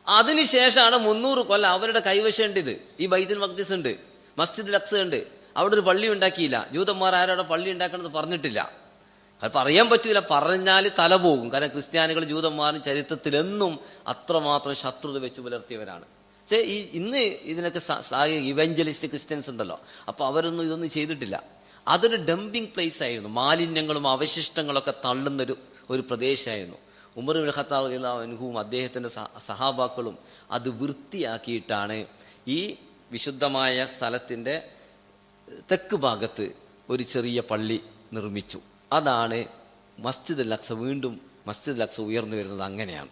Speaker 1: അതിനുശേഷമാണ് 300 കൊല്ലം അവരുടെ കൈവശേണ്ടത്. ഈ ബൈത്തുൽ മഖ്ദിസ് ഉണ്ട്, മസ്ജിദ് അൽ അഖ്സ ഉണ്ട്, അവിടെ ഒരു പള്ളി ഉണ്ടാക്കിയില്ല. ജൂതന്മാർ ആരവിടെ പള്ളി ഉണ്ടാക്കണമെന്ന് പറഞ്ഞിട്ടില്ല. അത് പറയാൻ പറ്റൂല, പറഞ്ഞാൽ തല പോകും. കാരണം ക്രിസ്ത്യാനികൾ ജൂതന്മാരും ചരിത്രത്തിലെന്നും അത്രമാത്രം ശത്രുത വെച്ച് പുലർത്തിയവരാണ്. പക്ഷേ ഇന്ന് ഇതിനൊക്കെ ഇവഞ്ചലിസ്റ്റ് ക്രിസ്ത്യൻസ് ഉണ്ടല്ലോ, അപ്പോൾ അവരൊന്നും ഇതൊന്നും ചെയ്തിട്ടില്ല. അതൊരു ഡംപിങ് പ്ലേസ് ആയിരുന്നു. മാലിന്യങ്ങളും അവശിഷ്ടങ്ങളൊക്കെ തള്ളുന്ന ഒരു പ്രദേശമായിരുന്നു. ഉമർ ഇബ്നുൽ ഖത്താബ് റളിയല്ലാഹു അൻഹുവും അദ്ദേഹത്തിൻ്റെ സഹാബാക്കളും അത് വൃത്തിയാക്കിയിട്ടാണ് ഈ വിശുദ്ധമായ സ്ഥലത്തിൻ്റെ തെക്ക് ഭാഗത്ത് ഒരു ചെറിയ പള്ളി നിർമ്മിച്ചു. അതാണ് മസ്ജിദ് അൽ അഖ്സ. വീണ്ടും മസ്ജിദ് അൽ അഖ്സ ഉയർന്നു വരുന്നത് അങ്ങനെയാണ്.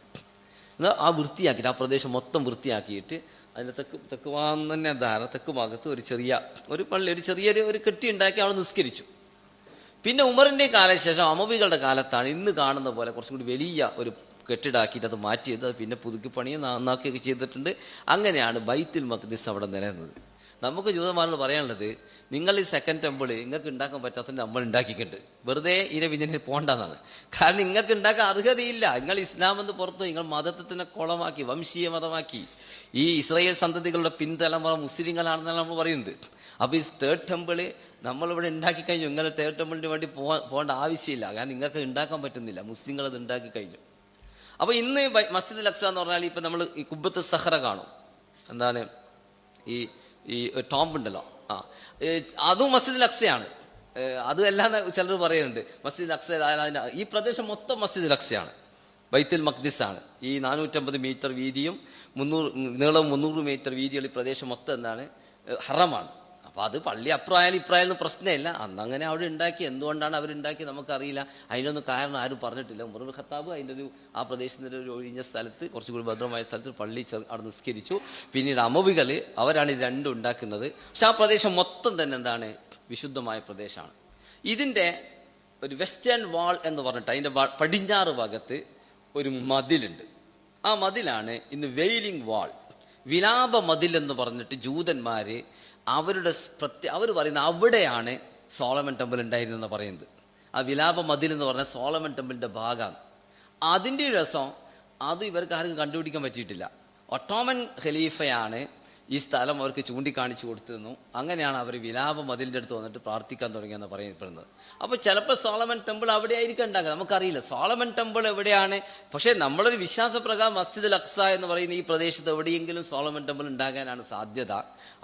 Speaker 1: എന്നാൽ ആ വൃത്തിയാക്കിയിട്ട്, ആ പ്രദേശം മൊത്തം വൃത്തിയാക്കിയിട്ട് അതിൻ്റെ തെക്ക് ഭാഗം തന്നെ തെക്ക് ഭാഗത്ത് ഒരു പള്ളി, ഒരു കെട്ടി ഉണ്ടാക്കി അവിടെ നിസ്കരിച്ചു. പിന്നെ ഉമറിൻ്റെ കാലശേഷം അമവികളുടെ കാലത്താണ് ഇന്ന് കാണുന്ന പോലെ കുറച്ചും കൂടി വലിയ ഒരു കെട്ടിടാക്കിയിട്ട് അത് മാറ്റിയത്. അത് പിന്നെ പുതുക്കി പണിയും നന്നാക്കുകയൊക്കെ ചെയ്തിട്ടുണ്ട്. അങ്ങനെയാണ് ബൈത്തുൽ മഖ്ദിസ് അവിടെ നിലനിന്നത്. നമുക്ക് ജൂതന്മാരോട് പറയാനുള്ളത്, നിങ്ങൾ ഈ സെക്കൻഡ് ടെമ്പിൾ നിങ്ങൾക്ക് ഉണ്ടാക്കാൻ പറ്റാത്തത് നമ്മൾ ഉണ്ടാക്കിയിട്ടുണ്ട്. വെറുതെ ഇതിനെ പോകണ്ടെന്നാണ്. കാരണം നിങ്ങൾക്ക് ഉണ്ടാക്കാൻ അർഹതയില്ല. നിങ്ങൾ ഇസ്ലാമെന്ന് പുറത്തു, നിങ്ങൾ മതത്തെ തന്നെ കുളമാക്കി, വംശീയ മതമാക്കി. ഈ ഇസ്രായേൽ സന്തതികളുടെ പിൻതലമുറ മുസ്ലിങ്ങളാണെന്നാണ് നമ്മൾ പറയുന്നത്. അപ്പോൾ ഈ തേർഡ് ടെമ്പിൾ നമ്മളിവിടെ ഉണ്ടാക്കി കഴിഞ്ഞു. ഇങ്ങനെ തേർഡ് ടെമ്പിളിന് വേണ്ടി പോകേണ്ട ആവശ്യമില്ല, കാരണം നിങ്ങൾക്ക് ഉണ്ടാക്കാൻ പറ്റുന്നില്ല, മുസ്ലിങ്ങൾ അത് ഉണ്ടാക്കി കഴിഞ്ഞു. അപ്പോൾ ഇന്ന് മസ്ജിദ് അൽ അക്സ എന്ന് പറഞ്ഞാൽ ഇപ്പം നമ്മൾ ഈ കുബ്ബത്ത് സഹറ കാണും, എന്താണ് ഈ ഈ ടോംബ് ഉണ്ടല്ലോ, അതും മസ്ജിദ് അൽ അക്സയാണ്. അത് എല്ലാം ചിലർ പറയുന്നുണ്ട് മസ്ജിദ് അൽ അക്സ. ഈ പ്രദേശം മൊത്തം മസ്ജിദ് അൽ അക്സയാണ്, ബൈത്തുൽ മഖ്ദിസ് ആണ്. ഈ 450 മീറ്റർ വീതിയും 300 നീളം 300 മീറ്റർ വീതിയുള്ള ഈ പ്രദേശം മൊത്തം എന്താണ്, ഹറമാണ്. അപ്പോൾ അത് പള്ളി അപ്രായാലും ഇപ്രായാലും പ്രശ്നമില്ല. അന്ന് അങ്ങനെ അവിടെ ഉണ്ടാക്കി. എന്തുകൊണ്ടാണ് അവരുണ്ടാക്കി നമുക്കറിയില്ല. അതിനൊന്നും കാരണം ആരും പറഞ്ഞിട്ടില്ല. ഉമർ ഇബ്നു ഖത്താബ് അതിൻ്റെ ആ പ്രദേശത്തിൻ്റെ ഒരു ഒഴിഞ്ഞ സ്ഥലത്ത്, കുറച്ചുകൂടി ഭദ്രമായ സ്ഥലത്ത് പള്ളി അവിടെ നിസ്കരിച്ചു. പിന്നീട് അമവികൾ അവരാണ് ഇത് രണ്ടും ഉണ്ടാക്കുന്നത്. പക്ഷെ ആ പ്രദേശം മൊത്തം തന്നെ എന്താണ്, വിശുദ്ധമായ പ്രദേശമാണ്. ഇതിൻ്റെ ഒരു വെസ്റ്റേൺ വാൾ എന്ന് പറഞ്ഞിട്ട് അതിൻ്റെ പടിഞ്ഞാറ് ഭാഗത്ത് ഒരു മതിലുണ്ട്. ആ മതിലാണ് ഇന്ന് വെയിലിംഗ് വാൾ, വിലാപ മതിൽ എന്ന് പറഞ്ഞിട്ട് ജൂതന്മാർ അവരുടെ അവർ പറയുന്ന അവിടെയാണ് സോളമൻ ടെമ്പിൾ ഉണ്ടായിരുന്നെന്ന് പറയുന്നത്. ആ വിലാപ മതിൽ എന്ന് പറഞ്ഞാൽ സോളമൻ ടെമ്പിളിൻ്റെ ഭാഗമാണ്. അതിൻ്റെ ഒരു രസം അത് ഇവർക്ക് ആർക്കും കണ്ടുപിടിക്കാൻ പറ്റിയിട്ടില്ല. ഒട്ടോമൻ ഖലീഫയാണ് ഈ സ്ഥലം അവർക്ക് ചൂണ്ടിക്കാണിച്ചു കൊടുത്തിരുന്നു. അങ്ങനെയാണ് അവർ വിലാപ മതിലിൻ്റെ അടുത്ത് വന്നിട്ട് പ്രാർത്ഥിക്കാൻ തുടങ്ങിയെന്ന് പറയപ്പെടുന്നത്. അപ്പോൾ ചിലപ്പോൾ സോളമൻ ടെമ്പിൾ അവിടെ ആയിരിക്കും ഉണ്ടാക്കുക, നമുക്കറിയില്ല സോളമൻ ടെമ്പിൾ എവിടെയാണ്. പക്ഷേ നമ്മളൊരു വിശ്വാസപ്രകാരം മസ്ജിദ് അൽ അക്സ എന്ന് പറയുന്ന ഈ പ്രദേശത്ത് എവിടെയെങ്കിലും സോളമൻ ടെമ്പിൾ ഉണ്ടാകാനാണ് സാധ്യത.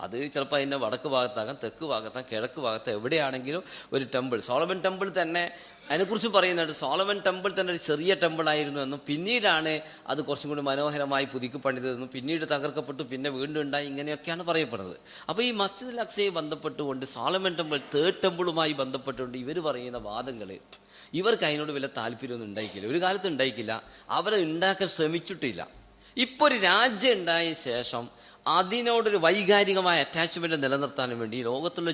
Speaker 1: അത് ചിലപ്പോൾ അതിൻ്റെ വടക്ക് ഭാഗത്താകാം, തെക്ക് ഭാഗത്താകാം, കിഴക്ക് ഭാഗത്ത് എവിടെയാണെങ്കിലും ഒരു ടെമ്പിൾ. സോളമൻ ടെമ്പിൾ തന്നെ അതിനെക്കുറിച്ച് പറയുന്നുണ്ട്, സോളമൻ ടെമ്പിൾ തന്നെ ഒരു ചെറിയ ടെമ്പിൾ ആയിരുന്നു എന്നും പിന്നീടാണ് അത് കുറച്ചും കൂടി മനോഹരമായി പുതുക്കി പണിതതെന്നും പിന്നീട് തകർക്കപ്പെട്ടു പിന്നെ വീണ്ടും ഉണ്ടായി, ഇങ്ങനെയൊക്കെയാണ് പറയപ്പെടുന്നത്. അപ്പോൾ ഈ മസ്ജിദ് അൽ അക്സയെ ബന്ധപ്പെട്ടുകൊണ്ട് സോളമൻ ടെമ്പിൾ തേർഡ് ടെമ്പിളുമായി ബന്ധപ്പെട്ടുകൊണ്ട് ഇവർ പറയുന്ന വാദങ്ങൾ ഇവർക്ക് അതിനോട് വല്ല താല്പര്യമൊന്നും ഉണ്ടായിക്കില്ല, ഒരു കാലത്ത് ഉണ്ടായിക്കില്ല, അവരെ ഉണ്ടാക്കാൻ ശ്രമിച്ചിട്ടില്ല. ഇപ്പോൾ ഒരു രാജ്യം ഉണ്ടായ ശേഷം അതിനോടൊരു വൈകാരികമായ അറ്റാച്ച്മെൻറ്റ് നിലനിർത്താനും വേണ്ടി ലോകത്തുള്ള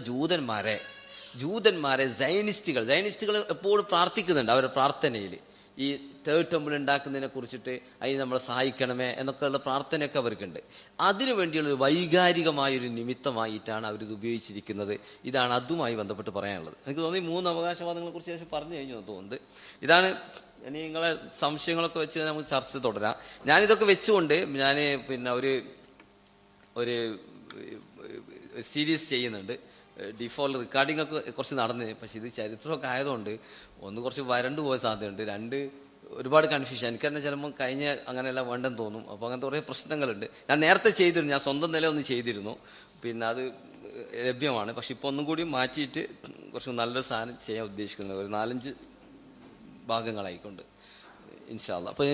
Speaker 1: ജൂതന്മാരെ സയനിസ്റ്റുകൾ എപ്പോഴും പ്രാർത്ഥിക്കുന്നുണ്ട്. അവരുടെ പ്രാർത്ഥനയിൽ ഈ തേർഡ് ടെമ്പിൾ ഉണ്ടാക്കുന്നതിനെ കുറിച്ചിട്ട് അതിന് നമ്മളെ സഹായിക്കണമേ എന്നൊക്കെയുള്ള പ്രാർത്ഥനയൊക്കെ അവർക്കുണ്ട്. അതിനു വേണ്ടിയുള്ള വൈകാരികമായൊരു നിമിത്തമായിട്ടാണ് അവരിത് ഉപയോഗിച്ചിരിക്കുന്നത്. ഇതാണ് അതുമായി ബന്ധപ്പെട്ട് പറയാനുള്ളത്. എനിക്ക് തോന്നി 3 അവകാശവാദങ്ങളെ കുറിച്ച് ശേഷം പറഞ്ഞു കഴിഞ്ഞു തോന്നുന്നത്. ഇതാണ് ഇനി നിങ്ങളെ സംശയങ്ങളൊക്കെ വെച്ച് നമുക്ക് ചർച്ച തുടരാം. ഞാനിതൊക്കെ വെച്ചുകൊണ്ട് ഞാൻ പിന്നെ ഒരു സീരീസ് ചെയ്യുന്നുണ്ട്. ഡിഫോൾട്ട് റെക്കോർഡിംഗ് ഒക്കെ കുറച്ച് നടന്ന്, പക്ഷെ ഇത് ചരിത്രമൊക്കെ ആയതുകൊണ്ട് ഒന്ന് കുറച്ച് വരണ്ടു പോയ സാധ്യതയുണ്ട്. 2 ഒരുപാട് കൺഫ്യൂഷൻ. എനിക്ക് തന്നെ ചിലപ്പോൾ കഴിഞ്ഞ അങ്ങനെയല്ല വേണ്ടെന്ന് തോന്നും. അപ്പോൾ അങ്ങനത്തെ കുറേ പ്രശ്നങ്ങളുണ്ട്. ഞാൻ നേരത്തെ ചെയ്തിരുന്നു, ഞാൻ സ്വന്തം നില ഒന്ന് ചെയ്തിരുന്നു, പിന്നെ അത് ലഭ്യമാണ്. പക്ഷെ ഇപ്പോൾ ഒന്നും കൂടി മാറ്റിയിട്ട് കുറച്ച് നല്ലൊരു സാധനം ചെയ്യാൻ ഉദ്ദേശിക്കുന്നത്, ഒരു 4-5 ഭാഗങ്ങളായിക്കൊണ്ട് ഇൻഷാ അല്ലാഹ്. അപ്പോൾ